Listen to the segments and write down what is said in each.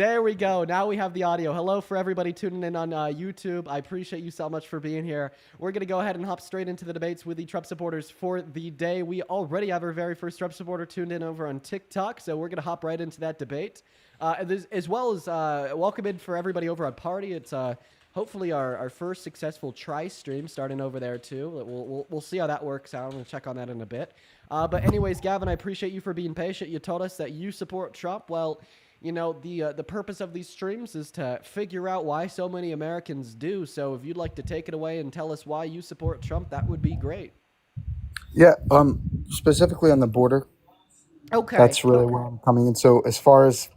There we go. Now we have the audio. Hello for everybody tuning in on YouTube. I appreciate you so much for being here. We're going to go ahead and hop straight into the debates with the Trump supporters for the day. We already have our very first Trump supporter tuned in over on TikTok, so we're going to hop right into that debate. As well as welcome in for everybody over on Party. It's hopefully our first successful tri-stream starting over there too. We'll see how that works out. I'm going to check on that in a bit. But anyways, Gavin, I appreciate you for being patient. You told us that you support Trump. Well, you know, the purpose of these streams is to figure out why so many Americans do. So if you'd like to take it away and tell us why you support Trump, that would be great. Yeah, specifically on the border, Okay. that's really where I'm coming in. So as far as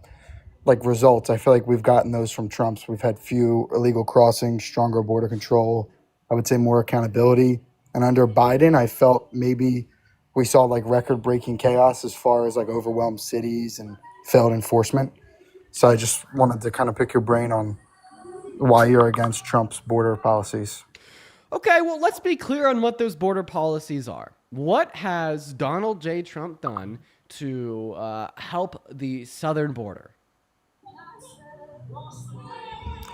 like results, I feel like we've gotten those from Trump's. We've had few illegal crossings, stronger border control. I would say more accountability. And under Biden, I felt maybe we saw like record-breaking chaos as far as like overwhelmed cities and failed enforcement. So I just wanted to kind of pick your brain on why you're against Trump's border policies. Okay, well, let's be clear on what those border policies are. What has Donald J. Trump done to help the southern border?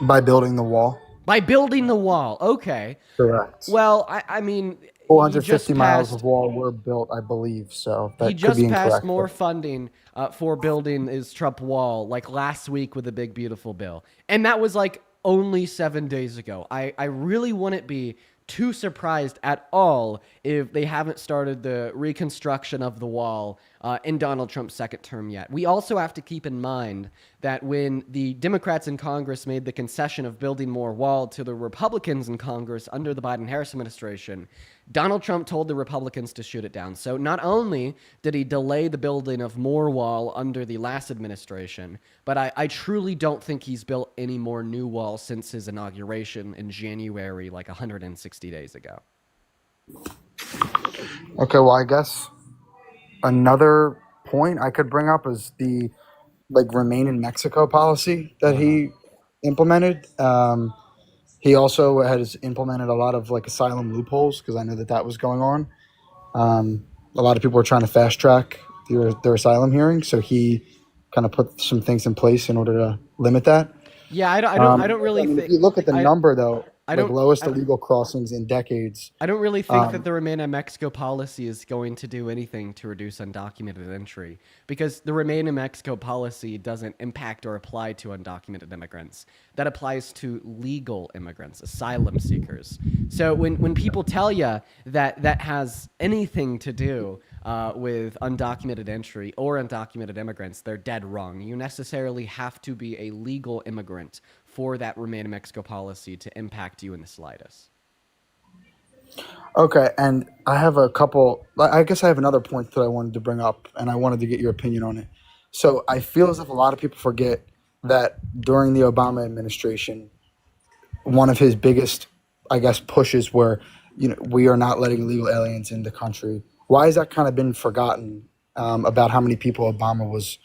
By building the wall. By building the wall. Okay. Correct. Well, I mean, he 450 just miles passed, of wall were built, I believe. So he that could just be passed incorrect. more but- funding for building his Trump wall like last week with the big beautiful bill. And that was like only 7 days ago. I really wouldn't be too surprised at all if they haven't started the reconstruction of the wall in Donald Trump's second term yet. We also have to keep in mind that when the Democrats in Congress made the concession of building more wall to the Republicans in Congress under the Biden-Harris administration, Donald Trump told the Republicans to shoot it down. So not only did he delay the building of more wall under the last administration, but I truly don't think he's built any more new wall since his inauguration in January, like 160 days ago. Okay, well, I guess another point I could bring up is the like remain in Mexico policy that he implemented. He also has implemented a lot of like asylum loopholes because I know that was going on. A lot of people are trying to fast track their asylum hearing, so he kind of put some things in place in order to limit that. Yeah, I don't really think. If you look at the number though, I like don't- lowest I don't- illegal crossings in decades. I don't really think that the Remain in Mexico policy is going to do anything to reduce undocumented entry because the Remain in Mexico policy doesn't impact or apply to undocumented immigrants. That applies to legal immigrants, asylum seekers. So when people tell you that that has anything to do with undocumented entry or undocumented immigrants, they're dead wrong. You necessarily have to be a legal immigrant for that Remain in Mexico policy to impact you in the slightest. Okay, and I have a couple. I guess I have another point that I wanted to bring up, and I wanted to get your opinion on it. So I feel as if a lot of people forget that during the Obama administration, one of his biggest, I guess, pushes were, we are not letting illegal aliens in the country. Why has that kind of been forgotten about how many people Obama was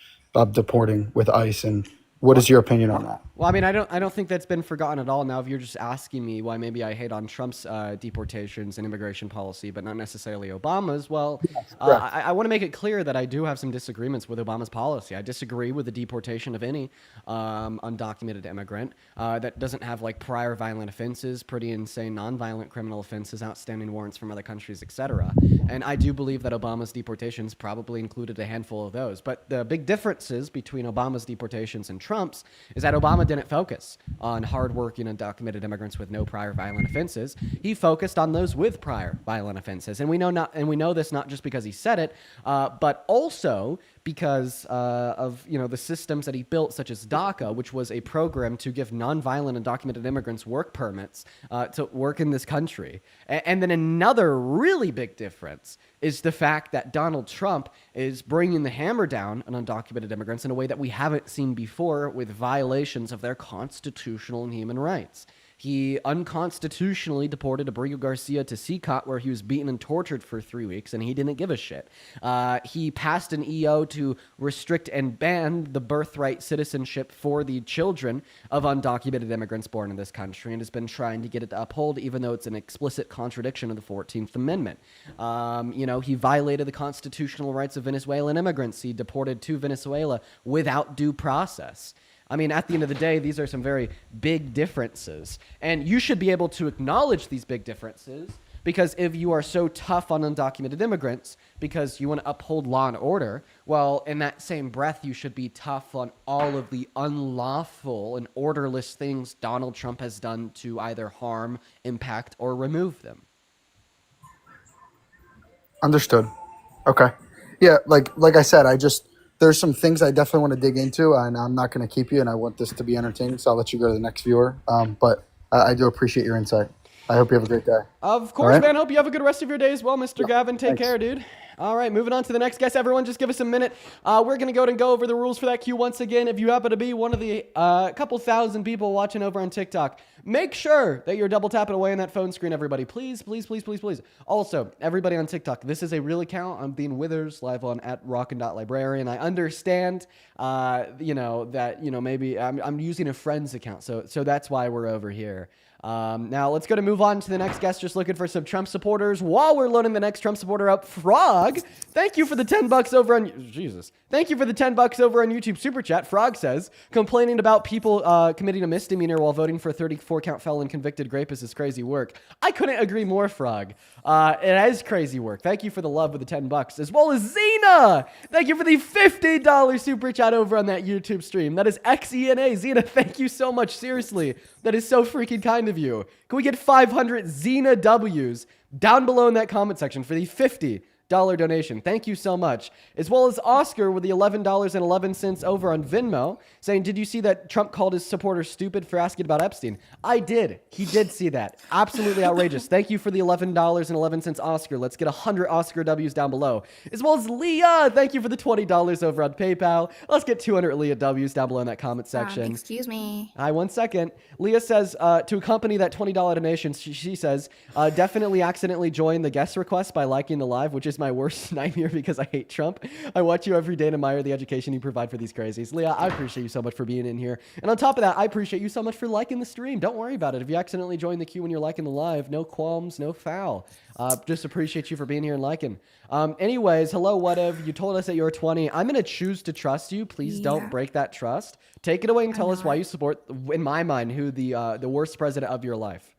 deporting with ICE, and what is your opinion on that? Well, I mean, I don't think that's been forgotten at all. Now, if you're just asking me why maybe I hate on Trump's deportations and immigration policy, but not necessarily Obama's, well, I want to make it clear that I do have some disagreements with Obama's policy. I disagree with the deportation of any undocumented immigrant that doesn't have like prior violent offenses, pretty insane nonviolent criminal offenses, outstanding warrants from other countries, etc. And I do believe that Obama's deportations probably included a handful of those. But the big differences between Obama's deportations and Trump's is that Obama didn't focus on hardworking undocumented immigrants with no prior violent offenses. He focused on those with prior violent offenses, and we know this not just because he said it, but also because of the systems that he built, such as DACA, which was a program to give nonviolent undocumented immigrants work permits to work in this country. And then another really big difference is the fact that Donald Trump is bringing the hammer down on undocumented immigrants in a way that we haven't seen before, with violations of their constitutional and human rights. He unconstitutionally deported Abreu Garcia to CCOT, where he was beaten and tortured for 3 weeks, and he didn't give a shit. He passed an EO to restrict and ban the birthright citizenship for the children of undocumented immigrants born in this country, and has been trying to get it to uphold, even though it's an explicit contradiction of the 14th Amendment. He violated the constitutional rights of Venezuelan immigrants. He deported to Venezuela without due process. I mean, at the end of the day, these are some very big differences. And you should be able to acknowledge these big differences, because if you are so tough on undocumented immigrants because you want to uphold law and order, well, in that same breath, you should be tough on all of the unlawful and orderless things Donald Trump has done to either harm, impact, or remove them. Understood. Okay. Yeah, like I said, there's some things I definitely want to dig into, and I'm not going to keep you, and I want this to be entertaining, so I'll let you go to the next viewer. But I do appreciate your insight. I hope you have a great day. Of All course, right? man. Hope you have a good rest of your day as well, Mr. Gavin. Take Thanks. care, dude. All right, moving on to the next guest. Everyone, just give us a minute. We're going to go over the rules for that queue once again. If you happen to be one of the couple thousand people watching over on TikTok, make sure that you're double tapping away on that phone screen, everybody. Please, please, please, please, please. Also, everybody on TikTok, this is a real account. I'm being Withers, live on @rockin.librarian. I understand, maybe I'm using a friend's account, so that's why we're over here. Now let's go to move on to the next guest. Just looking for some Trump supporters. While we're loading the next Trump supporter up, Frog, thank you for the $10 over on Jesus. Thank you for the $10 over on YouTube Super Chat. Frog says, complaining about people committing a misdemeanor while voting for a 34 count felon convicted rapist is crazy work. I couldn't agree more, Frog. It is crazy work. Thank you for the love with the $10, as well as Xena. Thank you for the $50 Super Chat over on that YouTube stream. That is XENA. Xena, thank you so much. Seriously, that is so freaking kind of you. Can we get 500 Xena W's down below in that comment section for the $50 donation? Thank you so much. As well as Oscar with the $11.11 over on Venmo, saying, did you see that Trump called his supporters stupid for asking about Epstein? I did. He did see that. Absolutely outrageous. Thank you for the $11.11, Oscar. Let's get 100 Oscar W's down below. As well as Leah, thank you for the $20 over on PayPal. Let's get 200 Leah W's down below in that comment section. Excuse me. Hi, 1 second. Leah says, to accompany that $20 donation, she says, definitely accidentally join the guest request by liking the live, which is my worst nightmare because I hate Trump. I watch you every day and admire the education you provide for these crazies. Leah, I appreciate you so much for being in here. And on top of that, I appreciate you so much for liking the stream. Don't worry about it. If you accidentally join the queue when you're liking the live, no qualms, no foul. Just appreciate you for being here and liking. Anyways, hello, what if you told us that you're 20. I'm going to choose to trust you. Please don't break that trust. Take it away and tell us why you support, in my mind, who the worst president of your life.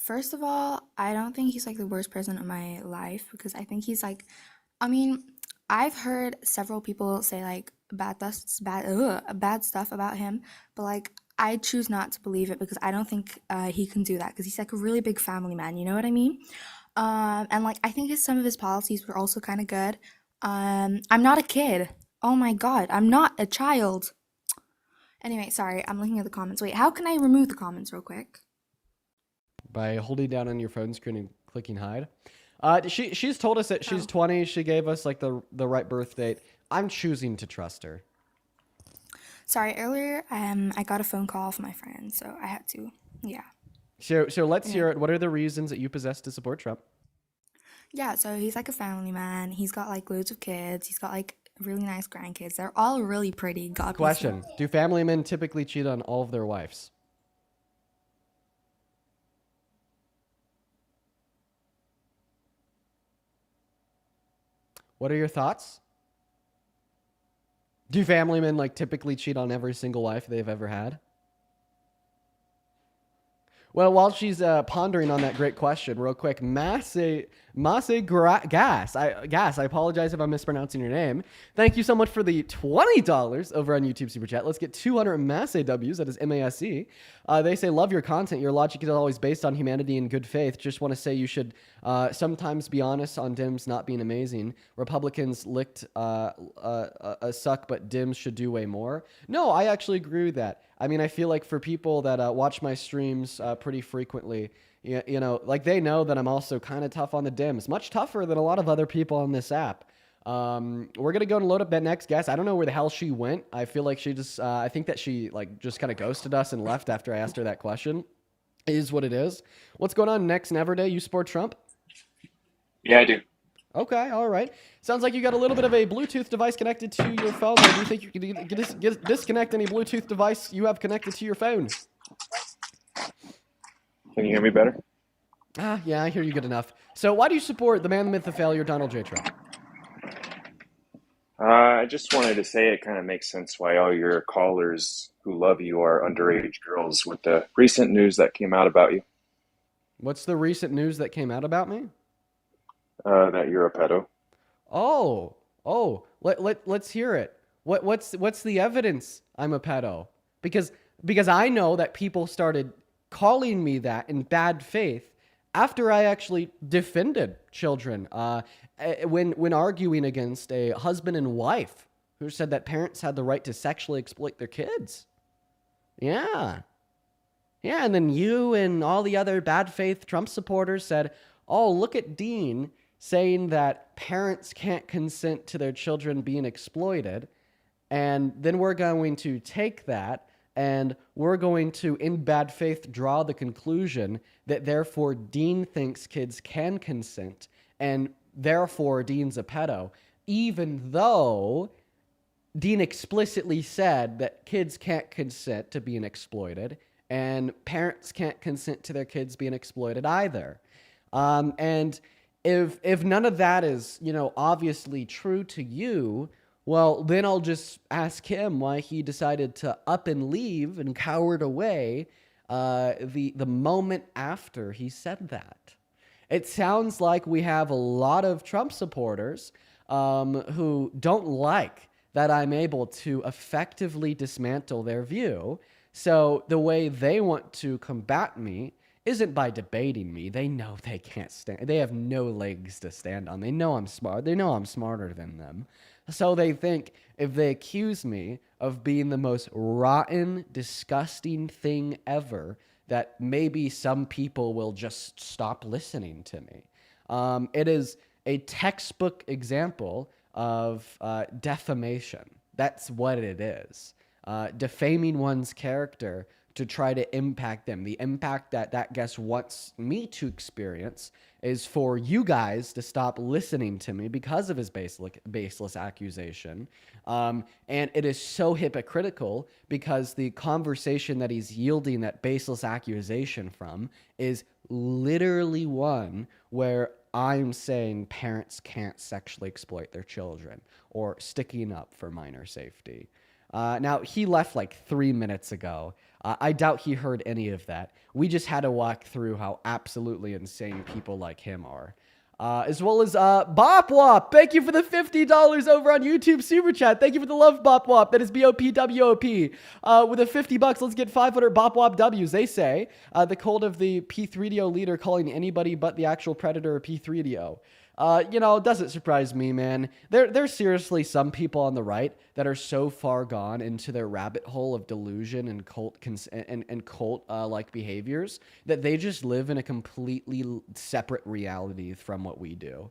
First of all, I don't think he's like the worst president of my life, because I think he's like, I've heard several people say like bad stuff about him, but like I choose not to believe it because I don't think he can do that, because he's like a really big family man, you know what I mean? And like I think some of his policies were also kind of good. I'm not a kid. Oh my god, I'm not a child. Anyway, sorry, I'm looking at the comments. Wait, how can I remove the comments real quick? By holding down on your phone screen and clicking hide. She's told us that she's 20. She gave us like the right birth date. I'm choosing to trust her. Sorry, earlier I got a phone call from my friend, so I had to, So let's hear it. What are the reasons that you possess to support Trump? Yeah, so he's like a family man. He's got like loads of kids. He's got like really nice grandkids. They're all really pretty. God bless them. Question: do family men typically cheat on all of their wives? What are your thoughts? Do family men like typically cheat on every single wife they've ever had? Well, while she's pondering on that great question, real quick, Gas. I apologize if I'm mispronouncing your name. Thank you so much for the $20 over on YouTube Super Chat. Let's get 200 Masse W's. That is MASE. They say, love your content. Your logic is always based on humanity and good faith. Just want to say you should sometimes be honest on Dems not being amazing. Republicans licked a suck, but Dems should do way more. No, I actually agree with that. I mean, I feel like for people that watch my streams pretty frequently, you know, like they know that I'm also kind of tough on the Dems, much tougher than a lot of other people on this app. We're going to go and load up that next guest. I don't know where the hell she went. I feel like she just, I think that she like just kind of ghosted us and left after I asked her that question. It is what it is. What's going on next, Neverday? You support Trump? Yeah, I do. Okay, all right. Sounds like you got a little bit of a Bluetooth device connected to your phone. Or do you think you can disconnect any Bluetooth device you have connected to your phone? Can you hear me better? Yeah, I hear you good enough. So why do you support the man, the myth, the failure, Donald J. Trump? I just wanted to say it kind of makes sense why all your callers who love you are underage girls with the recent news that came out about you, What's the recent news that came out about me? that you're a pedo. Oh, let's hear it. What's the evidence I'm a pedo? Because I know that people started calling me that in bad faith after I actually defended children when arguing against a husband and wife who said that parents had the right to sexually exploit their kids. Yeah. Yeah, and then you and all the other bad faith Trump supporters said, oh, look at Dean saying that parents can't consent to their children being exploited. And then we're going to take that and we're going to, in bad faith, draw the conclusion that therefore Dean thinks kids can consent and therefore Dean's a pedo, even though Dean explicitly said that kids can't consent to being exploited and parents can't consent to their kids being exploited either. And if none of that is, obviously true to you, well, then I'll just ask him why he decided to up and leave and cowered away the moment after he said that. It sounds like we have a lot of Trump supporters who don't like that I'm able to effectively dismantle their view. So the way they want to combat me isn't by debating me. They know they can't stand. They have no legs to stand on. They know I'm smart. They know I'm smarter than them. So they think if they accuse me of being the most rotten, disgusting thing ever, that maybe some people will just stop listening to me. It is a textbook example of defamation. That's what it is. Defaming one's character to try to impact them. The impact that guest wants me to experience is for you guys to stop listening to me because of his baseless accusation. And it is so hypocritical because the conversation that he's yielding that baseless accusation from is literally one where I'm saying parents can't sexually exploit their children or sticking up for minor safety. Now, he left like 3 minutes ago. I doubt he heard any of that. We just had to walk through how absolutely insane people like him are. As well as Bopwop. Thank you for the $50 over on YouTube Super Chat. Thank you for the love, Bopwop. That is BOPWOP. With a $50, let's get 500 Bopwop W's. They say the cult of the P3DO leader calling anybody but the actual predator a P3DO. It doesn't surprise me, man. There's seriously some people on the right that are so far gone into their rabbit hole of delusion and cult like behaviors that they just live in a completely separate reality from what we do.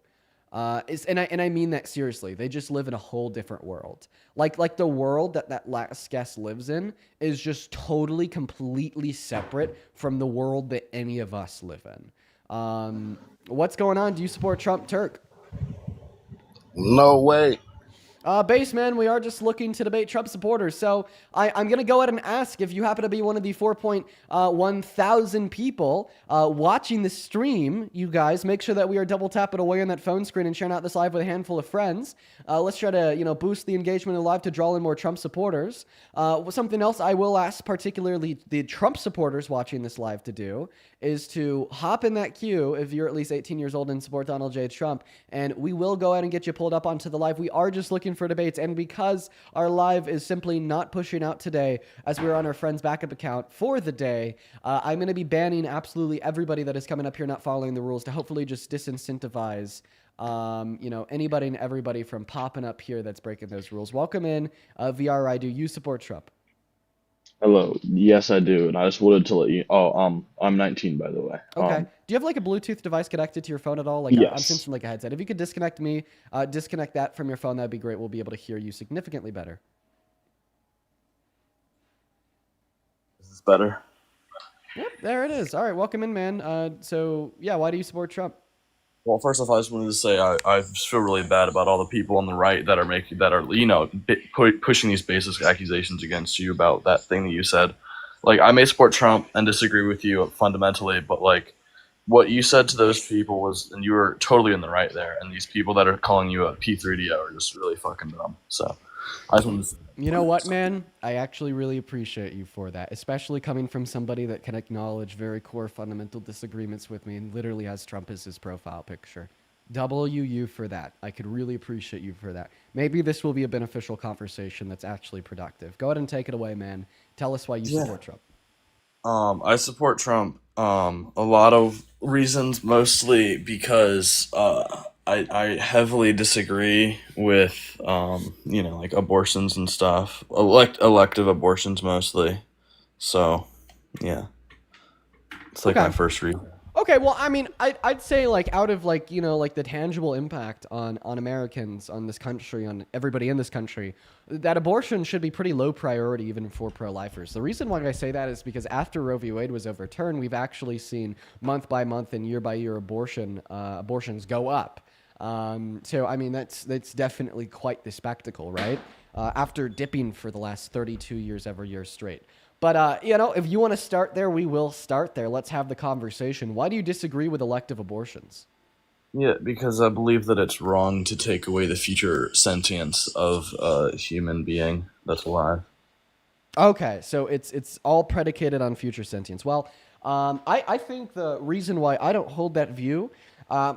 And I mean that seriously. They just live in a whole different world. Like the world that last guest lives in is just totally, completely separate from the world that any of us live in. What's going on? Do you support Trump Turk? No way. Baseman, we are just looking to debate Trump supporters. So I'm going to go ahead and ask if you happen to be one of the 4.1 thousand people watching the stream, you guys, make sure that we are double tapping away on that phone screen and sharing out this live with a handful of friends. Let's try to, boost the engagement in live to draw in more Trump supporters. Something else I will ask particularly the Trump supporters watching this live to do is to hop in that queue if you're at least 18 years old and support Donald J. Trump, and we will go ahead and get you pulled up onto the live. We are just looking for debates, and because our live is simply not pushing out today as we're on our friend's backup account for the day, I'm going to be banning absolutely everybody that is coming up here not following the rules to hopefully just disincentivize anybody and everybody from popping up here that's breaking those rules. Welcome in, VR. Do you support Trump? Hello. Yes, I do. And I just wanted to let you. Oh, I'm 19, by the way. Okay. Do you have like a Bluetooth device connected to your phone at all? Like I'm Yes. sensing like a headset. If you could disconnect that from your phone, that'd be great. We'll be able to hear you significantly better. Is this better? Yep, there it is. All right, welcome in, man. So yeah, why do you support Trump? Well, first off, I just wanted to say I just feel really bad about all the people on the right that are pushing these baseless accusations against you about that thing that you said. Like, I may support Trump and disagree with you fundamentally, but like, what you said to those people was, and you were totally in the right there. And these people that are calling you a P3DO are just really fucking dumb. So I just wanted to say You know what, man? I actually really appreciate you for that, especially coming from somebody that can acknowledge very core fundamental disagreements with me and literally has Trump as his profile picture. WU for that. I could really appreciate you for that. Maybe this will be a beneficial conversation that's actually productive. Go ahead and take it away, man. Tell us why you yeah. support Trump. I support Trump. A lot of reasons, mostly because I heavily disagree with like abortions and stuff, elective abortions mostly. So yeah, it's like my Okay. first read. Okay, well, I mean, I'd say like out of like like the tangible impact on Americans, on this country, on everybody in this country, that abortion should be pretty low priority even for pro-lifers. The reason why I say that is because after Roe v. Wade was overturned, we've actually seen month by month and year by year abortions go up. So I mean that's definitely quite the spectacle, right? After dipping for the last 32 years every year straight. But if you want to start there, we will start there. Let's have the conversation. Why do you disagree with elective abortions? Yeah, because I believe that it's wrong to take away the future sentience of a human being that's alive. Okay, so it's all predicated on future sentience. Well, I think the reason why I don't hold that view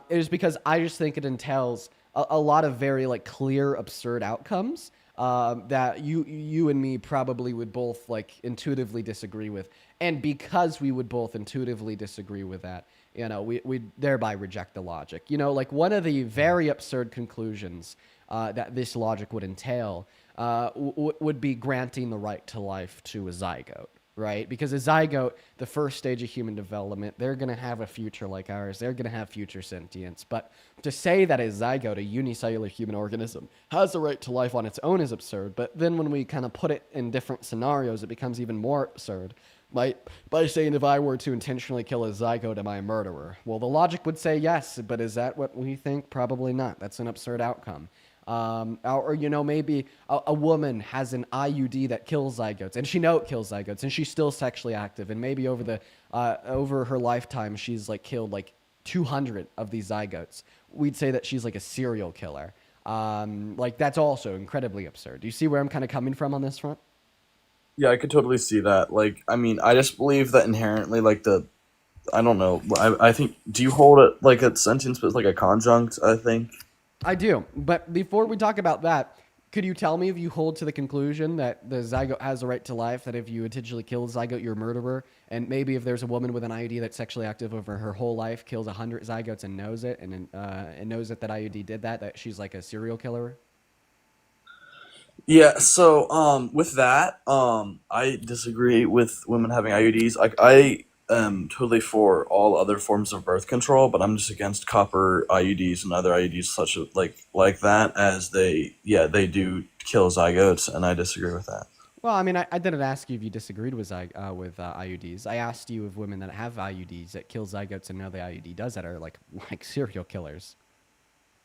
is because I just think it entails a lot of very like clear, absurd outcomes that you and me probably would both like intuitively disagree with, and because we would both intuitively disagree with that, we thereby reject the logic. Like one of the very absurd conclusions that this logic would entail would be granting the right to life to a zygote, right? Because a zygote, the first stage of human development, they're going to have a future like ours. They're going to have future sentience. But to say that a zygote, a unicellular human organism, has the right to life on its own is absurd. But then when we kind of put it in different scenarios, it becomes even more absurd. By saying if I were to intentionally kill a zygote, am I a murderer? Well, the logic would say yes, but is that what we think? Probably not. That's an absurd outcome. Or maybe a woman has an IUD that kills zygotes, and she knows it kills zygotes, and she's still sexually active, and maybe over her lifetime she's like killed like 200 of these zygotes. We'd say that she's like a serial killer. Like that's also incredibly absurd. Do you see where I'm kind of coming from on this front? Yeah, I could totally see that. Like, I mean, I just believe that inherently, like I don't know. I think. Do you hold it like a sentence, but it's like a conjunct? I think. I do. But before we talk about that, could you tell me if you hold to the conclusion that the zygote has a right to life, that if you intentionally kill a zygote, you're a murderer? And maybe if there's a woman with an IUD that's sexually active over her whole life, kills 100 zygotes and knows it, and knows that IUD did that she's like a serial killer? Yeah. So, with that, I disagree with women having IUDs. Like, I am totally for all other forms of birth control, but I'm just against copper IUDs and other IUDs such as like that, as they do kill zygotes, and I disagree with that. Well, I mean, I didn't ask you if you disagreed with IUDs. I asked you if women that have IUDs that kill zygotes and know the IUD does that are like serial killers.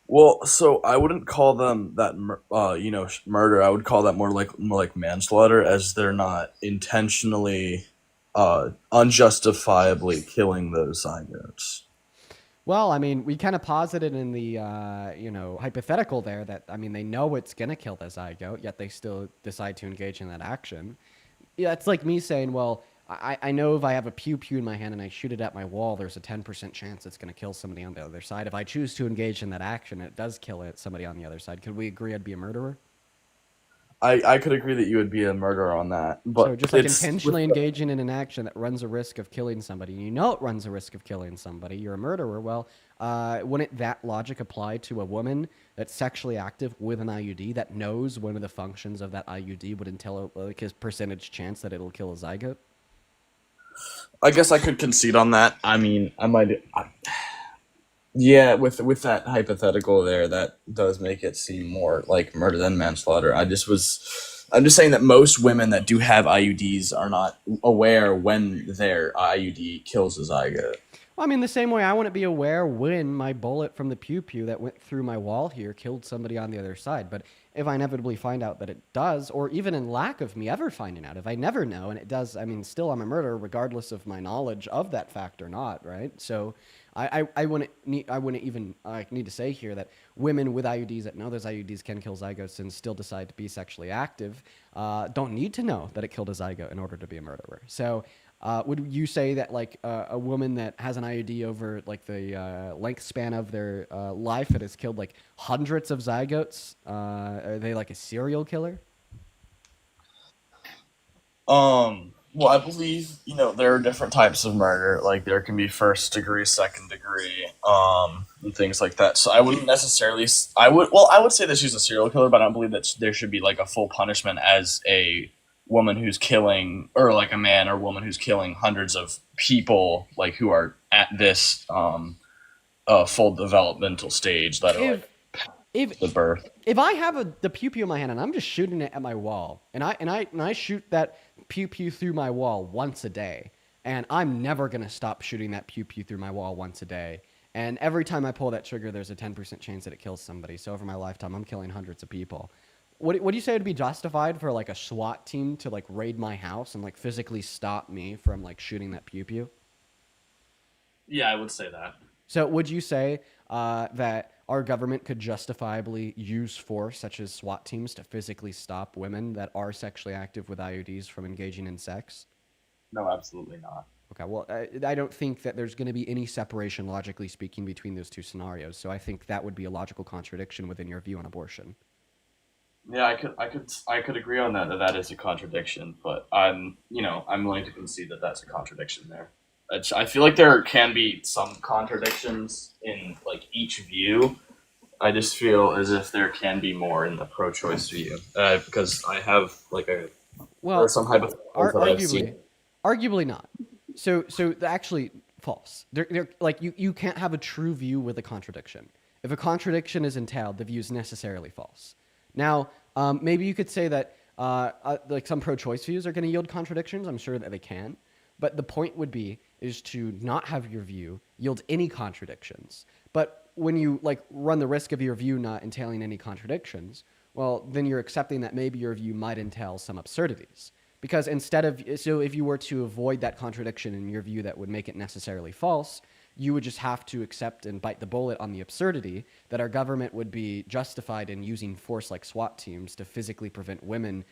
Well, so I wouldn't call them that, murder. I would call that more like manslaughter, as they're not intentionally, unjustifiably killing those zygotes. Well, I mean, we kind of posited in the hypothetical there that I mean they know it's gonna kill the zygote, yet they still decide to engage in that action. Yeah, it's like me saying, well, I know if I have a pew pew in my hand and I shoot it at my wall, there's a 10% chance it's gonna kill somebody on the other side. If I choose to engage in that action, it does kill somebody on the other side. Could we agree I'd be a murderer? I could agree that you would be a murderer on that, So but just like it's with intentionally engaging in an action that runs a risk of killing somebody, and you know it runs a risk of killing somebody, you're a murderer. Well, wouldn't that logic apply to a woman that's sexually active with an IUD that knows one of the functions of that IUD would entail like a percentage chance that it'll kill a zygote? I guess I could concede on that. I mean, yeah, with that hypothetical there, that does make it seem more like murder than manslaughter. I'm just saying that most women that do have IUDs are not aware when their IUD kills a zygote. Well, I mean, the same way I wouldn't be aware when my bullet from the pew pew that went through my wall here killed somebody on the other side. But if I inevitably find out that it does, or even in lack of me ever finding out, if I never know and it does, I mean, still I'm a murderer regardless of my knowledge of that fact or not, right? So I wouldn't even need to say here that women with IUDs that know those IUDs can kill zygotes and still decide to be sexually active don't need to know that it killed a zygote in order to be a murderer. So would you say that like a woman that has an IUD over like the length span of their life that has killed like hundreds of zygotes, are they like a serial killer? Well, I believe, there are different types of murder. Like there can be first degree, second degree, and things like that. So I wouldn't necessarily, I would say that she's a serial killer, but I don't believe that there should be like a full punishment as a woman who's killing, or like a man or woman who's killing hundreds of people, like who are at this full developmental stage that are like If if the birth. if I have the pew pew in my hand and I'm just shooting it at my wall, and I shoot that pew pew through my wall once a day, and I'm never gonna stop shooting that pew pew through my wall once a day, and every time I pull that trigger, there's a 10% chance that it kills somebody. So over my lifetime, I'm killing hundreds of people. What do you say would be justified for like a SWAT team to like raid my house and like physically stop me from like shooting that pew pew? Yeah, I would say that. So, would you say that our government could justifiably use force, such as SWAT teams, to physically stop women that are sexually active with IUDs from engaging in sex? No, absolutely not. Okay, well, I don't think that there's going to be any separation, logically speaking, between those two scenarios. So, I think that would be a logical contradiction within your view on abortion. Yeah, I could agree on that. That is a contradiction, but I'm willing to concede that that's a contradiction there. I feel like there can be some contradictions in like each view. I just feel as if there can be more in the pro-choice view, because I have like there are Well, some hypotheticals that I've arguably, seen. arguably not. So actually false. Like you can't have a true view with a contradiction. If a contradiction is entailed, the view is necessarily false. Now, maybe you could say that like some pro-choice views are going to yield contradictions. I'm sure that they can, but the point would be is to not have your view yield any contradictions. But when you like run the risk of your view not entailing any contradictions, well, then you're accepting that maybe your view might entail some absurdities. Because instead of, so if you were to avoid that contradiction in your view that would make it necessarily false, you would just have to accept and bite the bullet on the absurdity that our government would be justified in using force like SWAT teams to physically prevent women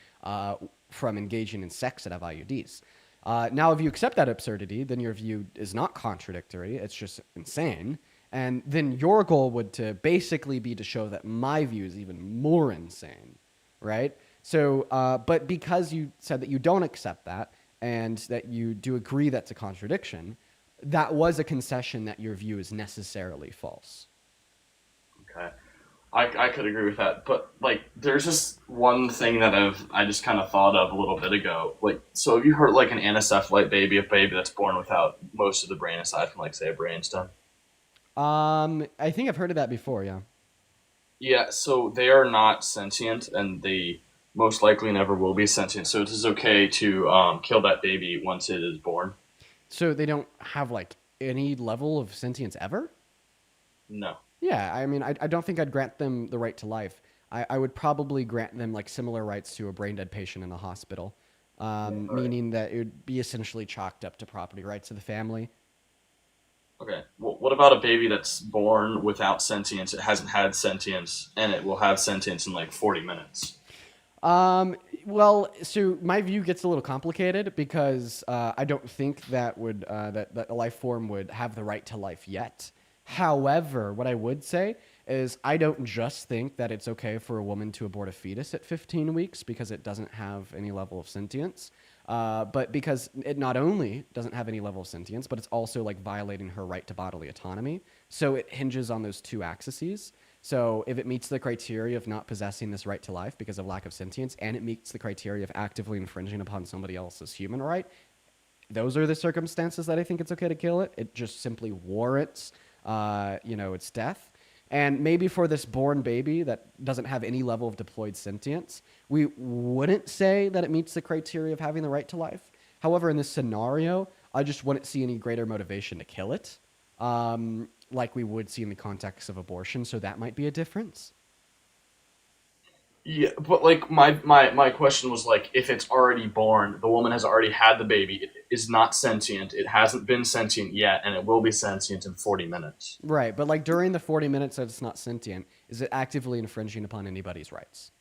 from engaging in sex that have IUDs. Now, if you accept that absurdity, then your view is not contradictory. It's just insane. And then your goal would to basically be to show that my view is even more insane, right? So, but because you said that you don't accept that and that you do agree that's a contradiction, that was a concession that your view is necessarily false. Okay. I could agree with that, but like, there's just one thing that I just kind of thought of a little bit ago. Like, so have you heard like an anencephalite baby, a baby that's born without most of the brain aside from like say a brainstem? I think I've heard of that before, yeah. Yeah, so they are not sentient, and they most likely never will be sentient. So it is okay to kill that baby once it is born. So they don't have like any level of sentience ever? No. Yeah, I mean, I don't think I'd grant them the right to life. I would probably grant them like similar rights to a brain dead patient in a hospital, All right. meaning that it would be essentially chalked up to property rights of the family. Okay. Well, what about a baby that's born without sentience? It hasn't had sentience, and it will have sentience in like 40 minutes. Well, so my view gets a little complicated because I don't think that would that a life form would have the right to life yet. However, what I would say is I don't just think that it's okay for a woman to abort a fetus at 15 weeks because it doesn't have any level of sentience, but because it not only doesn't have any level of sentience, but it's also like violating her right to bodily autonomy. So it hinges on those two axes. So if it meets the criteria of not possessing this right to life because of lack of sentience, and it meets the criteria of actively infringing upon somebody else's human right, those are the circumstances that I think it's okay to kill it. It just simply warrants, its death. And maybe for this born baby that doesn't have any level of deployed sentience, we wouldn't say that it meets the criteria of having the right to life. However, in this scenario, I just wouldn't see any greater motivation to kill it, like we would see in the context of abortion. So that might be a difference. Yeah, but like my question was like, if it's already born, the woman has already had the baby, it is not sentient, it hasn't been sentient yet, and it will be sentient in 40 minutes. Right, but like during the 40 minutes that it's not sentient, is it actively infringing upon anybody's rights?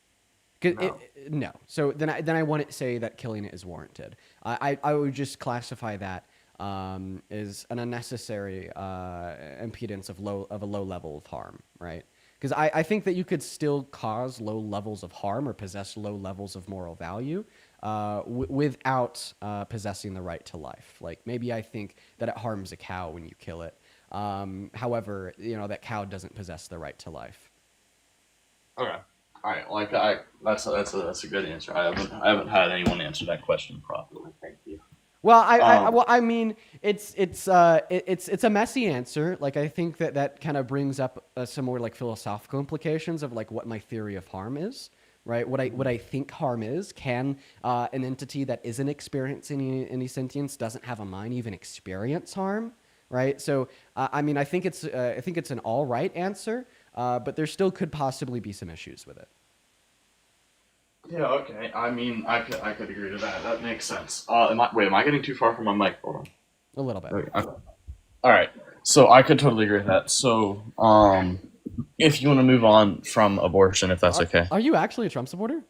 No. No. So then I wouldn't say that killing it is warranted. I would just classify that as an unnecessary impedance of a low level of harm, right? Because I think that you could still cause low levels of harm or possess low levels of moral value without possessing the right to life. Like maybe I think that it harms a cow when you kill it. However, that cow doesn't possess the right to life. Okay. All right. Like that's a good answer. I haven't had anyone answer that question properly. Thank you. Well, Um. I mean, it's a messy answer. Like, I think that kind of brings up some more like philosophical implications of like what my theory of harm is, right? What I think harm is. Can an entity that isn't experiencing any sentience, doesn't have a mind, even experience harm, right? So, I mean, I think it's an all right answer, but there still could possibly be some issues with it. Yeah. Okay. I mean, I could agree to that. That makes sense. Am I getting too far from my mic? Hold on. A little bit. Okay. All right. So I could totally agree with that. So, if you want to move on from abortion, if that's okay. Are you actually a Trump supporter?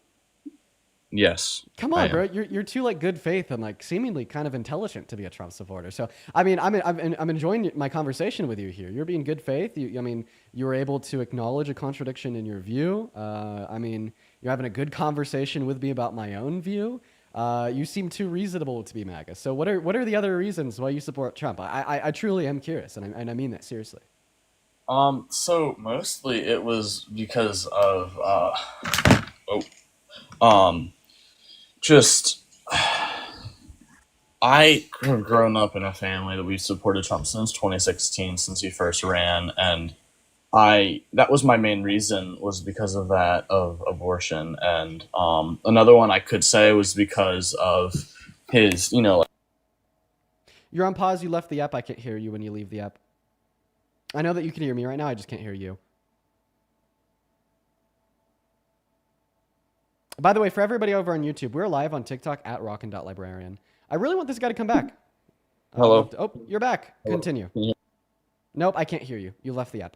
Yes, Come I on, am. bro. You're too like good faith and like seemingly kind of intelligent to be a Trump supporter. So I mean, I'm enjoying my conversation with you here. You're being good faith. I mean, you were able to acknowledge a contradiction in your view. I mean, you're having a good conversation with me about my own view. You seem too reasonable to be MAGA. So what are the other reasons why you support Trump? I truly am curious, and I mean that seriously. So mostly it was because of oh, um, just I have grown up in a family that we've supported Trump since 2016, since he first ran, and I that was my main reason was because of that of abortion, and another one I could say was because of his, You're on pause. You left the app. I can't hear you when you leave the app. I know that you can hear me right now. I just can't hear you. By the way, for everybody over on YouTube, we're live on TikTok at rockin.librarian. I really want this guy to come back. hello. Oh, you're back. Hello. Continue. Can you Nope, I can't hear you. You left the app.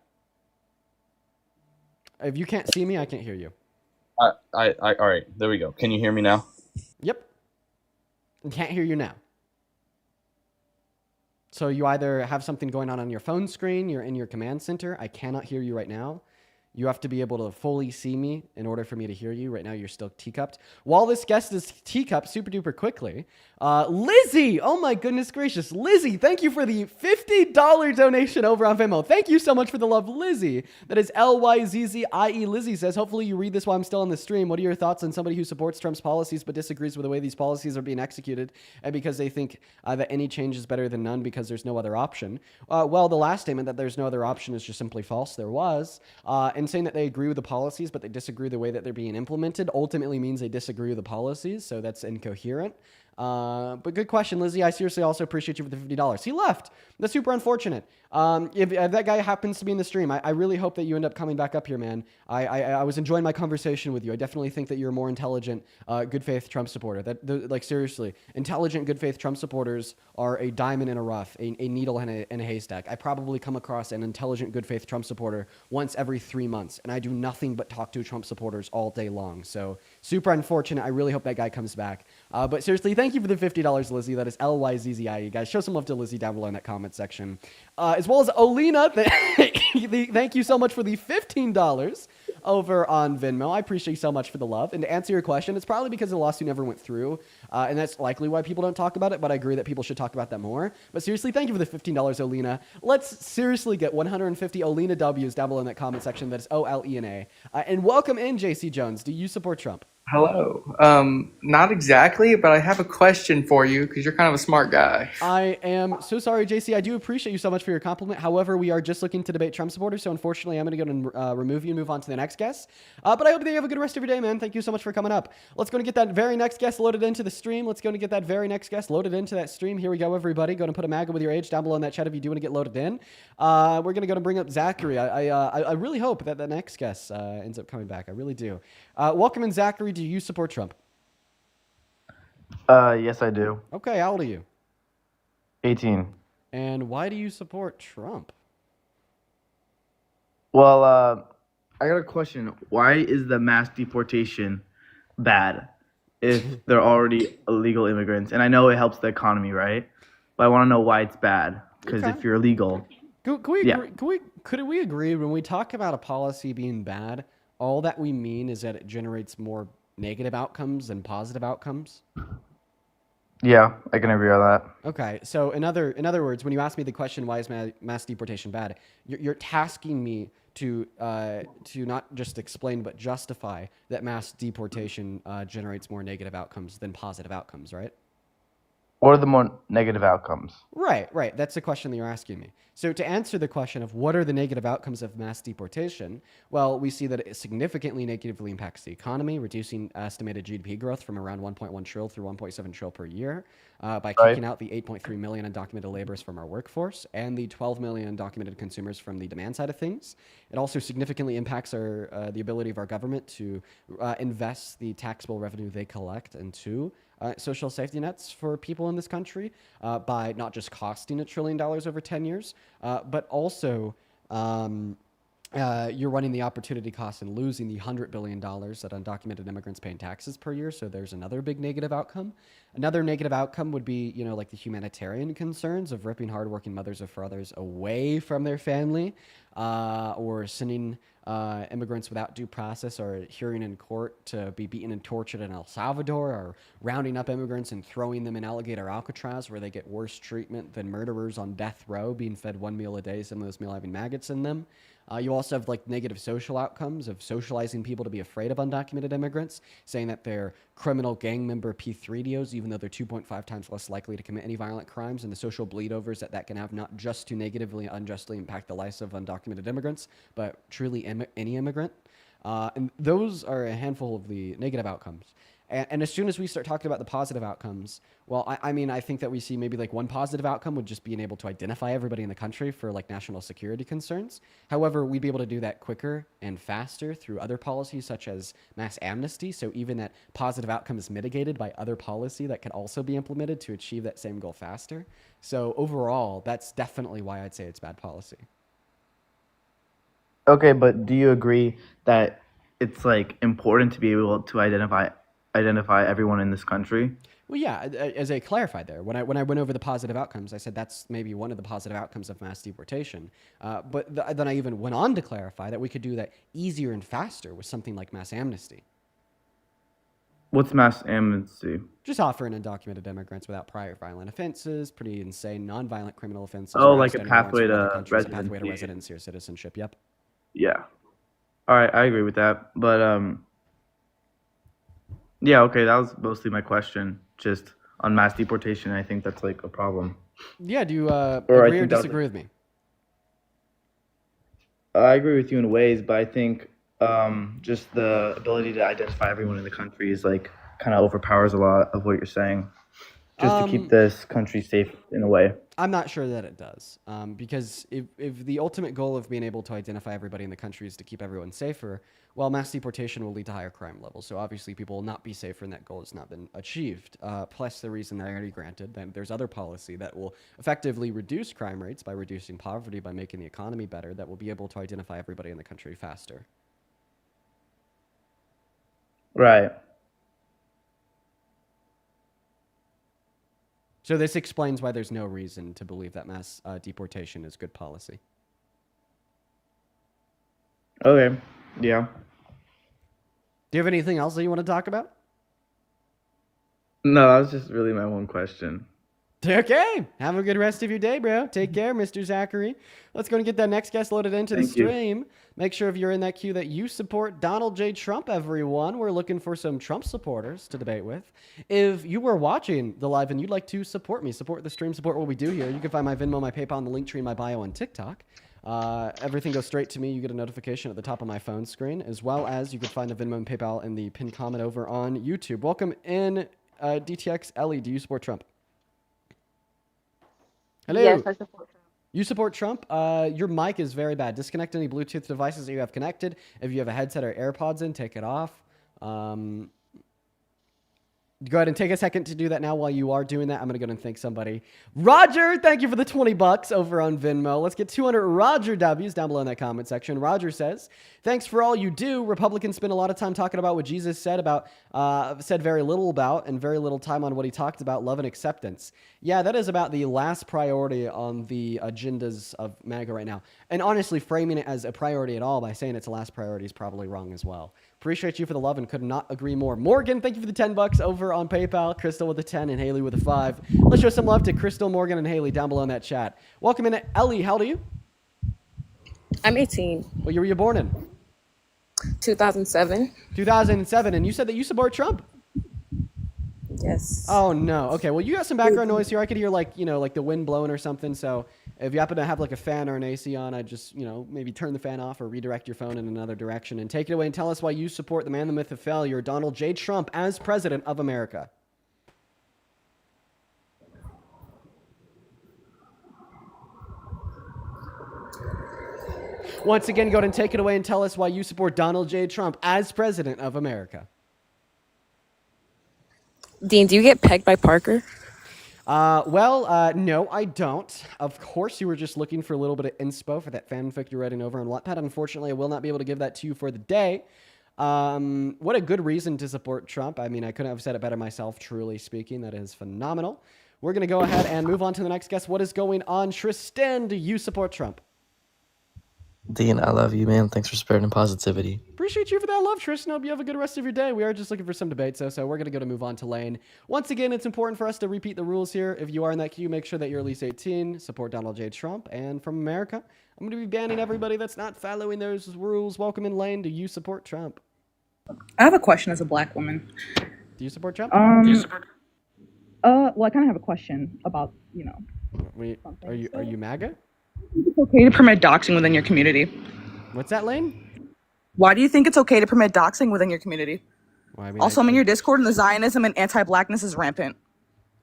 If you can't see me, I can't hear you. all right, there we go. Can you hear me now? Yep. Can't hear you now. So you either have something going on your phone screen, you're in your command center. I cannot hear you right now. You have to be able to fully see me in order for me to hear you. Right now, you're still teacupped. While this guest is teacupped super duper quickly, Lizzie, oh my goodness gracious. Lizzie, thank you for the $50 donation over on Venmo. Thank you so much for the love, Lizzie. That is Lyzzie. Lizzie says, hopefully you read this while I'm still on the stream. What are your thoughts on somebody who supports Trump's policies but disagrees with the way these policies are being executed and because they think that any change is better than none because there's no other option? Well, the last statement that there's no other option is just simply false. There was. And saying that they agree with the policies, but they disagree with the way that they're being implemented ultimately means they disagree with the policies. So that's incoherent. But good question, Lizzie. I seriously also appreciate you for the $50. He left. That's super unfortunate. If that guy happens to be in the stream, I really hope that you end up coming back up here, man. I was enjoying my conversation with you. I definitely think that you're a more intelligent, good faith Trump supporter. Like seriously, intelligent, good faith Trump supporters are a diamond in a rough, a needle in a haystack. I probably come across an intelligent, good faith Trump supporter once every 3 months, and I do nothing but talk to Trump supporters all day long. So super unfortunate. I really hope that guy comes back. But seriously, thank you for the $50, Lizzie. That is Lyzzie. You guys show some love to Lizzie down below in that comment section. As well as Olina, thank you so much for the $15 over on Venmo. I appreciate you so much for the love. And to answer your question, it's probably because the lawsuit never went through. And that's likely why people don't talk about it, but I agree that people should talk about that more. But seriously, thank you for the $15, Olina. Let's seriously get 150 Olina W's down below in that comment section. That is Olena. And welcome in, JC Jones. Do you support Trump? Hello. Not exactly, but I have a question for you because you're kind of a smart guy. I am so sorry, JC. I do appreciate you so much for your compliment. However, we are just looking to debate Trump supporters, so unfortunately, I'm going to go and remove you and move on to the next guest. But I hope that you have a good rest of your day, man. Thank you so much for coming up. Let's go and get that very next guest loaded into the stream. Let's go and get that very next guest loaded into that stream. Here we go, everybody. Go and put a MAGA with your age down below in that chat if you do want to get loaded in. We're going to go and bring up Zachary. I really hope that the next guest ends up coming back. I really do. Welcome in, Zachary. Do you support Trump? Yes, I do. Okay, how old are you? 18. And why do you support Trump? Well, I got a question. Why is the mass deportation bad if they're already illegal immigrants? And I know it helps the economy, right? But I want to know why it's bad. Because Okay. if you're illegal, Could we Yeah. agree, could we agree when we talk about a policy being bad, all that we mean is that it generates more negative outcomes than positive outcomes? yeah, I can agree on that. Okay, so in other words, when you ask me the question, why is mass deportation bad, you're tasking me to not just explain but justify that mass deportation generates more negative outcomes than positive outcomes, right? What are the more negative outcomes? Right. That's the question that you're asking me. So to answer the question of what are the negative outcomes of mass deportation, well, we see that it significantly negatively impacts the economy, reducing estimated GDP growth from around 1.1 trill through 1.7 trill per year by Right. kicking out the 8.3 million undocumented laborers from our workforce and the 12 million undocumented consumers from the demand side of things. It also significantly impacts the ability of our government to invest the taxable revenue they collect into social safety nets for people in this country by not just costing $1 trillion over 10 years, but also you're running the opportunity cost and losing the $100 billion that undocumented immigrants pay in taxes per year. So there's another big negative outcome. Another negative outcome would be, like the humanitarian concerns of ripping hardworking mothers or fathers away from their family, or sending immigrants without due process or hearing in court to be beaten and tortured in El Salvador, or rounding up immigrants and throwing them in Alligator Alcatraz, where they get worse treatment than murderers on death row, being fed one meal a day, some of those meal having maggots in them. You also have like negative social outcomes of socializing people to be afraid of undocumented immigrants, saying that they're criminal gang member P3DOs, even though they're 2.5 times less likely to commit any violent crimes, and the social bleedovers that can have not just to negatively, unjustly impact the lives of undocumented immigrants, but truly any immigrant. And those are a handful of the negative outcomes. And as soon as we start talking about the positive outcomes, well, I think that we see maybe like one positive outcome would just being able to identify everybody in the country for like national security concerns. However, we'd be able to do that quicker and faster through other policies such as mass amnesty. So even that positive outcome is mitigated by other policy that can also be implemented to achieve that same goal faster. So overall, that's definitely why I'd say it's bad policy. Okay, but do you agree that it's like important to be able to identify everyone in this country? Well, yeah, as I clarified there, when I went over the positive outcomes, I said that's maybe one of the positive outcomes of mass deportation. But then I even went on to clarify that we could do that easier and faster with something like mass amnesty. What's mass amnesty? Just offering undocumented immigrants without prior violent offenses, pretty insane nonviolent criminal offenses, Oh, or like a outstanding warrants pathway from other to countries, a pathway to residency. residency or citizenship. Yep. Yeah. All right, I agree with that. But yeah, okay, that was mostly my question. Just on mass deportation, I think that's like a problem. Yeah. Do you Or I agree or think that was disagree with me? I agree with you in ways, but I think just the ability to identify everyone in the country is like kind of overpowers a lot of what you're saying, just to keep Um, this country safe in a way. I'm not sure that it does, because if the ultimate goal of being able to identify everybody in the country is to keep everyone safer, well, mass deportation will lead to higher crime levels. So obviously, people will not be safer, and that goal has not been achieved. Plus, the reason that I already granted that there's other policy that will effectively reduce crime rates by reducing poverty, by making the economy better, that will be able to identify everybody in the country faster. Right. So this explains why there's no reason to believe that mass deportation is good policy. Okay. Yeah. Do you have anything else that you want to talk about? No, that was just really my one question. Okay. Have a good rest of your day, bro. Take care, Mr. Zachary. Let's go and get that next guest loaded into the Thank you. stream. Make sure if you're in that queue that you support Donald J. Trump, everyone. We're looking for some Trump supporters to debate with. If you were watching the live and you'd like to support me, support the stream, support what we do here, you can find my Venmo, my PayPal, and the link tree in my bio on TikTok. Everything goes straight to me. You get a notification at the top of my phone screen, as well as you can find the Venmo and PayPal in the pinned comment over on YouTube. Welcome in, DTX Ellie. Do you support Trump? Hello. Yes, I support Trump. You support Trump? Your mic is very bad. Disconnect any Bluetooth devices that you have connected. If you have a headset or AirPods in, take it off. Go ahead and take a second to do that now. While you are doing that, I'm going to go and thank somebody. Roger, thank you for the $20 over on Venmo. Let's get 200 Roger W's down below in that comment section. Roger says, thanks for all you do. Republicans spend a lot of time talking about what Jesus said very little about, and very little time on what he talked about, love and acceptance. Yeah, that is about the last priority on the agendas of MAGA right now. And honestly, framing it as a priority at all by saying it's a last priority is probably wrong as well. Appreciate you for the love and could not agree more. Morgan, thank you for the $10 over on PayPal. Crystal with the 10 and Haley with the 5. Let's show some love to Crystal, Morgan, and Haley down below in that chat. Welcome in, Ellie. How old are you? I'm 18. What year were you born in? 2007. 2007. And you said that you support Trump? Yes. Oh, no. Okay, well, you got some background noise here. I could hear, like the wind blowing or something. So if you happen to have, like, a fan or an AC on, I'd just, maybe turn the fan off or redirect your phone in another direction and take it away and tell us why you support the man, the myth of failure, Donald J. Trump, as president of America. Once again, go ahead and take it away and tell us why you support Donald J. Trump as president of America. Dean, do you get pegged by Parker? No, I don't. Of course, you were just looking for a little bit of inspo for that fanfic you're writing over on Wattpad. Unfortunately, I will not be able to give that to you for the day. What a good reason to support Trump. I mean, I couldn't have said it better myself, truly speaking. That is phenomenal. We're going to go ahead and move on to the next guest. What is going on? Tristan, do you support Trump? Dean, I love you, man. Thanks for spreading positivity. Appreciate you for that love, Tristan. Hope you have a good rest of your day. We are just looking for some debate, so we're going to move on to Lane. Once again, it's important for us to repeat the rules here. If you are in that queue, make sure that you're at least 18. Support Donald J. Trump. And from America, I'm going to be banning everybody that's not following those rules. Welcome in, Lane. Do you support Trump? I have a question as a black woman. Do you support Trump? Well, I kind of have a question about, Are you MAGA? It's okay to permit doxing within your community. What's that, Lane? Why do you think it's okay to permit doxing within your community? Well, I mean, I'm in your Discord, and the Zionism and anti-blackness is rampant.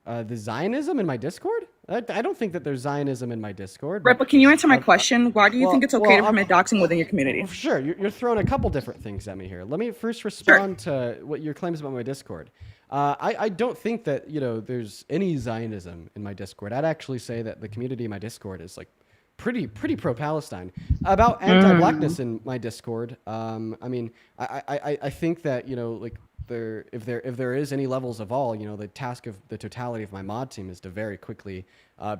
The Zionism in my Discord? I don't think that there's Zionism in my Discord. Right, but can you answer my question? Why do you think it's okay to permit doxing within your community? Sure, you're throwing a couple different things at me here. Let me first respond to what your claims about my Discord. I don't think that, there's any Zionism in my Discord. I'd actually say that the community in my Discord is, like, pretty pro-Palestine. About anti-blackness in my Discord, I think that, if there is any levels of all, the task of the totality of my mod team is to very quickly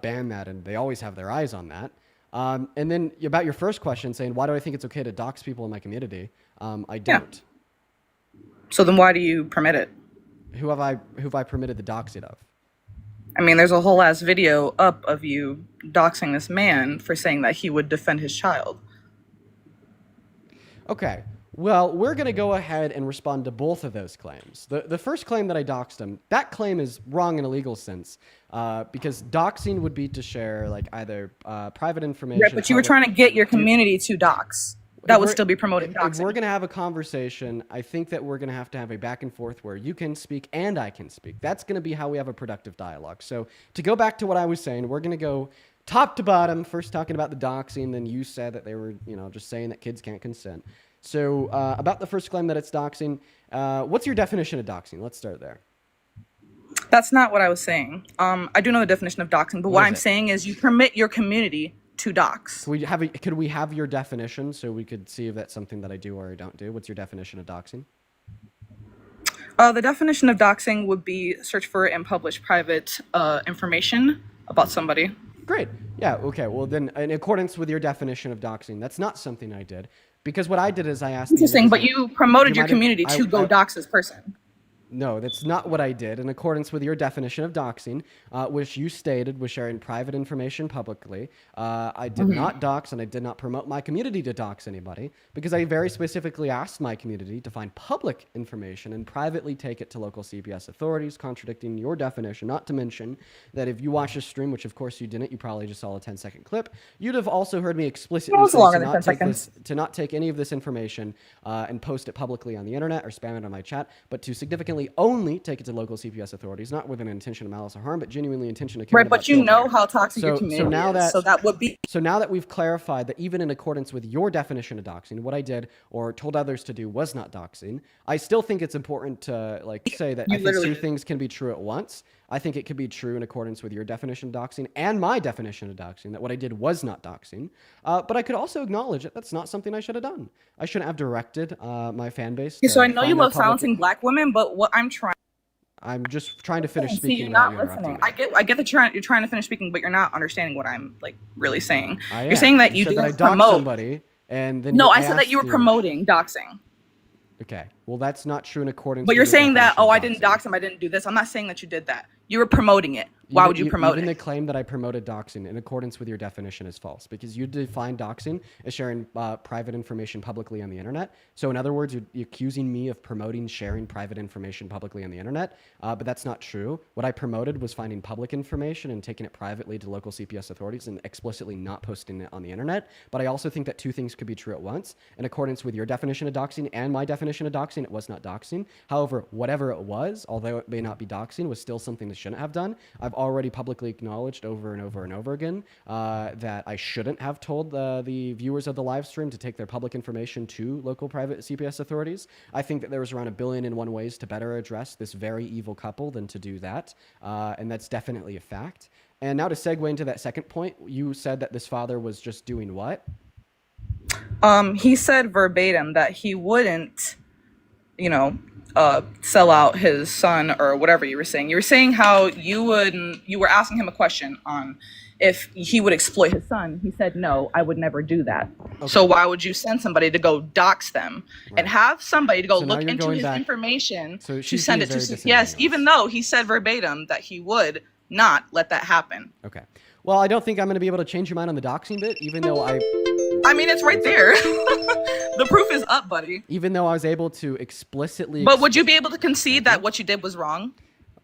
ban that, and they always have their eyes on that. And then about your first question, saying why do I think it's okay to dox people in my community? I don't. So then why do you permit it? Who have I permitted the doxing of? I mean, there's a whole ass video up of you doxing this man for saying that he would defend his child. Okay. Well, we're going to go ahead and respond to both of those claims. The first claim that I doxed him, that claim is wrong in a legal sense, because doxing would be to share like either private information. Right, but you were trying to get your community to dox. That would still be promoting doxing. If we're going to have a conversation, I think that we're going to have a back and forth where you can speak and I can speak. That's going to be how we have a productive dialogue. So to go back to what I was saying, we're going to go top to bottom, first talking about the doxing, then you said that they were, just saying that kids can't consent. So about the first claim that it's doxing, what's your definition of doxing? Let's start there. That's not what I was saying. I do know the definition of doxing, but what I'm saying is you permit your community to dox. Could we have your definition so we could see if that's something that I do or I don't do? What's your definition of doxing? The definition of doxing would be search for and publish private information about somebody. Great. Yeah, okay. Well, then in accordance with your definition of doxing, that's not something I did. Because what I did is I asked... Interesting, but you promoted your community to go dox this person. No, that's not what I did. In accordance with your definition of doxing, which you stated was sharing private information publicly, I did not dox and I did not promote my community to dox anybody because I very specifically asked my community to find public information and privately take it to local CPS authorities, contradicting your definition. Not to mention that if you watched this stream, which of course you didn't, you probably just saw a 10-second clip, you'd have also heard me explicitly was say longer to than not 10 take this, seconds. to not take any of this information and post it publicly on the internet or spam it on my chat, but to significantly only take it to local CPS authorities, not with an intention of malice or harm, but genuinely intention to care Right, about but you children. know how toxic your So community now is. that So that would be so now that we've clarified that even in accordance with your definition of doxing, what I did or told others to do was not doxing, I still think it's important to say that You I think literally two did. things can be true at once. I think it could be true in accordance with your definition of doxing and my definition of doxing, that what I did was not doxing. But I could also acknowledge that that's not something I should have done. I shouldn't have directed my fan base So I to know you find their love public. silencing black women, but what I'm trying I'm just trying to finish see, speaking you're without not you interrupting listening. me. I get that you're trying to finish speaking, but you're not understanding what I'm like really saying. I You're am. saying that you said that I didn't doxed promote. somebody, and then No, I I said that you were asked promoting doxing. Okay, well that's not true in accordance. But with you're your saying that, definition of oh, I didn't doxing. dox him, I didn't do this. I'm not saying that you did that. You were promoting it. Why would you promote even it? the claim that I promoted doxing in accordance with your definition is false because you define doxing as sharing private information publicly on the internet. So in other words, you're accusing me of promoting sharing private information publicly on the internet, but that's not true. What I promoted was finding public information and taking it privately to local CPS authorities and explicitly not posting it on the internet. But I also think that two things could be true at once. In accordance with your definition of doxing and my definition of doxing, it was not doxing. However, whatever it was, although it may not be doxing, was still something that shouldn't have done. I've already publicly acknowledged over and over and over again that I shouldn't have told the viewers of the live stream to take their public information to local private CPS authorities. I think that there was around 1,000,000,001 ways to better address this very evil couple than to do that, and that's definitely a fact. And now to segue into that second point, you said that this father was just doing what? He said verbatim that he wouldn't, sell out his son or whatever you were saying. You were saying how you were asking him a question on if he would exploit his son. He said, no, I would never do that. Okay. So why would you send somebody to go dox them and have somebody to go look into his information to send it to? Yes, even though he said verbatim that he would not let that happen. Okay. Well, I don't think I'm going to be able to change your mind on the doxing bit, even though I mean, it's right there. The proof is up, buddy. Even though I was able to explicitly... But would you be able to concede that what you did was wrong?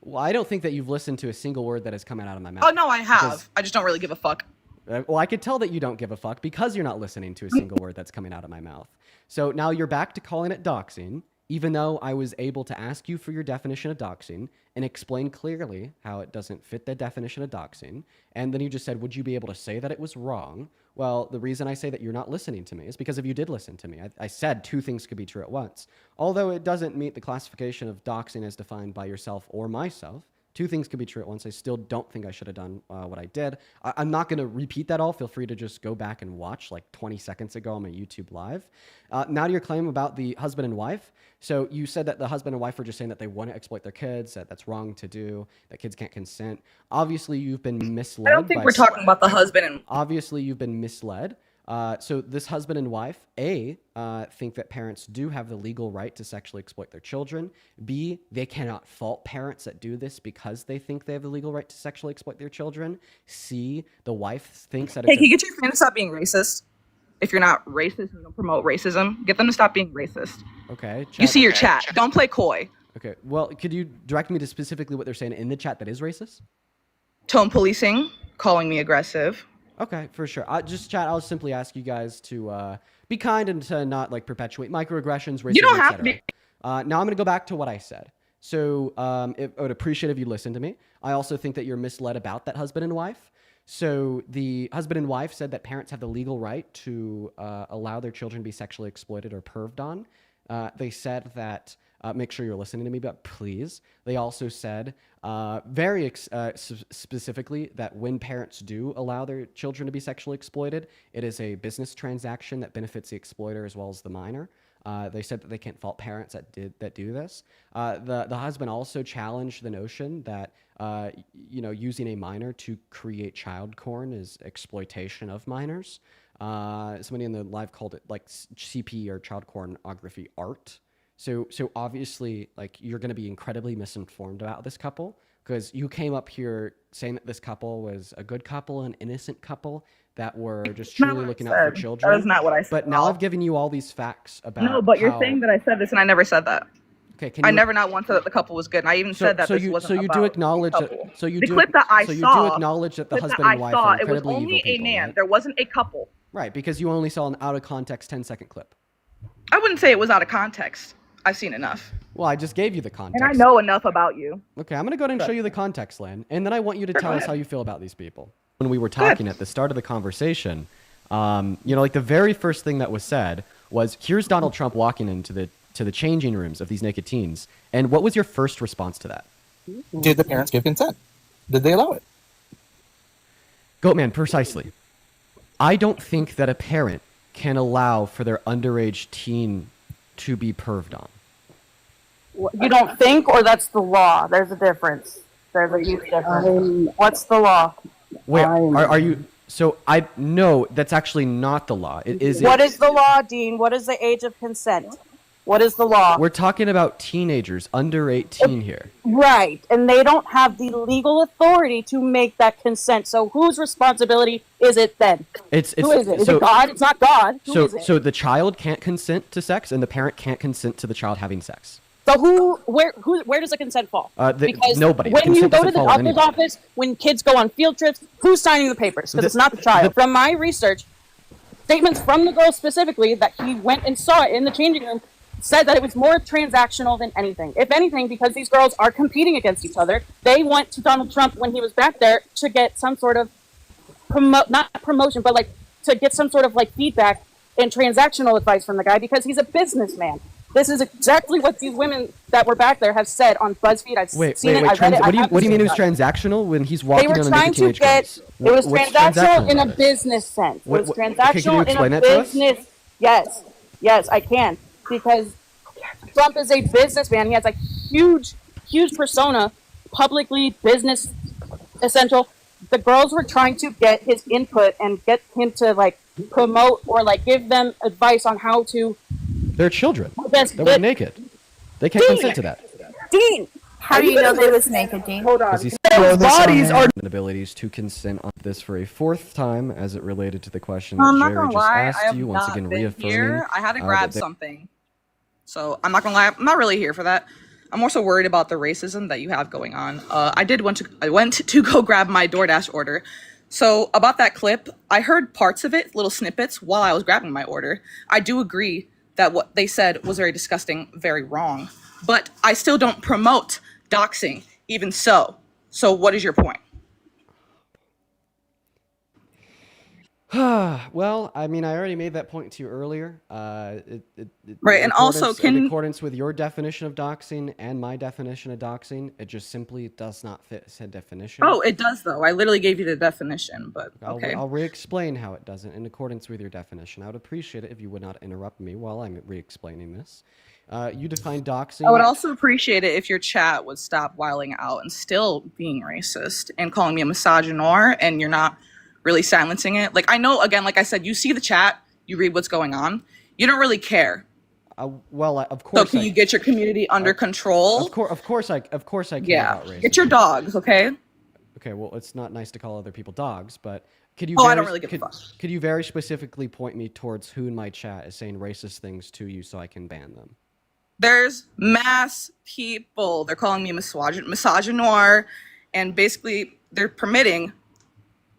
Well, I don't think that you've listened to a single word that has come out of my mouth. Oh, no, I have. I just don't really give a fuck. Well, I could tell that you don't give a fuck because you're not listening to a single word that's coming out of my mouth. So now you're back to calling it doxing, even though I was able to ask you for your definition of doxing and explain clearly how it doesn't fit the definition of doxing. And then you just said, would you be able to say that it was wrong? Well, the reason I say that you're not listening to me is because if you did listen to me, I said two things could be true at once. Although it doesn't meet the classification of doxing as defined by yourself or myself, two things could be true at once. I still don't think I should have done what I did. I'm not going to repeat that all. Feel free to just go back and watch like 20 seconds ago on my YouTube live. Now to your claim about the husband and wife. So you said that the husband and wife were just saying that they want to exploit their kids, that that's wrong to do, that kids can't consent. Obviously, you've been misled. I don't think we're talking about the husband and... Obviously, you've been misled. So this husband and wife, A, think that parents do have the legal right to sexually exploit their children. B, they cannot fault parents that do this because they think they have the legal right to sexually exploit their children. C, the wife thinks that... Hey, can you get your friend to stop being racist? If you're not racist and don't promote racism, get them to stop being racist. Okay. You see your chat. Don't play coy. Okay. Well, could you direct me to specifically what they're saying in the chat that is racist? Tone policing, calling me aggressive. Okay, for sure. Just chat. I'll simply ask you guys to be kind and to not like perpetuate microaggressions, racism, you don't have to be. Now I'm going to go back to what I said. So I would appreciate if you listen to me. I also think that you're misled about that husband and wife. So the husband and wife said that parents have the legal right to allow their children to be sexually exploited or perved on. They said that, make sure you're listening to me, but please. They also said very specifically that when parents do allow their children to be sexually exploited, it is a business transaction that benefits the exploiter as well as the minor. They said that they can't fault parents that do this. The husband also challenged the notion that using a minor to create child porn is exploitation of minors. Somebody in the live called it like CP or child pornography art. So obviously, like, you're going to be incredibly misinformed about this couple because you came up here saying that this couple was a good couple, an innocent couple that were just Not truly what I looking out for said. children. That is not what I said But at now I've all. given you all these facts No, about but you're how. saying that I said this, and I never said that. Okay, can I you? never not once said that the couple was good, and I even said that So this you wasn't do about acknowledge the that. couple. So you The do. clip that I So you do saw, acknowledge that the clip that husband I and wife saw, are it was incredibly evil only a people, man. right? There wasn't a couple. Right, because you only saw an out of context 10-second clip. I wouldn't say it was out of context. I've seen enough, Well, I just gave you the and I context. know enough about you. Okay, I'm gonna go ahead and show you the context, Lynn, and then I want you to Sure, tell go us how ahead. you feel about these people. When we were talking at the start of the conversation, like the very first thing that was said was, "Here's Donald Trump walking into the changing rooms of these naked teens," and what was your first response to that? Did the parents give consent? Did they allow it? Goatman, precisely. I don't think that a parent can allow for their underage teen to be perved on. You don't think, or that's the law? There's a difference. There's a huge difference. What's the law? Wait, are you? So I no, that's actually not the law. It is. What is the law, Dean? What is the age of consent? What is the law? We're talking about teenagers under 18 here. Right, and they don't have the legal authority to make that consent. So whose responsibility is it then? It's Who is it? Is so, it God? It's not God. Who is it? So the child can't consent to sex, and the parent can't consent to the child having sex. So where does the consent fall? Because nobody. when you Consent go to doesn't the fall on doctor's anybody. office, when kids go on field trips, who's signing the papers? Because it's not the child. From my research, statements from the girl specifically that he went and saw it in the changing room said that it was more transactional than anything. If anything, because these girls are competing against each other, they went to Donald Trump when he was back there to get some sort of not promotion, but like to get some sort of like feedback and transactional advice from the guy because he's a businessman. This is exactly what these women that were back there have said on BuzzFeed. I've Wait. seen it. I read it. What do you mean it was transactional when he's They walking were on a trying naked to teenage get. girls? It was What's transactional in a about it? business sense. It was Okay, can you transactional in explain a that to us? business. Yes, I can, because Trump is a businessman. He has a huge persona, publicly business essential. The girls were trying to get his input and get him to like promote or like give them advice on how to. They're children. Yes, They were naked. They can't consent to that. Dean, How do you know they was naked, Dean? hold on. Because these bodies are abilities to consent on this for a fourth time as it related to the question I'm that not Jerry gonna just lie, I asked have you, once not again been reaffirming. here. I had to grab that they- something, so I'm not gonna lie. I'm not really here for that. I'm more so worried about the racism that you have going on. I went to go grab my DoorDash order. So about that clip, I heard parts of it, little snippets, while I was grabbing my order. I do agree that what they said was very disgusting, very wrong. But I still don't promote doxing, even so. So what is your point? Well, I mean, I already made that point to you earlier. Right, and also in accordance with your definition of doxing and my definition of doxing, it just simply does not fit said definition. Oh, it does though. I literally gave you the definition, but okay. I'll re-explain how it doesn't in accordance with your definition. I would appreciate it if you would not interrupt me while I'm re-explaining this. You define doxing. I would also appreciate it if your chat would stop wiling out and still being racist and calling me a misogynoir, and you're not really silencing it. Like, I know, again, like I said, you see the chat, you read what's going on, you don't really care. Of course. So can you get your community under control? Of course I care Yeah, about racism. get your dogs, okay? Okay, well, it's not nice to call other people dogs, but could you? I don't really give a fuck. Could you very specifically point me towards who in my chat is saying racist things to you so I can ban them? There's mass people. They're calling me misogynoir, and basically they're permitting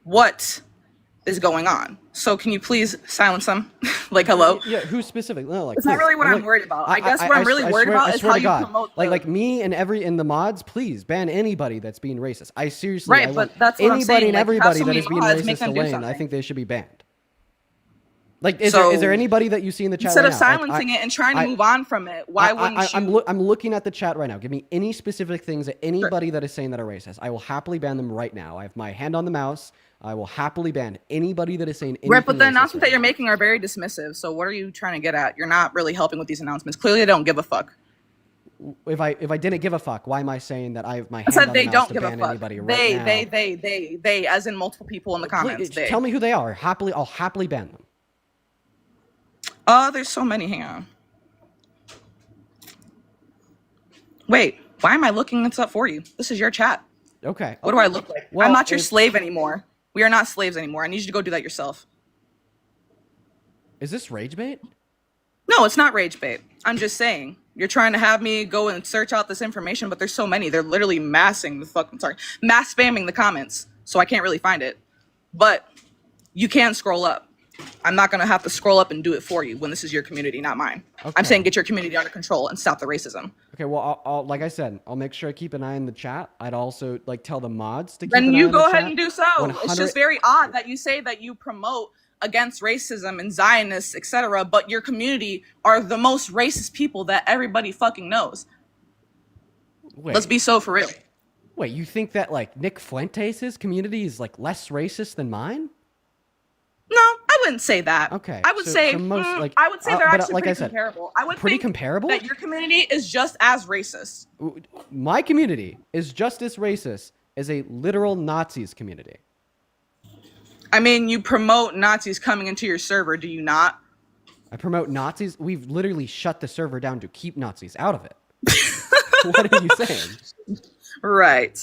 what is going on. So can you please silence them? Like, hello? Yeah, who specifically? No, like, It's not please. really what I'm worried about. I guess what I'm really worried about is how you promote like me and in the mods, please ban anybody that's being racist. I seriously, Right, I but want that's what I'm anybody saying. and Like, everybody have that so is many being mods, make racist them to do Lane, I something. think they should be banned. Like, is So, there anybody that you see in the chat Instead right of now? silencing it and trying to move on from it, why wouldn't you? I'm looking at the chat right now. Give me any specific things that anybody that is saying that are racist. I will happily ban them right now. I have my hand on the mouse. I will happily ban anybody that is saying anything. Right, but the racist announcements that right you're making are very dismissive. So what are you trying to get at? You're not really helping with these announcements. Clearly, they don't give a fuck. now. If I didn't give a fuck, why am I saying that I have my I hand said on they the mouse don't to give a ban fuck. anybody right now? They, as in multiple people in the comments. Please, tell me who they are. I'll happily ban them. There's so many. Hang on. Wait, why am I looking this up for you? This is your chat. Okay. What do I look like? Well, I'm not your slave anymore. We are not slaves anymore. I need you to go do that yourself. Is this rage bait? No, it's not rage bait. I'm just saying. You're trying to have me go and search out this information, but there's so many. They're literally mass spamming the comments. So I can't really find it. But you can scroll up. I'm not going to have to scroll up and do it for you when this is your community, not mine. Okay. I'm saying get your community under control and stop the racism. Okay, well, I'll like I said, I'll make sure I keep an eye on the chat. I'd also like tell the mods to keep an eye on the chat. Then you go ahead and do so. 100 It's just very odd that you say that you promote against racism and Zionists, etc., but your community are the most racist people that everybody fucking knows. Wait. Let's be so for real. Wait, you think that like Nick Fuentes' community is like less racist than mine? No, I wouldn't say that. Okay. I would say most, like, I would say they're but actually like pretty I said, comparable. I would pretty think comparable? that your community is just as racist. My community is just as racist as a literal Nazis community. I mean, you promote Nazis coming into your server, do you not? I promote Nazis. We've literally shut the server down to keep Nazis out of it. What are you saying? Right.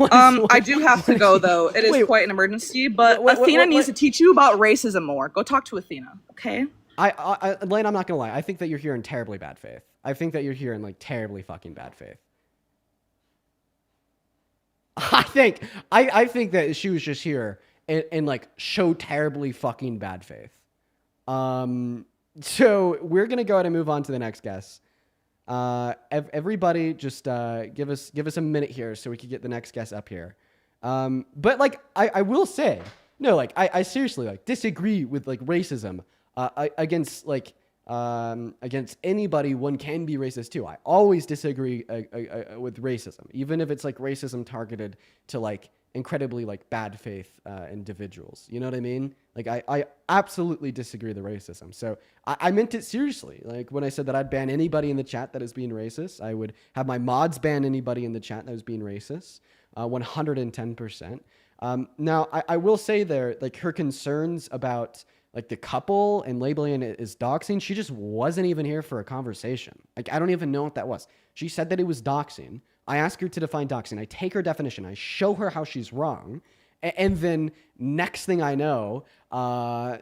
I do have to go though. It is quite an emergency, but Athena needs to teach you about racism more. Go talk to Athena, okay? Lane, I'm not gonna lie. I think that you're here in terribly bad faith. I think that you're here in like terribly fucking bad faith. I think that she was just here and like show terribly fucking bad faith. So we're gonna go ahead and move on to the next guest. Everybody just give us a minute here so we can get the next guest up here. But like I will say, no, like I seriously like disagree with like racism against like against anybody. One can be racist too. I always disagree with racism, even if it's like racism targeted to like incredibly like bad faith individuals. You know what I mean? Like I absolutely disagree with the racism. So I meant it seriously. Like when I said that I'd ban anybody in the chat that is being racist, I would have my mods ban anybody in the chat that was being racist. 110%. Now I will say there, like her concerns about like the couple and labeling it as doxing, she just wasn't even here for a conversation. Like I don't even know what that was. She said that it was doxing. I ask her to define doxing. I take her definition. I show her how she's wrong. And then next thing I know,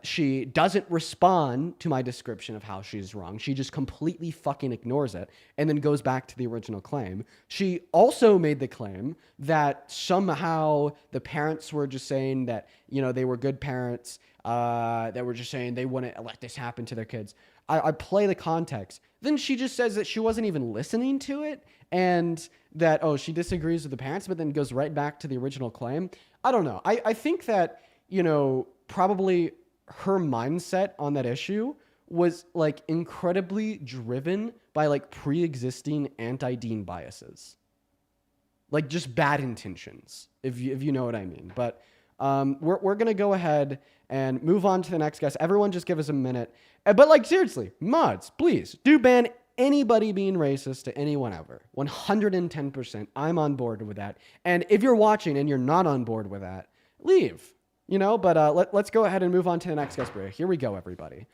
she doesn't respond to my description of how she's wrong. She just completely fucking ignores it and then goes back to the original claim. She also made the claim that somehow the parents were just saying that, you know, they were good parents, that were just saying they wouldn't let this happen to their kids. I play the context. Then she just says that she wasn't even listening to it and that, oh, she disagrees with the parents, but then goes right back to the original claim. I don't know. I think that, you know, probably her mindset on that issue was like incredibly driven by like pre-existing anti-Dean biases. Like just bad intentions, if you know what I mean. But we're going to go ahead and move on to the next guest. Everyone just give us a minute. But like seriously, mods, please do ban anybody being racist to anyone ever. 110%. I'm on board with that. And if you're watching and you're not on board with that, leave. You know, but let's go ahead and move on to the next guest. Here we go, everybody.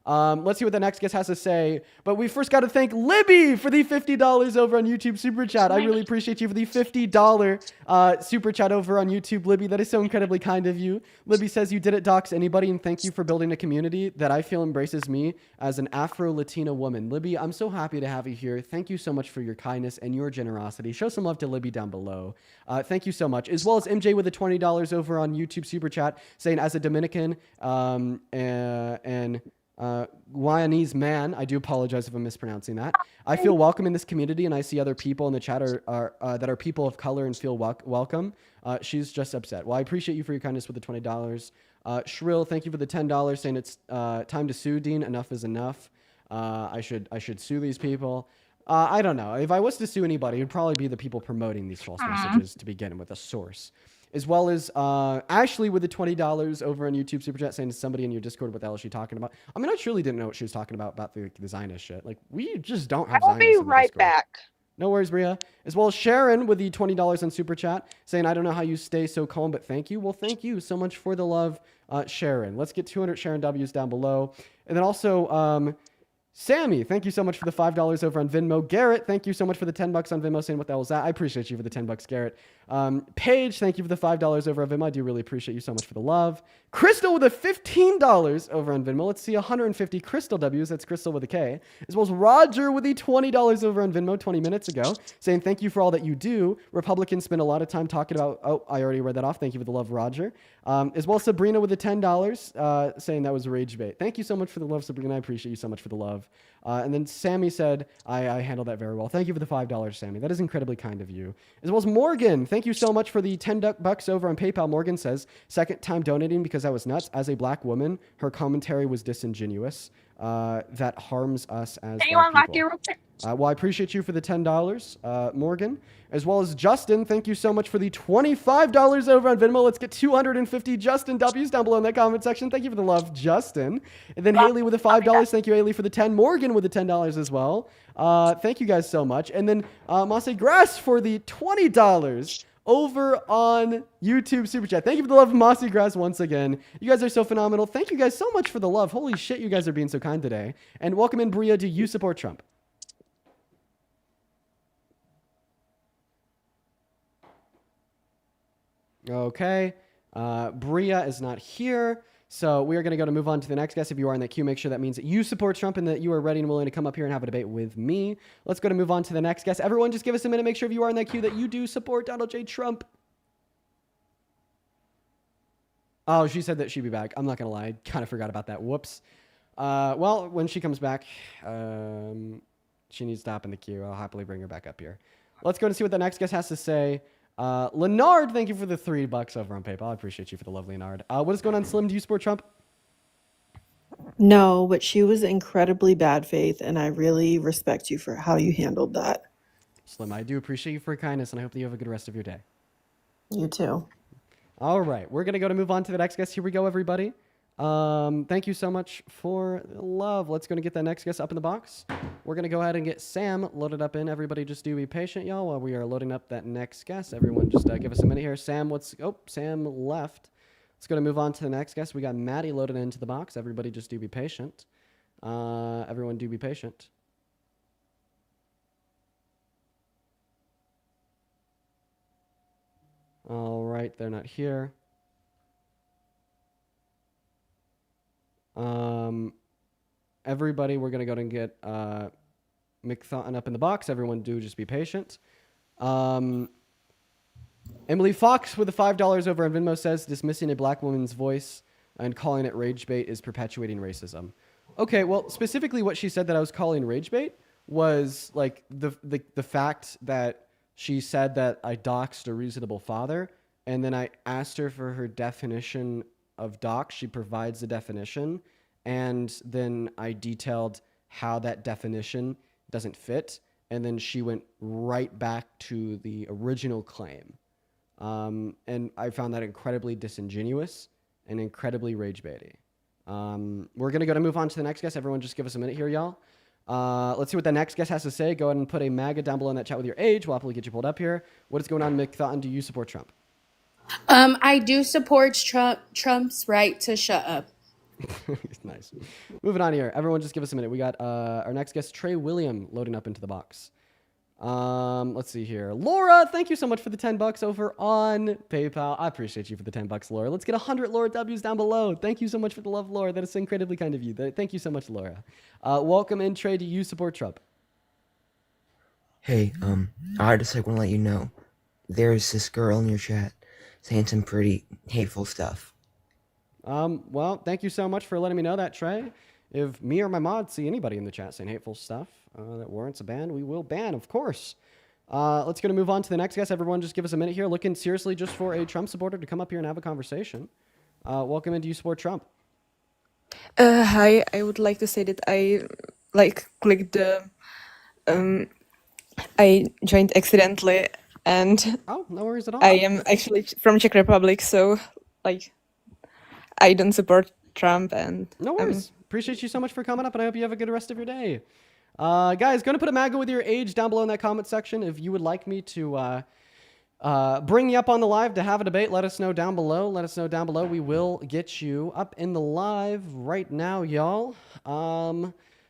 Let's see what the next guest has to say. But we first got to thank Libby for the $50 over on YouTube Super Chat. I really appreciate you for the $50 Super Chat over on YouTube, Libby. That is so incredibly kind of you. Libby says, you didn't dox anybody, and thank you for building a community that I feel embraces me as an Afro-Latina woman. Libby, I'm so happy to have you here. Thank you so much for your kindness and your generosity. Show some love to Libby down below. Thank you so much. As well as MJ with the $20 over on YouTube Super Chat, saying, as a Dominican and Guyanese man, I do apologize if I'm mispronouncing that. I feel welcome in this community, and I see other people in the chat that are people of color and feel welcome. She's just upset. Well, I appreciate you for your kindness with the $20. Shrill, thank you for the $10, saying it's time to sue Dean. Enough is enough. I should sue these people. I don't know. If I was to sue anybody, it would probably be the people promoting these false messages to begin with, a source. As well as Ashley with the $20 over on YouTube Super Chat, saying to somebody in your Discord, what the hell is she talking about? I mean, I truly didn't know what she was talking about the Zionist shit. Like, we just don't have Zionists. I'll be right back. No worries, Bria. As well as Sharon with the $20 on Super Chat, saying, I don't know how you stay so calm, but thank you. Well, thank you so much for the love, Sharon. Let's get 200 Sharon W's down below. And then also, Sammy, thank you so much for the $5 over on Venmo. Garrett, thank you so much for the $10 on Venmo, saying what the hell was that? I appreciate you for the $10, Garrett. Paige, thank you for the $5 over on Venmo. I do really appreciate you so much for the love. Crystal with a $15 over on Venmo. Let's see, 150 Crystal W's. That's Crystal with a K. As well as Roger with the $20 over on Venmo 20 minutes ago, saying thank you for all that you do. Republicans spend a lot of time talking about, oh, I already read that off. Thank you for the love, Roger. As well, Sabrina with the $10, saying that was rage bait. Thank you so much for the love, Sabrina. I appreciate you so much for the love. And then Sammy said, I handled that very well. Thank you for the $5, Sammy. That is incredibly kind of you. As well as Morgan, thank you so much for the $10 over on PayPal. Morgan says, second time donating because I was nuts. As a black woman, her commentary was disingenuous. That harms us as black people. Well, I appreciate you for the $10, Morgan. As well as Justin, thank you so much for the $25 over on Venmo. Let's get 250 Justin W's down below in that comment section. Thank you for the love, Justin. And then Haley with the $5. Thank you, Haley, for the 10. Morgan with the $10 as well. Thank you guys so much. And then Masse Grass for the $20 over on YouTube Super Chat. Thank you for the love, Mossy Grass, once again. You guys are so phenomenal. Thank you guys so much for the love. Holy shit, you guys are being so kind today. And welcome in, Bria. Do you support Trump? Okay. Bria is not here. So we are going to move on to the next guest. If you are in that queue, make sure that means that you support Trump and that you are ready and willing to come up here and have a debate with me. Let's move on to the next guest. Everyone just give us a minute. Make sure if you are in that queue that you do support Donald J. Trump. Oh, she said that she'd be back. I'm not going to lie. I kind of forgot about that. Whoops. Well, when she comes back, she needs to hop in the queue. I'll happily bring her back up here. Let's go and see what the next guest has to say. Leonard, thank you for the $3 over on PayPal. I appreciate you for the love, Leonard. What is going on, Slim? Do you support Trump? No, but she was incredibly bad faith, and I really respect you for how you handled that. Slim, I do appreciate you for your kindness, and I hope that you have a good rest of your day. You too. All right, we're going to move on to the next guest. Here we go, everybody. Thank you so much for the love. Let's go and get that next guest up in the box. We're going to go ahead and get Sam loaded up in. Everybody just do be patient, y'all, while we are loading up that next guest. Everyone just give us a minute here. Sam, Sam left. Let's go to move on to the next guest. We got Maddie loaded into the box. Everybody just do be patient. Everyone do be patient. All right, they're not here. Everybody, we're going to go and get McThornton up in the box. Everyone do just be patient. Emily Fox with the $5 over on Venmo says, dismissing a black woman's voice and calling it rage bait is perpetuating racism. Okay, well, specifically what she said that I was calling rage bait was like the fact that she said that I doxed a reasonable father, and then I asked her for her definition of dox. She provides the definition, and then I detailed how that definition doesn't fit, and then she went right back to the original claim. And I found that incredibly disingenuous and incredibly rage baity. We're going to move on to the next guest. Everyone just give us a minute here, y'all. Let's see what the next guest has to say. Go ahead and put a MAGA down below in that chat with your age. We'll happily get you pulled up here. What is going on, McThornton? Do you support Trump? I do support Trump's right to shut up. Nice. Moving on here. Everyone just give us a minute. We got our next guest, Trey William, loading up into the box. Let's see here. Laura, thank you so much for the $10 over on PayPal. I appreciate you for the $10, Laura. Let's get 100 Laura W's down below. Thank you so much for the love, Laura. That is incredibly kind of you. Thank you so much, Laura. Welcome in, Trey. Do you support Trump? Hey, I just want to let you know, there's this girl in your chat saying some pretty hateful stuff. Well, thank you so much for letting me know that, Trey. If me or my mod see anybody in the chat saying hateful stuff that warrants a ban, we will ban, of course. Let's go to move on to the next guest. Everyone just give us a minute here. Looking seriously just for a Trump supporter to come up here and have a conversation. Welcome in. Do you support Trump? Hi, I would like to say that I clicked the I joined accidentally, and oh, no worries at all. I am actually from Czech Republic, so I don't support Trump, and no worries. Appreciate you so much for coming up, and I hope you have a good rest of your day. Guys, going to put a MAGA with your age down below in that comment section. If you would like me to bring you up on the live to have a debate, let us know down below. Let us know down below. We will get you up in the live right now, y'all.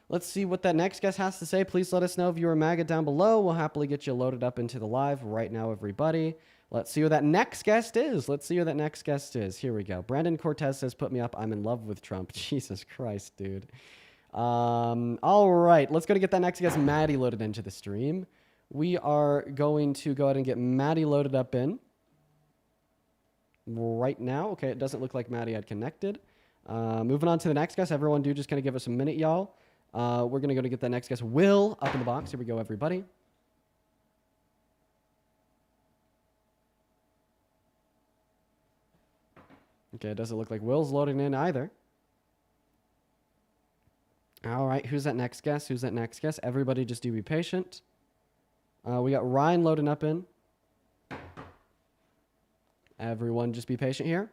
Let's see what that next guest has to say. Please let us know if you're a MAGA down below. We'll happily get you loaded up into the live right now, everybody. Let's see who that next guest is. Here we go. Brandon Cortez says, put me up. I'm in love with Trump. Jesus Christ, dude. All right. Let's go to get that next guest, Maddie, loaded into the stream. We are going to go ahead and get Maddie loaded up in right now. Okay, it doesn't look like Maddie had connected. Moving on to the next guest. Everyone do just kind of give us a minute, y'all. We're going to go to get that next guest, Will, up in the box. Here we go, everybody. Okay, it doesn't look like Will's loading in either. All right, who's that next guest? Everybody just do be patient. We got Ryan loading up in. Everyone just be patient here.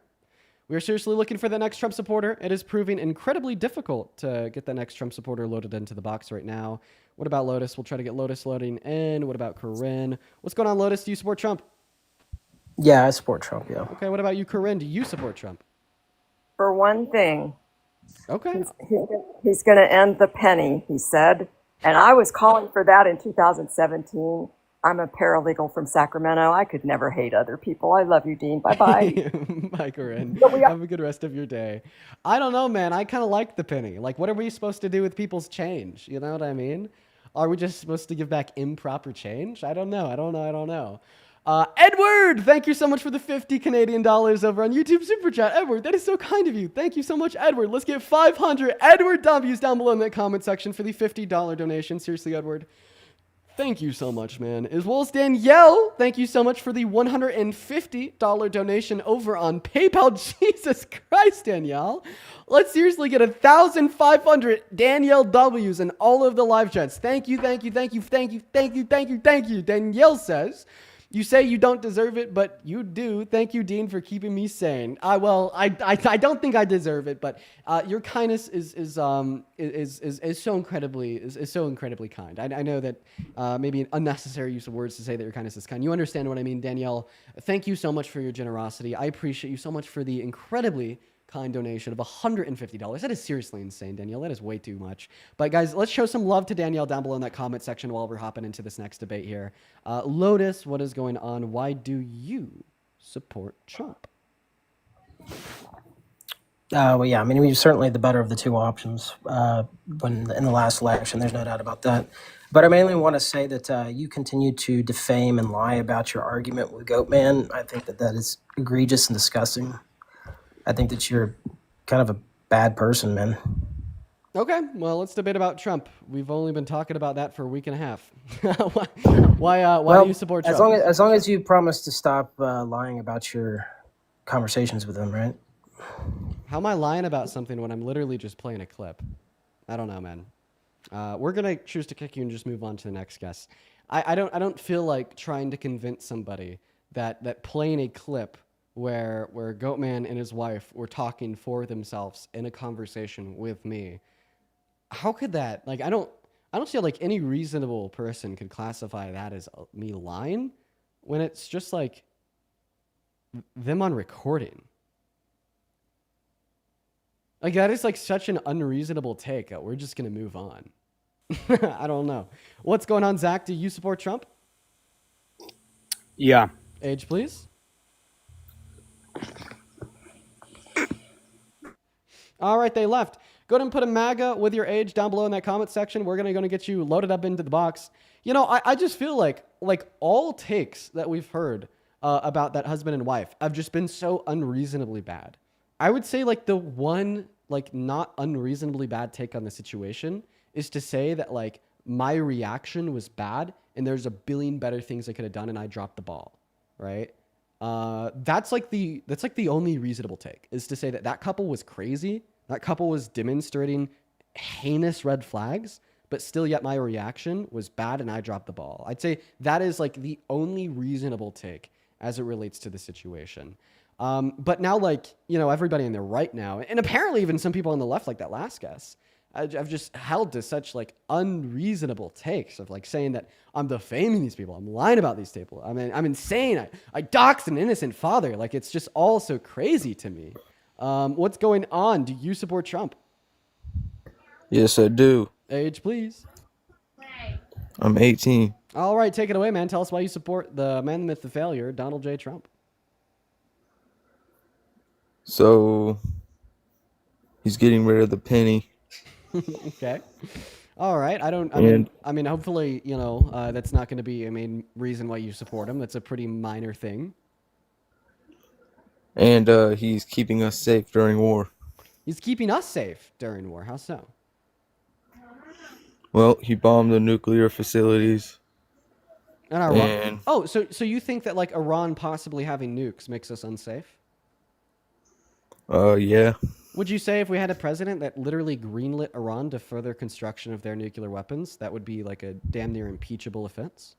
We are seriously looking for the next Trump supporter. It is proving incredibly difficult to get the next Trump supporter loaded into the box right now. What about Lotus? We'll try to get Lotus loading in. What about Corinne? What's going on, Lotus? Do you support Trump? Yeah, I support Trump, yeah. Okay, what about you, Corinne? Do you support Trump? For one thing, okay, he's going to end the penny, he said. And I was calling for that in 2017. I'm a paralegal from Sacramento. I could never hate other people. I love you, Dean. Bye-bye. Bye, Corinne. Have a good rest of your day. I don't know, man. I kind of like the penny. Like, what are we supposed to do with people's change? You know what I mean? Are we just supposed to give back improper change? I don't know. Edward, thank you so much for the 50 Canadian dollars over on YouTube Super Chat. Edward, that is so kind of you. Thank you so much, Edward. Let's get 500 Edward W's down below in the comment section for the $50 donation. Seriously, Edward. Thank you so much, man. As well as Danielle, thank you so much for the $150 donation over on PayPal. Jesus Christ, Danielle. Let's seriously get 1,500 Danielle W's in all of the live chats. Thank you. Danielle says, you say you don't deserve it, but you do. Thank you, Dean, for keeping me sane. I don't think I deserve it, but your kindness is so incredibly kind. I know that maybe an unnecessary use of words to say that your kindness is kind. You understand what I mean, Danielle. Thank you so much for your generosity. I appreciate you so much for the incredibly kind donation of $150. That is seriously insane, Danielle. That is way too much. But guys, let's show some love to Danielle down below in that comment section while we're hopping into this next debate here. Lotus, what is going on? Why do you support Trump? Well, yeah, I mean, he was certainly the better of the two options when in the last election. There's no doubt about that. But I mainly want to say that you continue to defame and lie about your argument with Goatman. I think that is egregious and disgusting. I think that you're kind of a bad person, man. Okay, well, let's debate about Trump. We've only been talking about that for a week and a half. Why do you support Trump? As long as you promise to stop lying about your conversations with him, right? How am I lying about something when I'm literally just playing a clip? I don't know, man. We're gonna choose to kick you and just move on to the next guest. I don't feel like trying to convince somebody that playing a clip where Goatman and his wife were talking for themselves in a conversation with me. How could that, like, I don't see how, like, any reasonable person could classify that as me lying when it's just like them on recording. Like, that is like such an unreasonable take. We're just gonna move on. I don't know. What's going on, Zach? Do you support Trump? Yeah. Age, please. All right, they left. Go ahead and put a MAGA with your age down below in that comment section. We're gonna get you loaded up into the box. You know, I just feel like all takes that we've heard about that husband and wife have just been so unreasonably bad. I would say like the one like not unreasonably bad take on the situation is to say that like my reaction was bad and there's a billion better things I could have done and I dropped the ball, right? That's like the only reasonable take is to say that couple was crazy. That couple was demonstrating heinous red flags, but still yet my reaction was bad and I dropped the ball. I'd say that is like the only reasonable take as it relates to the situation. But now, like, you know, everybody on the right now, and apparently even some people on the left, like that last guest, I've just held to such like unreasonable takes of like saying that I'm defaming these people. I'm lying about these people. I mean, I'm insane. I doxed an innocent father. Like, it's just all so crazy to me. What's going on? Do you support Trump? Yes, I do. Age, please. I'm 18. All right, take it away, man. Tell us why you support the man, the myth, the failure, Donald J. Trump. So he's getting rid of the penny. Okay. All right. And Hopefully, that's not going to be a main reason why you support him. That's a pretty minor thing. and he's keeping us safe during war. He's keeping us safe during war. How so? Well, he bombed the nuclear facilities. And Iran. Oh, so you think that like Iran possibly having nukes makes us unsafe? Yeah. Would you say if we had a president that literally greenlit Iran to further construction of their nuclear weapons, that would be like a damn near impeachable offense?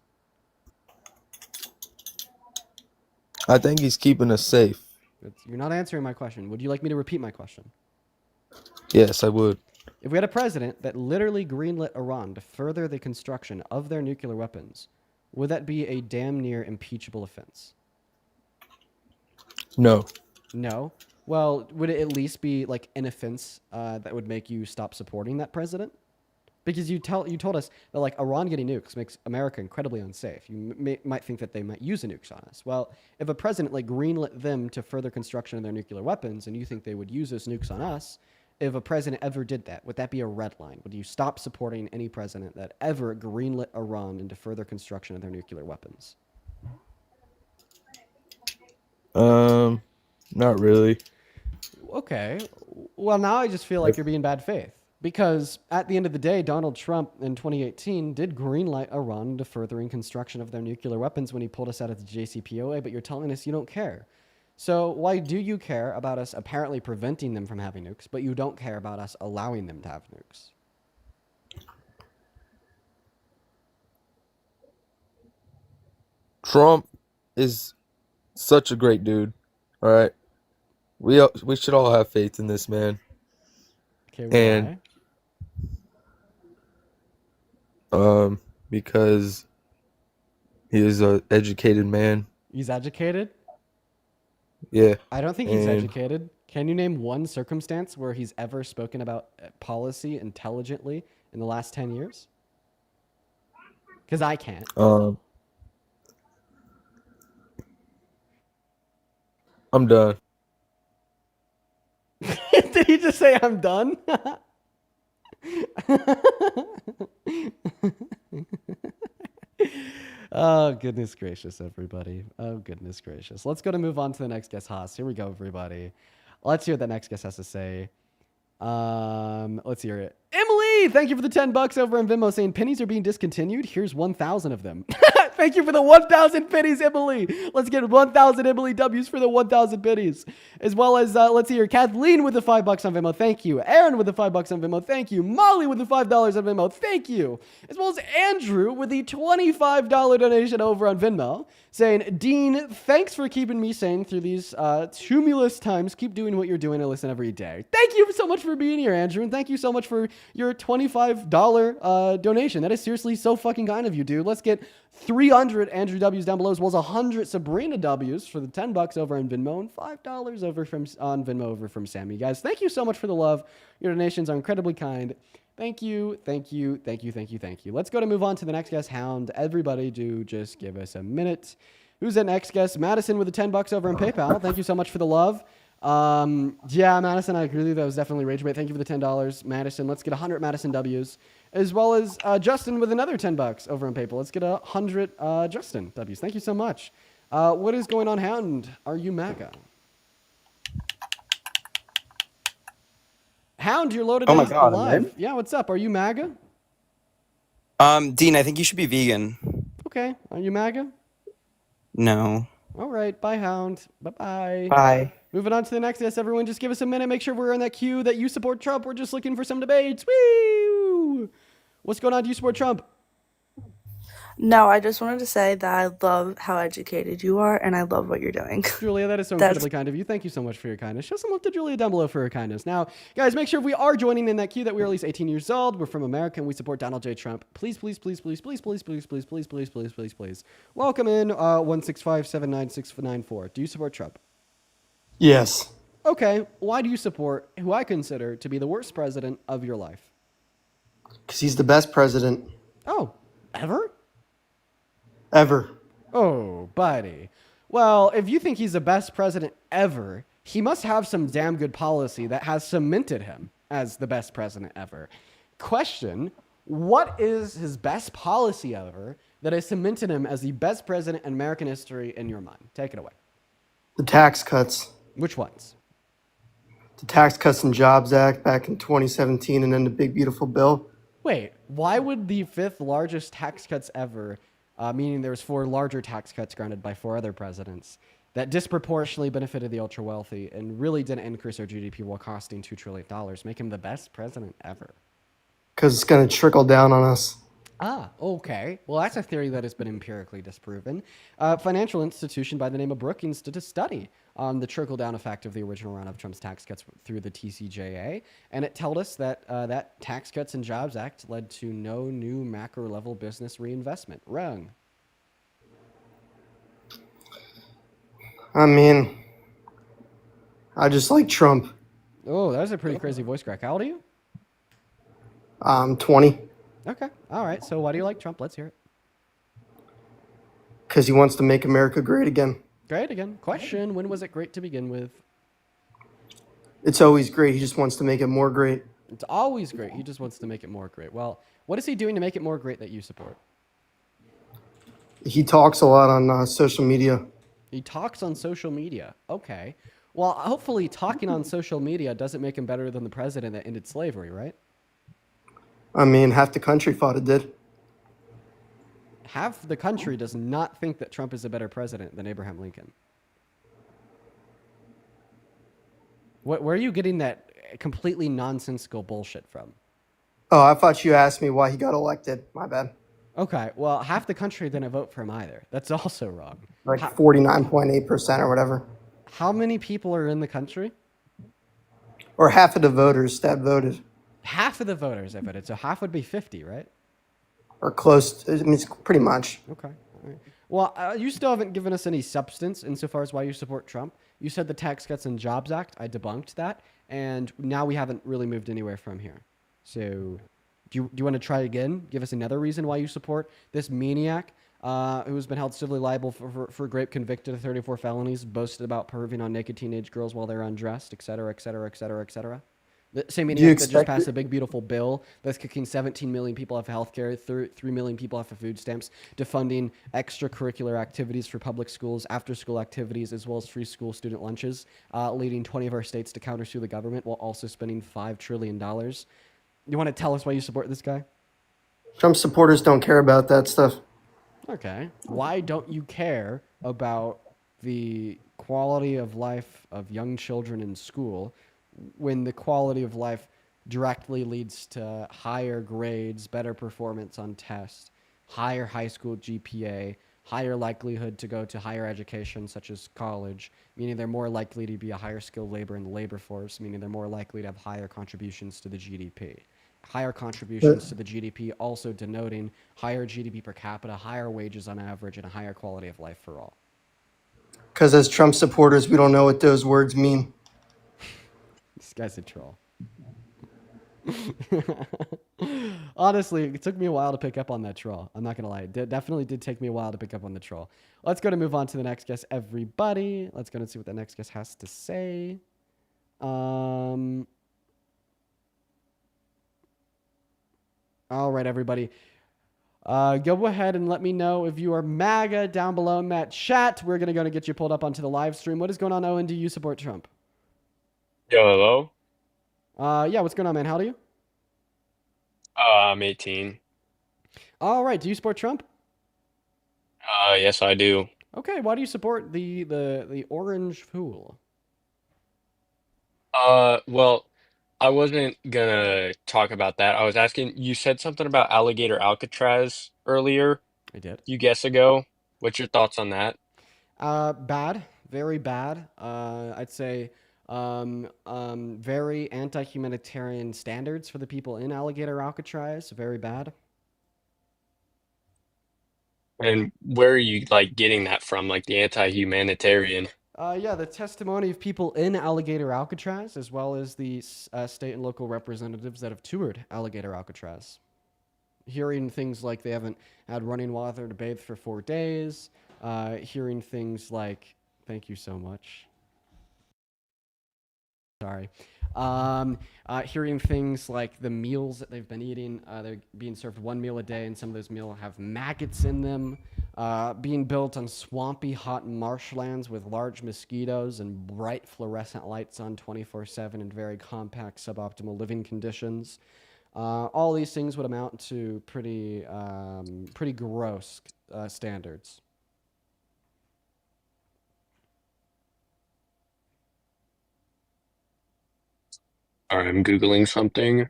I think he's keeping us safe. You're not answering my question. Would you like me to repeat my question? Yes, I would. If we had a president that literally greenlit Iran to further the construction of their nuclear weapons, would that be a damn near impeachable offense? No. No? Well, would it at least be like an offense that would make you stop supporting that president? Because you told us that like Iran getting nukes makes America incredibly unsafe. You might think that they might use a nukes on us. Well, if a president like greenlit them to further construction of their nuclear weapons, and you think they would use those nukes on us, if a president ever did that, would that be a red line? Would you stop supporting any president that ever greenlit Iran into further construction of their nuclear weapons? Not really. Okay. Well, now I just feel like you're being bad faith. Because at the end of the day, Donald Trump in 2018 did greenlight Iran into furthering construction of their nuclear weapons when he pulled us out of the JCPOA, but you're telling us you don't care. So why do you care about us apparently preventing them from having nukes, but you don't care about us allowing them to have nukes? Trump is such a great dude. All right. We should all have faith in this man. Okay, why? And because he is an educated man. He's educated? Yeah. I don't think he's educated. Can you name one circumstance where he's ever spoken about policy intelligently in the last 10 years? Because I can't. I'm done. Did he just say I'm done? Oh, goodness gracious, everybody. Oh, goodness gracious. Let's move on to the next guest host. Here we go, everybody. Let's hear what the next guest has to say. Let's hear it. Emily, thank you for the $10 over on Venmo saying pennies are being discontinued. Here's 1,000 of them. Thank you for the 1,000 pennies, Emily. Let's get 1,000 Emily W's for the 1,000 pennies. As well as, let's hear Kathleen with the $5 on Venmo. Thank you. Aaron with the $5 on Venmo. Thank you. Molly with the $5 on Venmo. Thank you. As well as Andrew with the $25 donation over on Venmo saying, Dean, thanks for keeping me sane through these tumultuous times. Keep doing what you're doing. I listen every day. Thank you so much for being here, Andrew. And thank you so much for your $25 donation. That is seriously so fucking kind of you, dude. Let's get 300 Andrew W's down below, as well as 100 Sabrina W's for the $10 over on Venmo and $5 over on Venmo over from Sammy. Guys, thank you so much for the love. Your donations are incredibly kind. Thank you, thank you, thank you, thank you, thank you. Let's move on to the next guest, Hound. Everybody do just give us a minute. Who's that next guest? Madison with the $10 over on PayPal. Thank you so much for the love. Yeah, Madison, I agree with you. That was definitely rage bait. Thank you for the $10, Madison. Let's get 100 Madison W's, as well as Justin with another $10 over on PayPal. Let's get 100 Justin W's. Thank you so much. What is going on, Hound? Are you MAGA? Hound, you're loaded. Oh my God, alive. Yeah, what's up? Are you MAGA? Dean, I think you should be vegan. Okay. Are you MAGA? No. All right. Bye, Hound. Bye-bye. Bye. Moving on to the next guest, everyone. Just give us a minute. Make sure we're in that queue that you support Trump. We're just looking for some debates. Woo! What's going on? Do you support Trump? No, I just wanted to say that I love how educated you are, and I love what you're doing. Julia, that is so incredibly kind of you. Thank you so much for your kindness. Show some love to Julia down below for her kindness. Now, guys, make sure if we are joining in that queue that we're at least 18 years old. We're from America, and we support Donald J. Trump. Please, please, please, please, please, please, please, please, please, please, please, please, please. Welcome in 165799694. Do you support Trump? Yes. Okay. Why do you support who I consider to be the worst president of your life? Because he's the best president Oh, ever? ever. Oh, buddy. Well, if you think he's the best president ever, he must have some damn good policy that has cemented him as the best president ever. Question: what is his best policy ever that has cemented him as the best president in American history in your mind? Take it away. The tax cuts. Which ones? The Tax Cuts and Jobs Act back in 2017, and then the big beautiful bill. Wait, why would the fifth largest tax cuts ever, meaning there was 4 larger tax cuts granted by 4 other presidents, that disproportionately benefited the ultra wealthy and really didn't increase our GDP while costing $2 trillion, make him the best president ever? Because it's going to trickle down on us. Ah, okay. Well, that's a theory that has been empirically disproven. A financial institution by the name of Brookings did a study on the trickle-down effect of the original round of Trump's tax cuts through the TCJA, and it told us that that Tax Cuts and Jobs Act led to no new macro-level business reinvestment. Wrong. I mean, I just like Trump. Oh, that was a pretty crazy voice crack. How old are you? 20. Okay. All right. So why do you like Trump? Let's hear it. Because he wants to make America great again. Great again. Question: when was it great to begin with? It's always great. He just wants to make it more great. It's always great. He just wants to make it more great. Well, what is he doing to make it more great that you support? He talks a lot on social media. He talks on social media. Okay. Well, hopefully talking on social media doesn't make him better than the president that ended slavery, right? I mean, half the country thought it did. Half the country does not think that Trump is a better president than Abraham Lincoln. Where are you getting that completely nonsensical bullshit from? Oh, I thought you asked me why he got elected. My bad. Okay, well, half the country didn't vote for him either. That's also wrong. Like 49.8% or whatever. How many people are in the country? Or half of the voters that voted. Half of the voters have voted, so half would be 50, right? Or close. I mean, it's pretty much. Okay. All right. Well, you still haven't given us any substance insofar as why you support Trump. You said the Tax Cuts and Jobs Act. I debunked that. And now we haven't really moved anywhere from here. So do you want to try again? Give us another reason why you support this maniac who's been held civilly liable for rape, convicted of 34 felonies, boasted about perving on naked teenage girls while they're undressed, et cetera, et cetera, et cetera, et cetera. The same maniac that just passed a big, beautiful bill that's kicking 17 million people off of healthcare, 3 million people off of food stamps, defunding extracurricular activities for public schools, after-school activities, as well as free school student lunches, leading 20 of our states to countersue the government while also spending $5 trillion. You want to tell us why you support this guy? Trump supporters don't care about that stuff. Okay. Why don't you care about the quality of life of young children in school when the quality of life directly leads to higher grades, better performance on tests, higher high school GPA, higher likelihood to go to higher education such as college, meaning they're more likely to be a higher skilled labor in the labor force, meaning they're more likely to have higher contributions to the GDP. Higher contributions to the GDP also denoting higher GDP per capita, higher wages on average, and a higher quality of life for all. Because as Trump supporters, we don't know what those words mean. This guy's a troll. Honestly, it took me a while to pick up on that troll. I'm not going to lie. It definitely did take me a while to pick up on the troll. Let's go to move on to the next guest, everybody. Let's go and see what the next guest has to say. All right, everybody. Go ahead and let me know if you are MAGA down below in that chat. We're going to go and get you pulled up onto the live stream. What is going on, Owen? Do you support Trump? Yo, hello? Yeah, what's going on, man? How old are you? I'm 18. All right. Do you support Trump? Yes, I do. Okay. Why do you support the orange fool? Well, I wasn't gonna talk about that. I was asking, you said something about alligator Alcatraz earlier. I did. You guess ago. What's your thoughts on that? Bad. Very bad. I'd say very anti-humanitarian standards for the people in alligator Alcatraz. Very bad. And where are you like getting that from? Like the anti-humanitarian? Yeah, the testimony of people in Alligator Alcatraz, as well as the state and local representatives that have toured Alligator Alcatraz. Hearing things like they haven't had running water to bathe for 4 days, hearing things like, thank you so much. Sorry. Hearing things like the meals that they've been eating, they're being served one meal a day, and some of those meals have maggots in them. Being built on swampy, hot marshlands with large mosquitoes and bright fluorescent lights on 24/7 in very compact, suboptimal living conditions. All these things would amount to pretty gross standards. All right, I'm Googling something.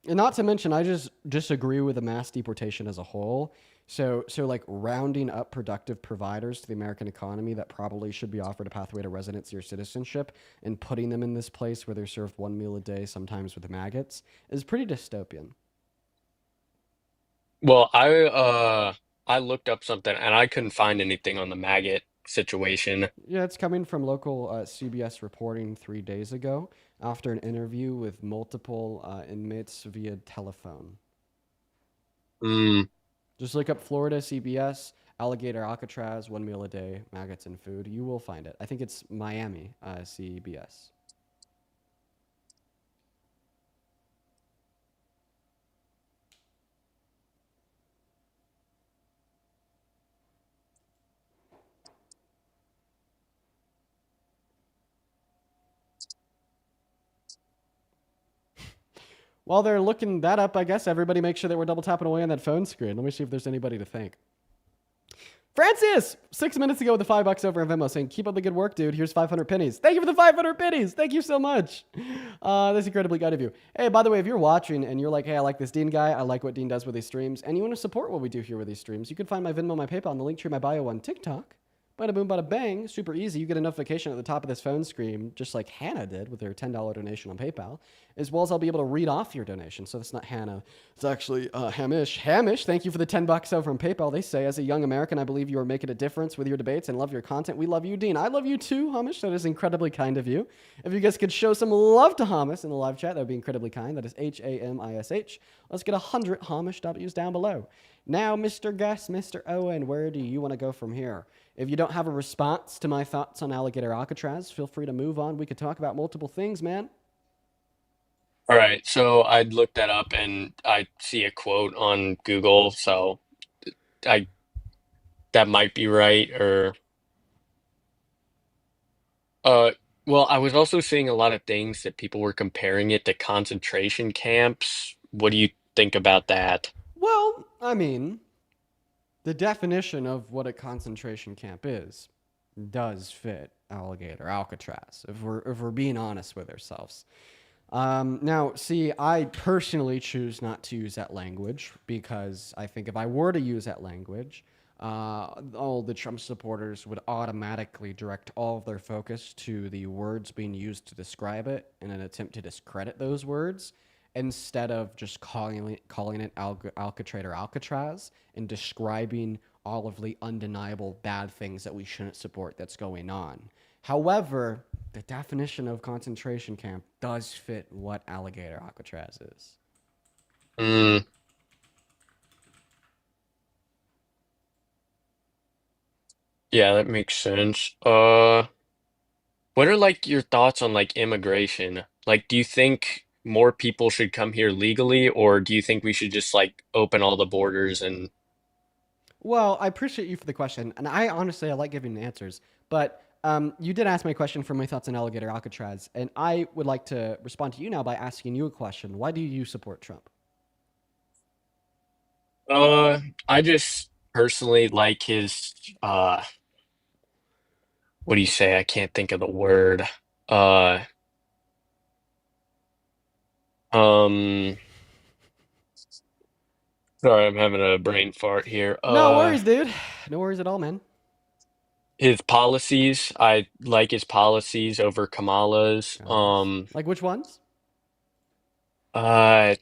And not to mention, I just disagree with the mass deportation as a whole. So like rounding up productive providers to the American economy that probably should be offered a pathway to residency or citizenship and putting them in this place where they're served one meal a day, sometimes with maggots, is pretty dystopian. Well, I looked up something and I couldn't find anything on the maggot situation. Yeah, it's coming from local CBS reporting 3 days ago after an interview with multiple inmates via telephone. Mm. Just look up Florida CBS, Alligator Alcatraz, one meal a day, maggots and food. You will find it. I think it's Miami CBS. While they're looking that up, I guess everybody make sure that we're double tapping away on that phone screen. Let me see if there's anybody to thank. Francis, 6 minutes ago with the $5 over on Venmo saying, keep up the good work, dude. Here's 500 pennies. Thank you for the 500 pennies. Thank you so much. That's incredibly kind of you. Hey, by the way, if you're watching and you're like, hey, I like this Dean guy, I like what Dean does with these streams, and you want to support what we do here with these streams, you can find my Venmo, my PayPal, and the link tree in my bio on TikTok. Bada boom, bada bang. Super easy. You get a notification at the top of this phone screen, just like Hannah did with her $10 donation on PayPal, as well as I'll be able to read off your donation. So that's not Hannah. It's actually Hamish. Hamish, thank you for the $10 over on PayPal. They say, as a young American, I believe you are making a difference with your debates and love your content. We love you, Dean. I love you too, Hamish. That is incredibly kind of you. If you guys could show some love to Hamish in the live chat, that would be incredibly kind. That is Hamish. Let's get 100 Hamish W's down below. Now, Mr. Gus, Mr. Owen, where do you want to go from here? If you don't have a response to my thoughts on Alligator Alcatraz, feel free to move on. We could talk about multiple things, man. All right, so I looked that up and I see a quote on Google, so I that might be right or uh well, I was also seeing a lot of things that people were comparing it to concentration camps. What do you think about that? Well, I mean, the definition of what a concentration camp is does fit Alligator Alcatraz, if we're being honest with ourselves. Now, see, I personally choose not to use that language because I think if I were to use that language, all the Trump supporters would automatically direct all of their focus to the words being used to describe it in an attempt to discredit those words instead of just calling it Alcatraz or Alcatraz and describing all of the undeniable bad things that we shouldn't support that's going on. However, the definition of concentration camp does fit what Alligator Alcatraz is. Mm. Yeah, that makes sense. What are like your thoughts on like immigration? Like, do you think more people should come here legally, or do you think we should just like open all the borders and Well, I appreciate you for the question, and I like giving answers, but you did ask my question for my thoughts on Alligator Alcatraz, and I would like to respond to you now by asking you a question. Why do you support Trump? uh I just personally like his what do you say? I can't think of the word. Uh um Sorry, I'm having a brain fart here. No worries, dude. No worries at all, man. His policies. I like his policies over Kamala's. Like which ones? Uh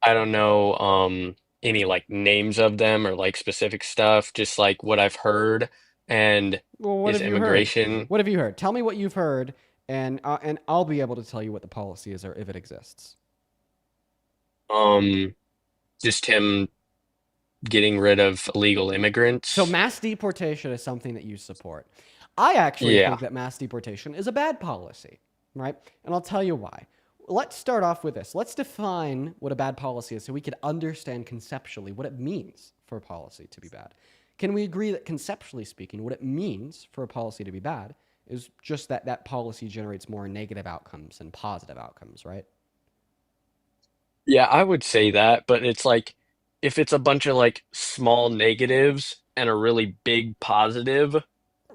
I don't know any like names of them or like specific stuff, just like what I've heard And Well, what is have you heard? immigration What have you heard? Tell me what you've heard, and I'll be able to tell you what the policy is or if it exists. um just him getting rid of illegal So immigrants? mass deportation is something that you support. I actually Yeah. think that mass deportation is a bad policy, right? And I'll tell you why. Let's start off with this. Let's define what a bad policy is so we can understand conceptually what it means for a policy to be bad. Can we agree that conceptually speaking, what it means for a policy to be bad is just that that policy generates more negative outcomes than positive outcomes, right? Yeah, I would say that, but it's like if it's a bunch of like small negatives and a really big positive,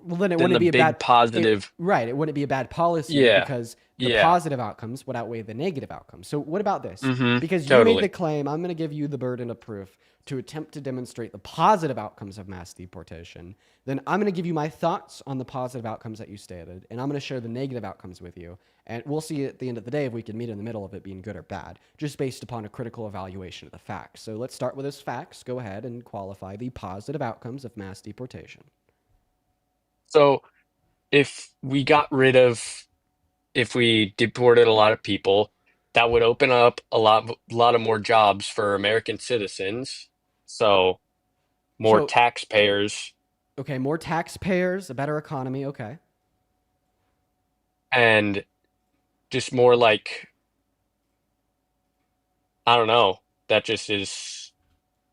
Well, then it then wouldn't the be a bad big positive, right. It wouldn't be a bad policy yeah. because the Yeah. positive outcomes would outweigh the negative outcomes. So what about this? Mm-hmm. Because you made the Totally. claim, I'm going to give you the burden of proof to attempt to demonstrate the positive outcomes of mass deportation. Then I'm going to give you my thoughts on the positive outcomes that you stated, and I'm going to share the negative outcomes with you. And we'll see at the end of the day if we can meet in the middle of it being good or bad, just based upon a critical evaluation of the facts. So let's start with those facts. Go ahead and qualify the positive outcomes of mass deportation. So if we got rid of, if we deported a lot of people, that would open up a lot of more jobs for American citizens. So more So, taxpayers okay, more taxpayers, a better economy. Okay. and just more like, I don't know, that just is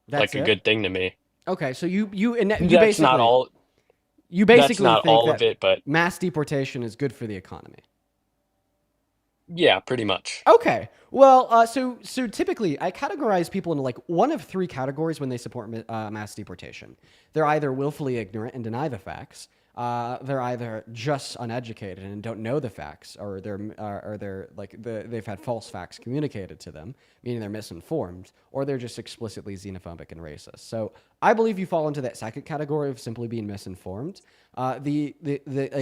That's like a it. good thing to me. Okay, so you That's not basically all you that's basically not think all of that it, but mass deportation is good for the economy. yeah, pretty much. Okay. Well, so typically I categorize people into like one of three categories when they support mass deportation. They're either willfully ignorant and deny the facts. They're either just uneducated and don't know the facts, or they've had false facts communicated to them, meaning they're misinformed, or they're just explicitly xenophobic and racist. So I believe you fall into that second category of simply being misinformed. The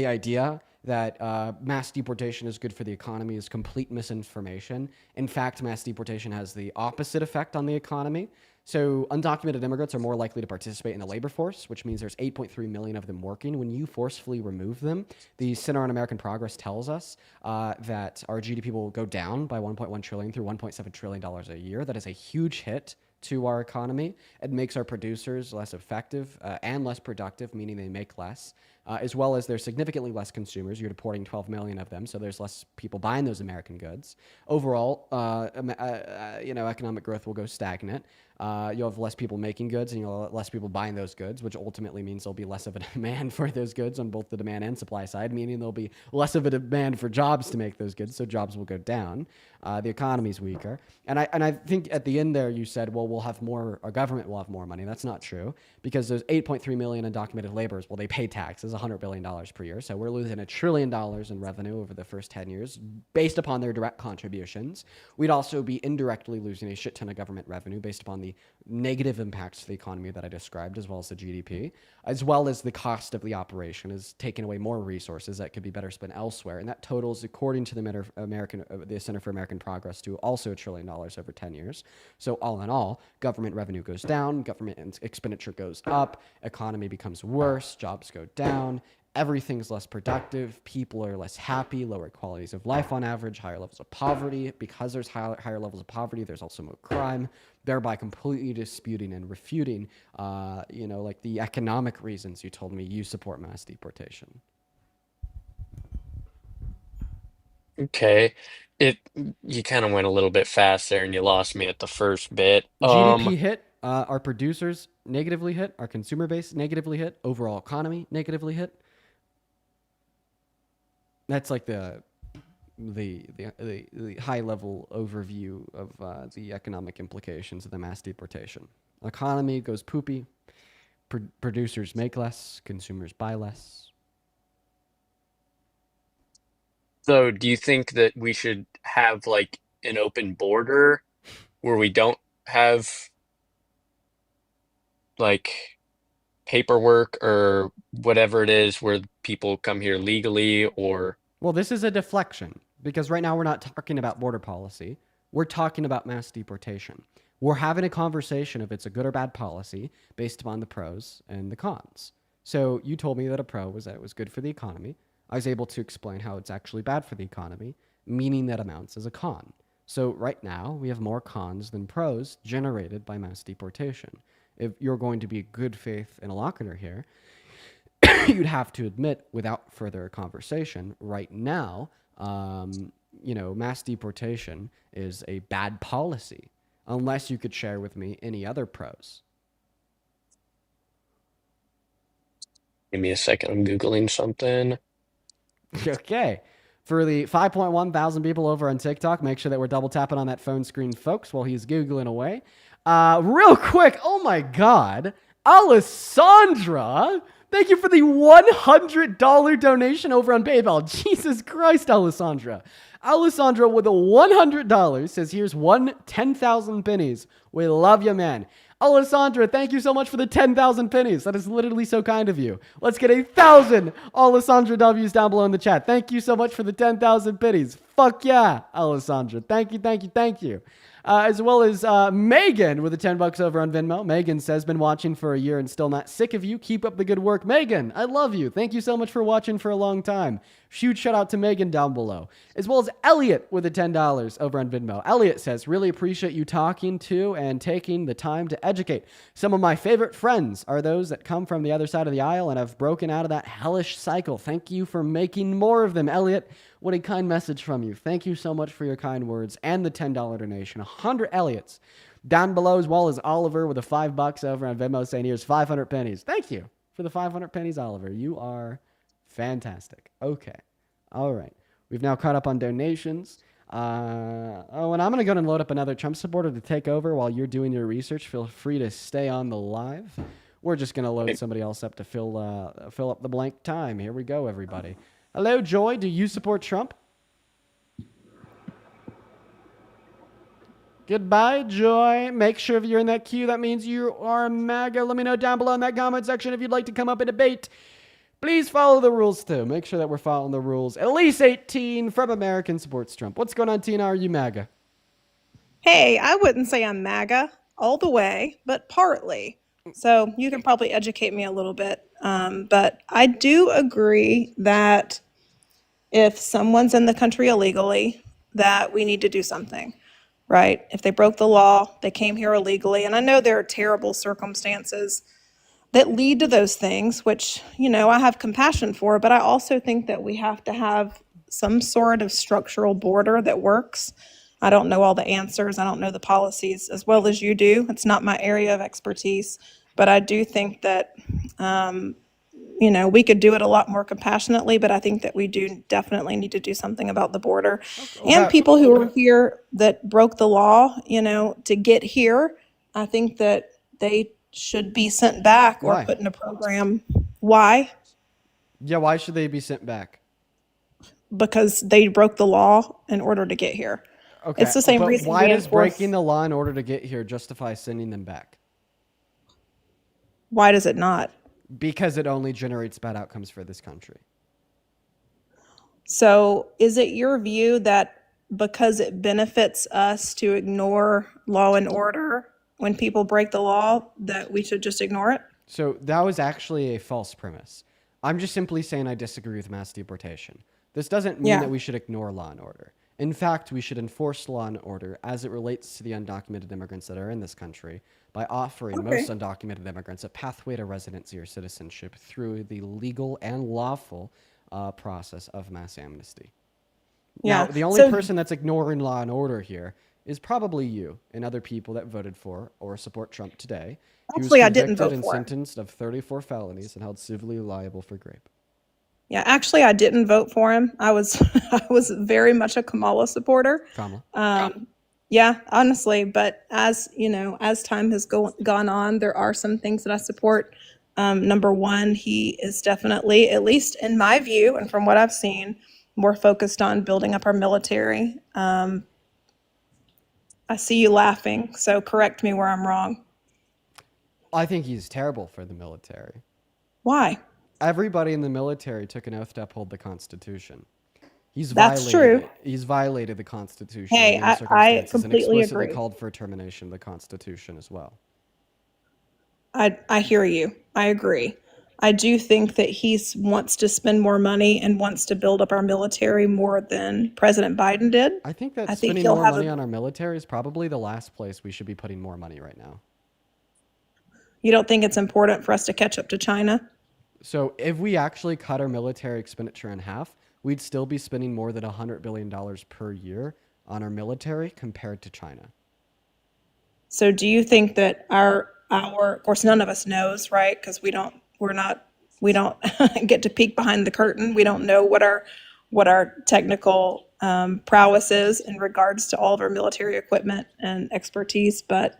idea that mass deportation is good for the economy is complete misinformation. In fact, mass deportation has the opposite effect on the economy. So undocumented immigrants are more likely to participate in the labor force, which means there's 8.3 million of them working. When you forcefully remove them, the Center on American Progress tells us that our GDP will go down by 1.1 trillion through 1.7 trillion dollars a year. That is a huge hit to our economy. It makes our producers less effective and less productive, meaning they make less, as well as there's significantly less consumers. You're deporting 12 million of them, so there's less people buying those American goods. Overall, economic growth will go stagnant. You'll have less people making goods and you'll have less people buying those goods, which ultimately means there'll be less of a demand for those goods on both the demand and supply side, meaning there'll be less of a demand for jobs to make those goods, so jobs will go down. The economy's weaker. And I think at the end there you said, well, our government will have more money. That's not true, because those 8.3 million undocumented laborers, well, they pay taxes, $100 billion per year. So we're losing $1 trillion in revenue over the first 10 years based upon their direct contributions. We'd also be indirectly losing a shit ton of government revenue based upon the negative impacts to the economy that I described, as well as the GDP, as well as the cost of the operation is taking away more resources that could be better spent elsewhere. And that totals, according to the Center for American Progress, to also $1 trillion over 10 years. So all in all, government revenue goes down, government expenditure goes up, economy becomes worse, jobs go down, everything's less productive, people are less happy, lower qualities of life on average, higher levels of poverty. Because there's higher levels of poverty, there's also more crime, thereby completely disputing and refuting, like the economic reasons you told me you support mass deportation. Okay. It You kind of went a little bit fast there and you lost me at the first bit. GDP hit, our producers negatively hit, our consumer base negatively hit, overall economy negatively hit. That's like the high level overview of the economic implications of the mass deportation. Economy goes poopy. Producers make less. Consumers buy less. So do you think that we should have like an open border where we don't have like paperwork or whatever it is where people come here legally or Well, this is a deflection because right now we're not talking about border policy. We're talking about mass deportation. We're having a conversation if it's a good or bad policy based upon the pros and the cons. So you told me that a pro was that it was good for the economy. I was able to explain how it's actually bad for the economy, meaning that amounts as a con. So right now, we have more cons than pros generated by mass deportation. If you're going to be a good faith interlocutor here, you'd have to admit, without further conversation, right now, mass deportation is a bad policy, unless you could share with me any other pros. Give me a second. I'm Googling something. Okay. For the 5.1 thousand people over on TikTok, make sure that we're double tapping on that phone screen, folks, while he's Googling away. Real quick, oh my God, Alessandra, thank you for the $100 donation over on PayPal. Jesus Christ, Alessandra. Alessandra with a $100 says, here's 10,000 pennies. We love you, man. Alessandra, thank you so much for the 10,000 pennies. That is literally so kind of you. Let's get 1,000 Alessandra W's down below in the chat. Thank you so much for the 10,000 pennies. Fuck yeah, Alessandra. Thank you, thank you, thank you. As well as Megan with the $10 over on Venmo. Megan says, been watching for a year and still not sick of you. Keep up the good work. Megan, I love you. Thank you so much for watching for a long time. Huge shout out to Megan down below. As well as Elliot with the $10 over on Venmo. Elliot says, really appreciate you talking to and taking the time to educate. Some of my favorite friends are those that come from the other side of the aisle and have broken out of that hellish cycle. Thank you for making more of them, Elliot. What a kind message from you. Thank you so much for your kind words and the $10 donation. 100 Elliots. Down below as well as Oliver with the $5 over on Venmo saying here's 500 pennies. Thank you for the 500 pennies, Oliver. You are fantastic. Okay. All right. We've now caught up on donations. And I'm going to go and load up another Trump supporter to take over while you're doing your research. Feel free to stay on the live. We're just going to load somebody else up to fill up the blank time. Here we go, everybody. Hello, Joy. Do you support Trump? Goodbye, Joy. Make sure if you're in that queue, that means you are a MAGA. Let me know down below in that comment section if you'd like to come up and debate. Please follow the rules, too. Make sure that we're following the rules. At least 18 from American supports Trump. What's going on, Tina? Are you MAGA? Hey, I wouldn't say I'm MAGA all the way, but partly. So you can probably educate me a little bit. But I do agree that if someone's in the country illegally, that we need to do something, right? If they broke the law, they came here illegally. And I know there are terrible circumstances that lead to those things, which, I have compassion for, but I also think that we have to have some sort of structural border that works. I don't know all the answers. I don't know the policies as well as you do. It's not my area of expertise, but I do think that, we could do it a lot more compassionately, but I think that we do definitely need to do something about the border. And people who are here that broke the law, to get here, I think that they should be sent back or put in a program. Why? Yeah, why should they be sent back? Because they broke the law in order to get here. Okay, it's the same but reason. Why does breaking the law in order to get here justify sending them back? Why does it not? Because it only generates bad outcomes for this country. So is it your view that because it benefits us to ignore law and order when people break the law, that we should just ignore it? So that was actually a false premise. I'm just simply saying I disagree with mass deportation. This doesn't mean that we should ignore law and order. In fact, we should enforce law and order as it relates to the undocumented immigrants that are in this country by offering most undocumented immigrants a pathway to residency or citizenship through the legal and lawful process of mass amnesty. Yeah. Now, the only person that's ignoring law and order here is probably you and other people that voted for or support Trump today. Actually, I didn't vote and for him. sentenced of 34 felonies and held civilly liable for grape. Yeah, actually, I didn't vote for him. I was very much a Kamala supporter. Kamala. Yeah, honestly, but as time has gone on, there are some things that I support. Number one, he is definitely, at least in my view and from what I've seen, more focused on building up our military. I see you laughing, so correct me where I'm wrong. I think he's terrible for the military. Why? Everybody in the military took an oath to uphold the Constitution. That's true. He's violated the Constitution. Hey, in many I circumstances completely and explicitly agree. called for termination of the Constitution as well. I hear you. I agree. I do think that he wants to spend more money and wants to build up our military more than President Biden did. I think that I think spending he'll more have money a. on our military is probably the last place we should be putting more money right now. You don't think it's important for us to catch up to China? So if we actually cut our military expenditure in half, we'd still be spending more than $100 billion per year on our military compared to China. So do you think that our of course none of us knows, right? Because we don't get to peek behind the curtain. We don't know what our technical prowess is in regards to all of our military equipment and expertise. But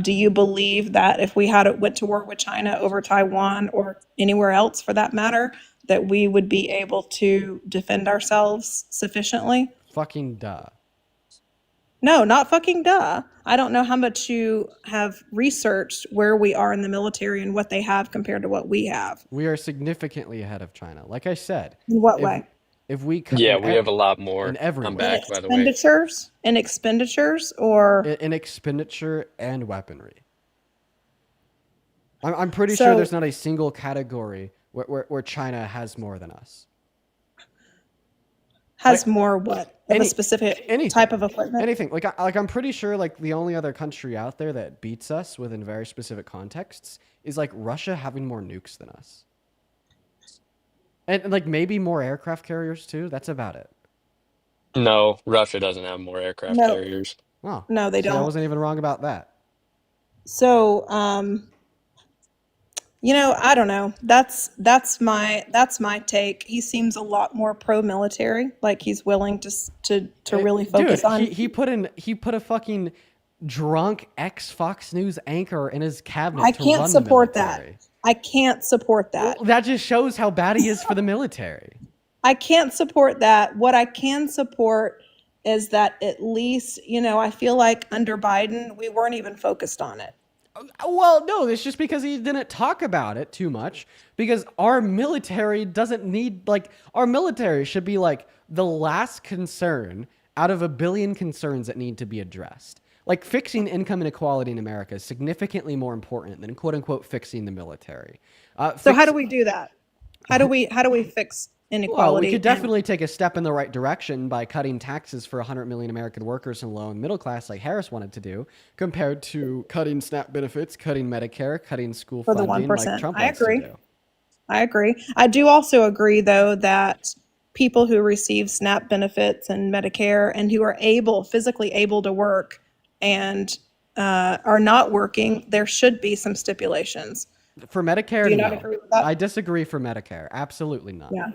do you believe that if we went to war with China over Taiwan or anywhere else for that matter, that we would be able to defend ourselves sufficiently? Fucking duh. No, not fucking duh. I don't know how much you have researched where we are in the military and what they have compared to what we have. We are significantly ahead of China. Like I said. In what way? If we cut Yeah, we have a lot more. in every I'm way. back, by the way. In expenditures or in expenditure and weaponry. I'm pretty sure there's not a single category where China has more than us. Has more what? Of a specific type of equipment? Anything. Like I'm pretty sure like the only other country out there that beats us within very specific contexts is like Russia having more nukes than us. And like maybe more aircraft carriers too. That's about it. No, Russia doesn't have more aircraft carriers. Oh. No, they don't. I wasn't even wrong about that. So, I don't know. That's my take. He seems a lot more pro-military, like he's willing to really focus on. He put a fucking drunk ex-Fox News anchor in his cabinet. I can't support that. I can't support that. Well, that just shows how bad he is for the military. I can't support that. What I can support is that at least, I feel like under Biden, we weren't even focused on it. Well, no, it's just because he didn't talk about it too much. Because our military doesn't need, our military should be like the last concern out of a billion concerns that need to be addressed. Like fixing income inequality in America is significantly more important than quote unquote fixing the military. So how do we do that? How do we fix inequality? Well, we could definitely take a step in the right direction by cutting taxes for 100 million American workers and low and middle class like Harris wanted to do, compared to cutting SNAP benefits, cutting Medicare, cutting school for the funding 1%. like Trump I wants agree. to do. I agree. I do also agree, though, that people who receive SNAP benefits and Medicare and who are physically able to work and are not working, there should be some stipulations. For Medicare, Do you no. not agree with that? I disagree for Medicare. Absolutely not. Yeah.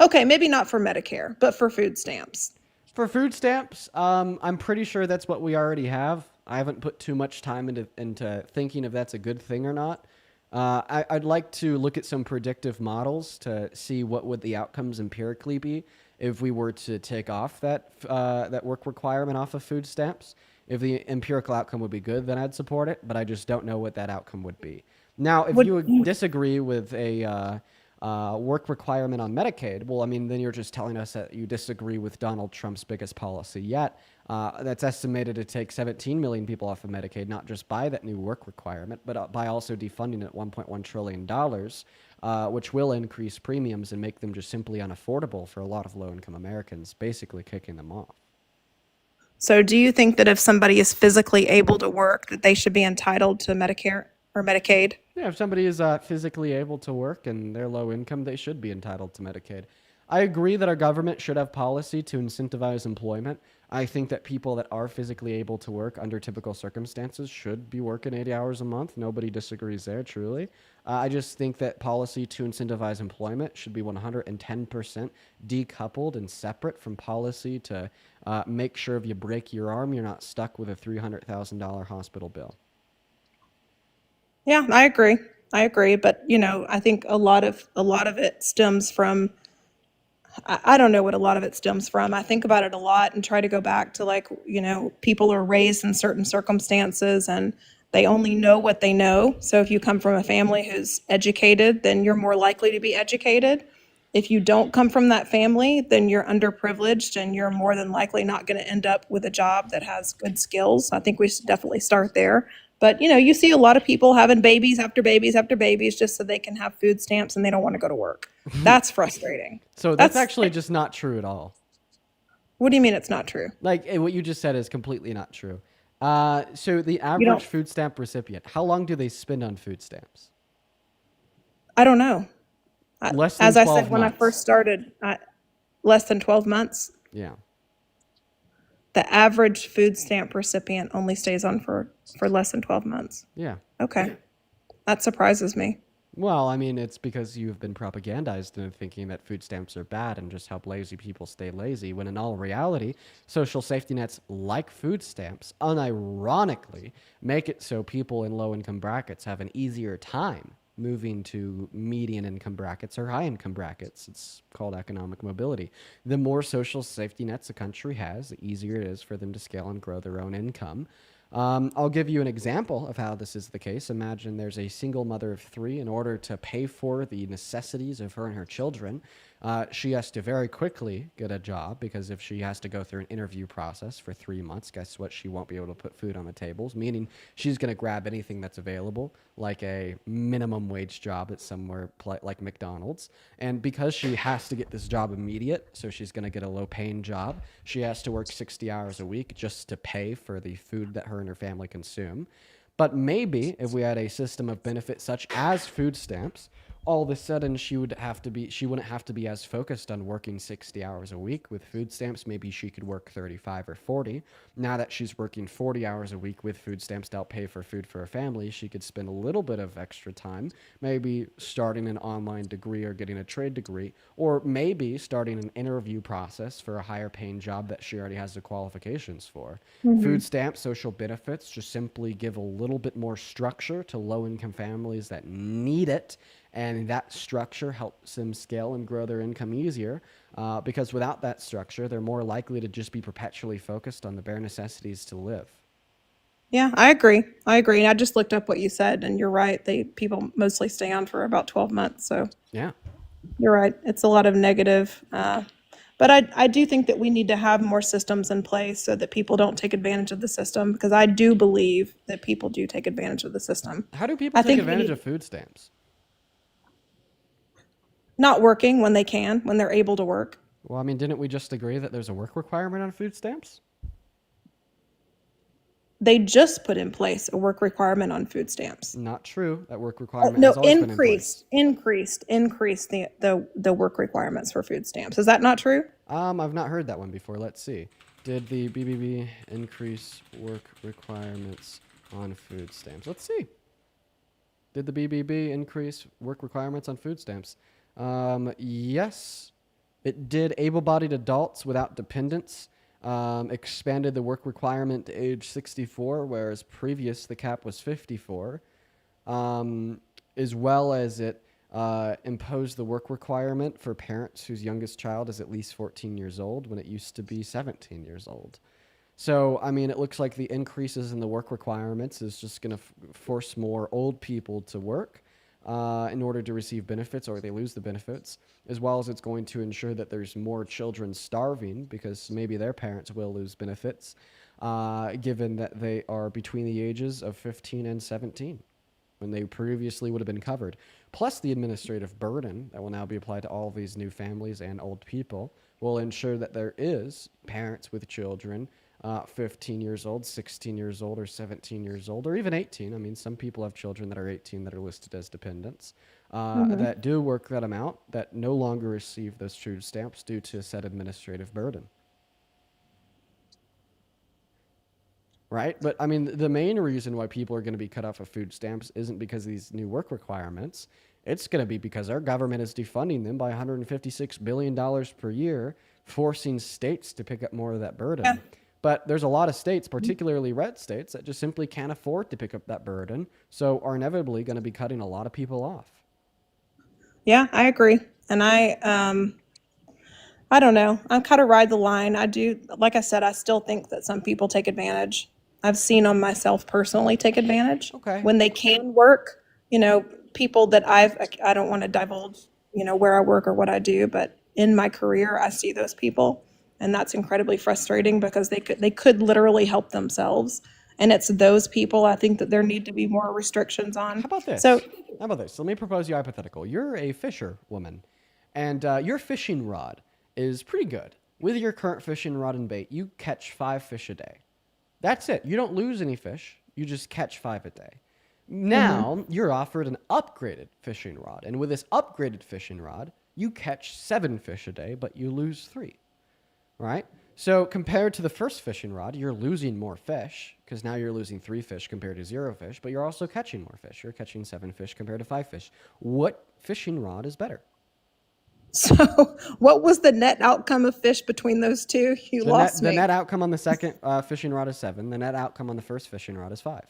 Okay, maybe not for Medicare, but for food stamps. For food stamps, I'm pretty sure that's what we already have. I haven't put too much time into thinking if that's a good thing or not. I'd like to look at some predictive models to see what would the outcomes empirically be if we were to take off that work requirement off of food stamps. If the empirical outcome would be good, then I'd support it, but I just don't know what that outcome would be. Now, if you disagree with a work requirement on Medicaid, well, I mean, then you're just telling us that you disagree with Donald Trump's biggest policy yet. That's estimated to take 17 million people off of Medicaid, not just by that new work requirement, but by also defunding it $1.1 trillion, which will increase premiums and make them just simply unaffordable for a lot of low-income Americans, basically kicking them off. So do you think that if somebody is physically able to work, that they should be entitled to Medicare or Medicaid? Yeah, if somebody is physically able to work and they're low income, they should be entitled to Medicaid. I agree that our government should have policy to incentivize employment. I think that people that are physically able to work under typical circumstances should be working 80 hours a month. Nobody disagrees there, truly. I just think that policy to incentivize employment should be 110% decoupled and separate from policy to make sure if you break your arm, you're not stuck with a $300,000 hospital bill. Yeah, I agree. But, I think a lot of it stems from, I don't know what a lot of it stems from. I think about it a lot and try to go back to people are raised in certain circumstances and they only know what they know. So if you come from a family who's educated, then you're more likely to be educated. If you don't come from that family, then you're underprivileged and you're more than likely not going to end up with a job that has good skills. I think we should definitely start there. But you see a lot of people having babies after babies after babies just so they can have food stamps and they don't want to go to work. That's frustrating. So that's actually just not true at all. What do you mean it's not true? Like what you just said is completely not true. So the average food stamp recipient, how long do they spend on food stamps? I don't know. Less than As I 12 said when I months. first started, less than 12 months. Yeah. The average food stamp recipient only stays on for less than 12 months. Yeah. Okay. That surprises me. Well, I mean, it's because you've been propagandized into thinking that food stamps are bad and just help lazy people stay lazy, when in all reality, social safety nets like food stamps unironically make it so people in low-income brackets have an easier time moving to median income brackets or high income brackets. It's called economic mobility. The more social safety nets a country has, the easier it is for them to scale and grow their own income. I'll give you an example of how this is the case. Imagine there's a single mother of 3. In order to pay for the necessities of her and her children, she has to very quickly get a job, because if she has to go through an interview process for 3 months, guess what? She won't be able to put food on the tables, meaning she's going to grab anything that's available, like a minimum wage job at somewhere like McDonald's. And because she has to get this job immediate, so she's going to get a low-paying job, she has to work 60 hours a week just to pay for the food that her and her family consume. But maybe if we had a system of benefits such as food stamps, all of a sudden she wouldn't have to be as focused on working 60 hours a week. With food stamps, maybe she could work 35 or 40. Now that she's working 40 hours a week with food stamps to help pay for food for her family, she could spend a little bit of extra time, maybe starting an online degree or getting a trade degree, or maybe starting an interview process for a higher paying job that she already has the qualifications for. Food stamps, social benefits, just simply give a little bit more structure to low-income families that need it, and that structure helps them scale and grow their income easier, because without that structure, they're more likely to just be perpetually focused on the bare necessities to live. Yeah, I agree. And I just looked up what you said, and you're right. People mostly stay on for about 12 months. So Yeah. you're right. It's a lot of negative. But I do think that we need to have more systems in place so that people don't take advantage of the system, because I do believe that people do take advantage of the system. How do people take advantage of food stamps? Not working when they can, when they're able to work. Well, I mean, didn't we just agree that there's a work requirement on food stamps? They just put in place a work requirement on food stamps. Not true. That work requirement No, has always been in place. increased the work requirements for food stamps. Is that not true? I've not heard that one before. Let's see. Did the BBB increase work requirements on food stamps? Let's see. Did the BBB increase work requirements on food stamps? Yes, it did. Able-bodied adults without dependents expanded the work requirement to age 64, whereas previous the cap was 54, as well as it imposed the work requirement for parents whose youngest child is at least 14 years old, when it used to be 17 years old. So, I mean, it looks like the increases in the work requirements is just going to force more old people to work in order to receive benefits, or they lose the benefits, as well as it's going to ensure that there's more children starving because maybe their parents will lose benefits, given that they are between the ages of 15 and 17, when they previously would have been covered. Plus, the administrative burden that will now be applied to all of these new families and old people will ensure that there is parents with children 15 years old, 16 years old, or 17 years old, or even 18. I mean, some people have children that are 18 that are listed as dependents, that do work that amount, that no longer receive those food stamps due to said administrative burden. Right? But I mean, the main reason why people are going to be cut off of food stamps isn't because of these new work requirements. It's going to be because our government is defunding them by $156 billion per year, forcing states to pick up more of that burden. Yeah. But there's a lot of states, particularly red states, that just simply can't afford to pick up that burden, so are inevitably going to be cutting a lot of people off. Yeah, I agree. And I don't know. I'm kind of ride the line. I do, like I said, I still think that some people take advantage. I've seen on myself personally take advantage. Okay. When they can work, people that I don't want to divulge, where I work or what I do, but in my career, I see those people. And that's incredibly frustrating because they could literally help themselves and it's those people I think that there need to be more restrictions on. How about this? So How about this? Let me propose you a hypothetical. You're a fisher woman, and your fishing rod is pretty good. With your current fishing rod and bait, you catch 5 fish a day. That's it. You don't lose any fish. You just catch 5 a day. Now you're offered an upgraded fishing rod, and with this upgraded fishing rod, you catch 7 fish a day, but you lose 3. Right? So compared to the first fishing rod, you're losing more fish because now you're losing 3 fish compared to 0 fish, but you're also catching more fish. You're catching 7 fish compared to 5 fish. What fishing rod is better? So, what was the net outcome of fish between those two? You lost me. The net outcome on the second fishing rod is 7. The net outcome on the first fishing rod is 5.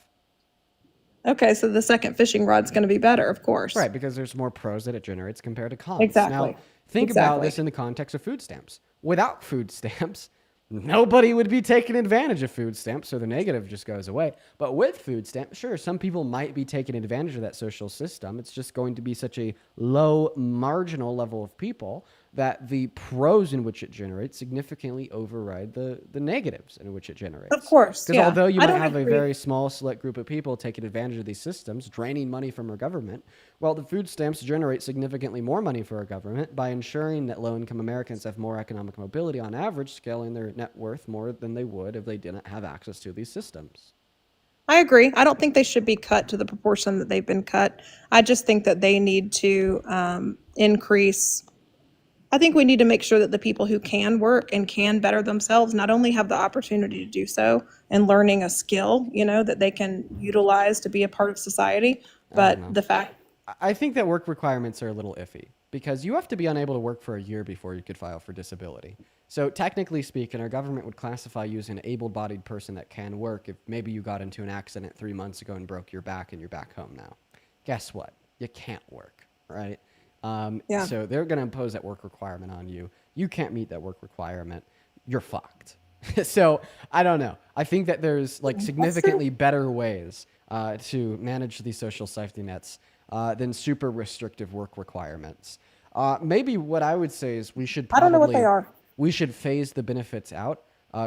Okay, so the second fishing rod's going to be better, of course. Right, because there's more pros that it generates compared to cons. Exactly. Now, think about this in the context of food stamps. Without food stamps, nobody would be taking advantage of food stamps, so the negative just goes away. But with food stamps, sure, some people might be taking advantage of that social system. It's just going to be such a low marginal level of people that the pros in which it generates significantly override the negatives in which it generates. Of course, Because yeah. although you I might don't have a agree. very small select group of people taking advantage of these systems, draining money from our government, well, the food stamps generate significantly more money for our government by ensuring that low-income Americans have more economic mobility on average, scaling their net worth more than they would if they didn't have access to these systems. I agree. I don't think they should be cut to the proportion that they've been cut. I just think that they need to increase. I think we need to make sure that the people who can work and can better themselves not only have the opportunity to do so and learning a skill, that they can utilize to be a part of society, but the fact. I think that work requirements are a little iffy because you have to be unable to work for a year before you could file for disability. So technically speaking, our government would classify you as an able-bodied person that can work if maybe you got into an accident 3 months ago and broke your back and you're back home now. Guess what? You can't work, right? Yeah. So they're going to impose that work requirement on you. You can't meet that work requirement. You're fucked. So I don't know. I think that there's like significantly better ways to manage these social safety nets than super restrictive work requirements. Maybe what I would say is we should I don't know what they are. We should phase the benefits out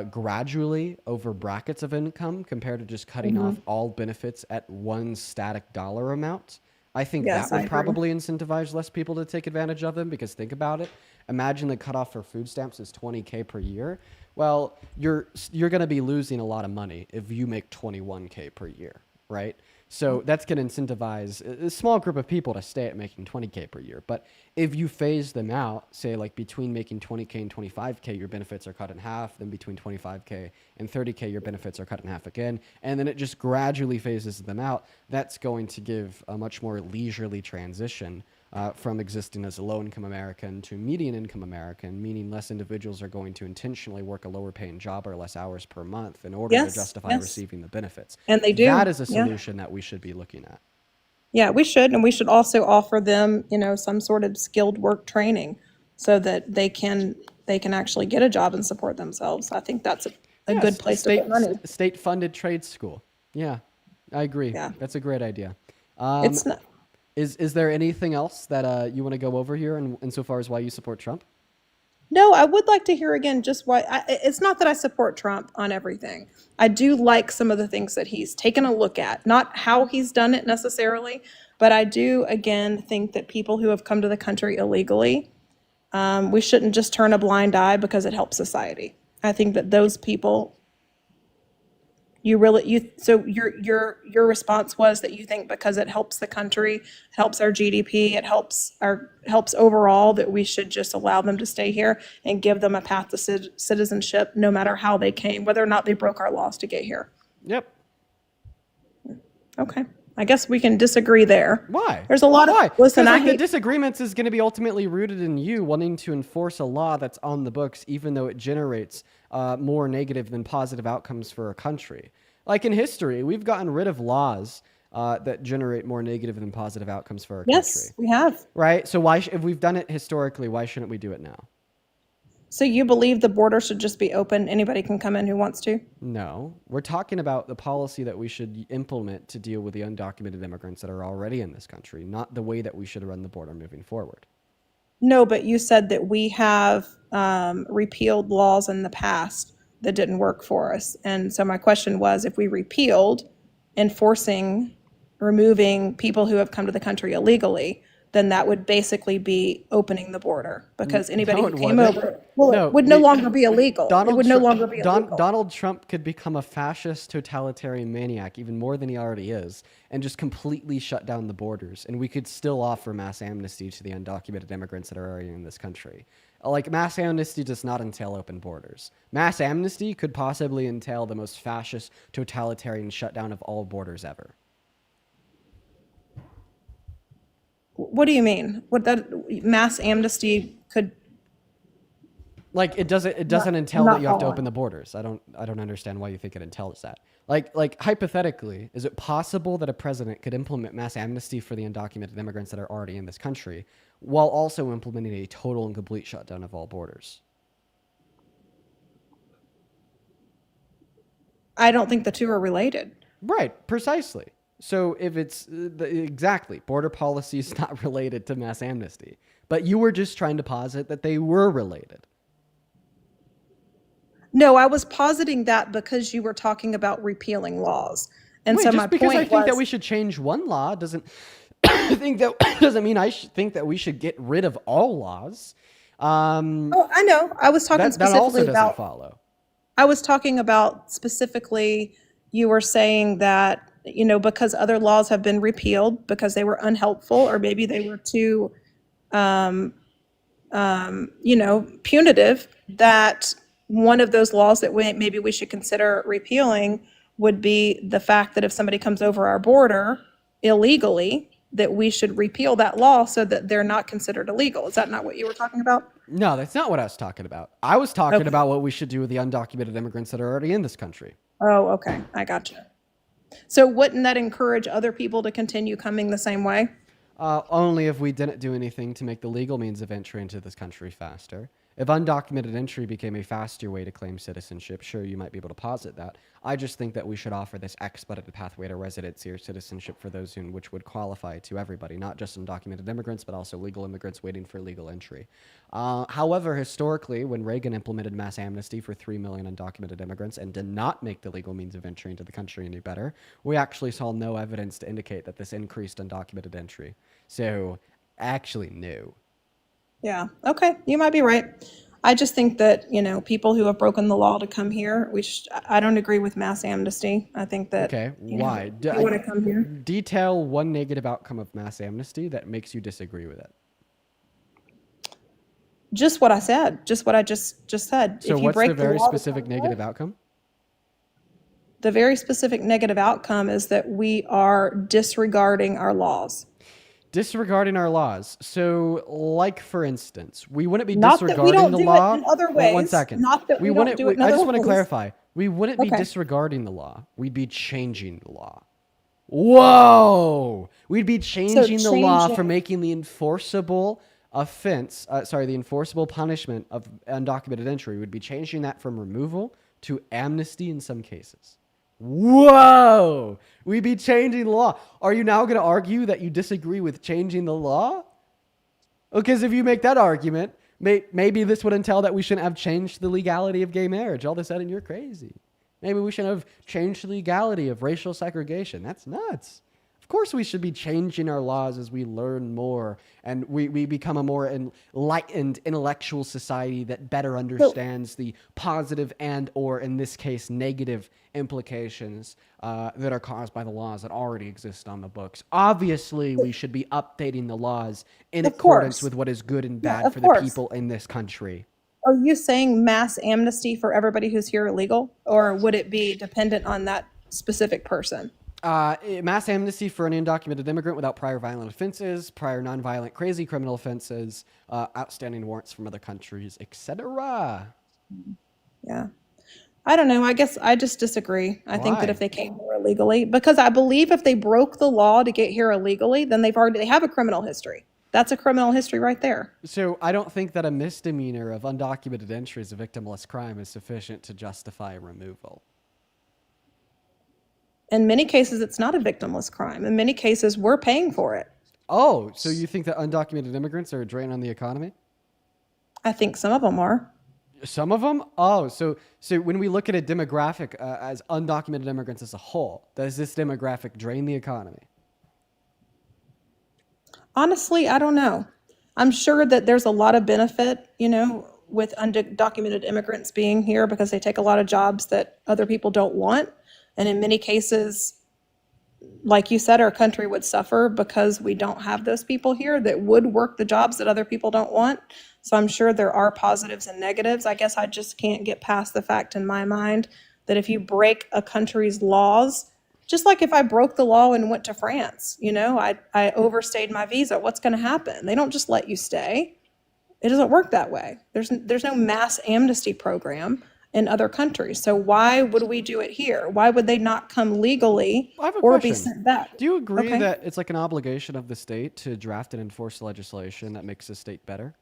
gradually over brackets of income compared to just cutting off all benefits at one static dollar amount. I think Yes, that I would agree. probably incentivize less people to take advantage of them because think about it. Imagine the cutoff for food stamps is $20K per year. Well, you're going to be losing a lot of money if you make $21K per year, right? So that's going to incentivize a small group of people to stay at making $20K per year. But if you phase them out, say like between making $20K and $25K, your benefits are cut in half. Then between $25K and $30K, your benefits are cut in half again. And then it just gradually phases them out. That's going to give a much more leisurely transition from existing as a low-income American to median-income American, meaning less individuals are going to intentionally work a lower-paying job or less hours per month in order to Yes, justify yes. receiving the benefits. And they do. That is a Yeah. solution that we should be looking at. Yeah, we should. And we should also offer them, some sort of skilled work training so that they can actually get a job and support themselves. I think that's a good place to put money. State-funded trade school. Yeah, I agree. Yeah. That's a great idea. It's not. Is there anything else that you want to go over here insofar as why you support Trump? No, I would like to hear again just why. It's not that I support Trump on everything. I do like some of the things that he's taken a look at, not how he's done it necessarily, but I do, again, think that people who have come to the country illegally, we shouldn't just turn a blind eye because it helps society. I think that those people, so your response was that you think because it helps the country, helps our GDP, it helps overall, that we should just allow them to stay here and give them a path to citizenship no matter how they came, whether or not they broke our laws to get here. Yep. Okay. I guess we can disagree there. Why? There's a lot of listen. I the hate disagreements is going to be ultimately rooted in you wanting to enforce a law that's on the books, even though it generates more negative than positive outcomes for a country. Like in history, we've gotten rid of laws that generate more negative than positive outcomes for our country. Yes, we have. Right. So why, if we've done it historically, why shouldn't we do it now? So you believe the border should just be open? Anybody can come in who wants to? No, we're talking about the policy that we should implement to deal with the undocumented immigrants that are already in this country, not the way that we should run the border moving forward. No, but you said that we have repealed laws in the past that didn't work for us. And so my question was, if we repealed removing people who have come to the country illegally, then that would basically be opening the border, because anybody No, who it came wouldn't. over, well, No, it would no longer be illegal. It would no longer be illegal. Donald Trump could become a fascist totalitarian maniac, even more than he already is, and just completely shut down the borders. And we could still offer mass amnesty to the undocumented immigrants that are already in this country. Like, mass amnesty does not entail open borders. Mass amnesty could possibly entail the most fascist totalitarian shutdown of all borders ever. What do you mean? What that mass amnesty could? Like, it doesn't entail that you have to open the borders. I don't understand why you think it entails that. Like hypothetically, is it possible that a president could implement mass amnesty for the undocumented immigrants that are already in this country while also implementing a total and complete shutdown of all borders? I don't think the two are related. Right, precisely. So if it's exactly, border policy is not related to mass amnesty, but you were just trying to posit that they were related. No, I was positing that because you were talking about repealing laws. And Wait, so just my because point I think that was- we should change one law doesn't doesn't mean I think that we should get rid of all laws. Oh, I know. I was talking that specifically also doesn't about. follow. I was talking about specifically. You were saying that because other laws have been repealed because they were unhelpful, or maybe they were too, punitive. That one of those laws that maybe we should consider repealing would be the fact that if somebody comes over our border illegally, that we should repeal that law so that they're not considered illegal. Is that not what you were talking about? No, that's not what I was talking about. I was talking about what we should do with the undocumented immigrants that are already in this country. Oh, okay. I gotcha. So wouldn't that encourage other people to continue coming the same way? Only if we didn't do anything to make the legal means of entry into this country faster. If undocumented entry became a faster way to claim citizenship, sure, you might be able to posit that. I just think that we should offer this expedited pathway to residency or citizenship for those which would qualify to everybody, not just undocumented immigrants, but also legal immigrants waiting for legal entry. However, historically, when Reagan implemented mass amnesty for 3 million undocumented immigrants and did not make the legal means of entry into the country any better, we actually saw no evidence to indicate that this increased undocumented entry. So, actually, no. Yeah. Okay. You might be right. I just think that, people who have broken the law to come here, I don't agree with mass amnesty. I think that. Okay. Why? You want to come here? Detail one negative outcome of mass amnesty that makes you disagree with it. Just what I said. Just what I just said. So what's the very specific negative outcome? The very specific negative outcome is that we are disregarding our laws. Disregarding our laws. So, like, for instance, we wouldn't be Not that we disregarding don't the do law. it in other Wait, one ways. second. Not that we don't wouldn't. do it in I other just want to ways. clarify. We wouldn't be Okay. disregarding the law. We'd be changing the law. Whoa! We'd be changing the law for making the enforceable offense. The enforceable punishment of undocumented entry. We'd be changing that from removal to amnesty in some cases. Whoa! We'd be changing the law. Are you now going to argue that you disagree with changing the law? Because if you make that argument, maybe this would entail that we shouldn't have changed the legality of gay marriage. All of a sudden, you're crazy. Maybe we shouldn't have changed the legality of racial segregation. That's nuts. Of course we should be changing our laws as we learn more and we become a more enlightened intellectual society that better understands the positive and or, in this case, negative implications that are caused by the laws that already exist on the books. Obviously, we should be updating the laws in accordance with what is good and bad for the people in this country. Are you saying mass amnesty for everybody who's here illegal, or would it be dependent on that specific person? Mass amnesty for an undocumented immigrant without prior violent offenses, prior nonviolent crazy criminal offenses, outstanding warrants from other countries, etc. Yeah. I don't know. I guess I just disagree. I think that Why? if they came here illegally, because I believe if they broke the law to get here illegally, then they have a criminal history. That's a criminal history right there. So I don't think that a misdemeanor of undocumented entry as a victimless crime is sufficient to justify removal. In many cases, it's not a victimless crime. In many cases, we're paying for it. Oh, so you think that undocumented immigrants are a drain on the economy? I think some of them are. Some of them? Oh, so when we look at a demographic as undocumented immigrants as a whole, does this demographic drain the economy? Honestly, I don't know. I'm sure that there's a lot of benefit, with undocumented immigrants being here because they take a lot of jobs that other people don't want. And in many cases, like you said, our country would suffer because we don't have those people here that would work the jobs that other people don't want. So I'm sure there are positives and negatives. I guess I just can't get past the fact in my mind that if you break a country's laws, just like if I broke the law and went to France, I overstayed my visa, what's going to happen? They don't just let you stay. It doesn't work that way. There's no mass amnesty program in other countries. So why would we do it here? Why would they not come legally I have a or be question. sent back? Do you agree Okay. that it's like an obligation of the state to draft and enforce legislation that makes the state better?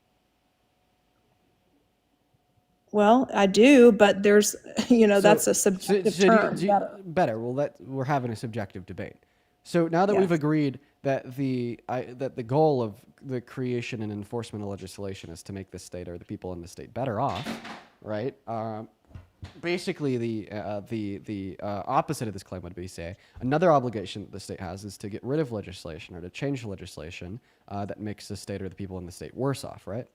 Well, I do, but there's, that's a So, subjective so term. better. Well, we're having a subjective debate. So now that we've Yes. agreed that the goal of the creation and enforcement of legislation is to make the state or the people in the state better off, right? Basically, the opposite of this claim would be say another obligation that the state has is to get rid of legislation or to change legislation that makes the state or the people in the state worse off, right?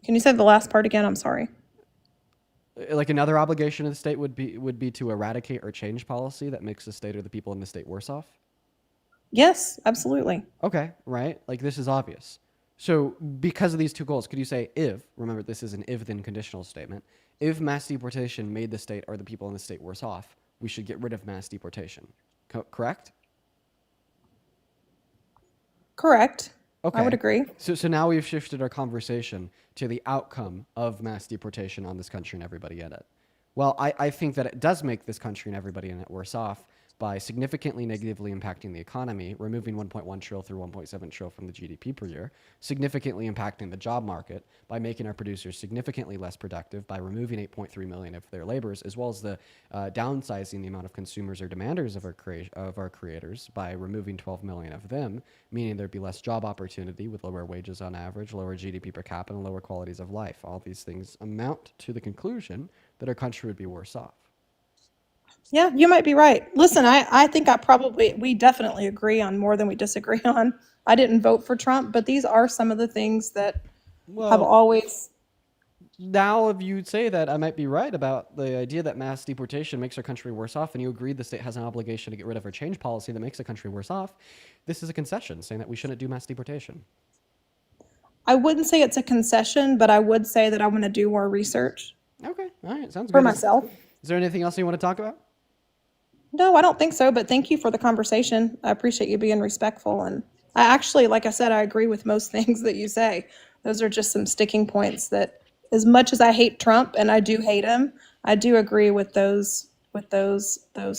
Can you say the last part again? I'm sorry. Like another obligation of the state would be to eradicate or change policy that makes the state or the people in the state worse off. Yes, absolutely. Okay, right? Like this is obvious. So because of these two goals, could you say if, remember this is an if then conditional statement, if mass deportation made the state or the people in the state worse off, we should get rid of mass deportation. Correct? Correct. Okay. I would agree. So now we've shifted our conversation to the outcome of mass deportation on this country and everybody in it. Well, I think that it does make this country and everybody in it worse off by significantly negatively impacting the economy, removing 1.1 trill through 1.7 trill from the GDP per year, significantly impacting the job market by making our producers significantly less productive by removing 8.3 million of their laborers, as well as the downsizing the amount of consumers or demanders of our creators by removing 12 million of them, meaning there'd be less job opportunity with lower wages on average, lower GDP per capita, and lower qualities of life. All these things amount to the conclusion that our country would be worse off. Yeah, you might be right. Listen, I think we definitely agree on more than we disagree on. I didn't vote for Trump, but these are some of the things that have Well, always. now if you say that, I might be right about the idea that mass deportation makes our country worse off, and you agreed the state has an obligation to get rid of or change policy that makes the country worse off. This is a concession saying that we shouldn't do mass deportation. I wouldn't say it's a concession, but I would say that I want to do more research Okay, all right, sounds for good. myself. Is there anything else you want to talk about? No, I don't think so, but thank you for the conversation. I appreciate you being respectful. And I actually, like I said, I agree with most things that you say. Those are just some sticking points that as much as I hate Trump and I do hate him, I do agree with those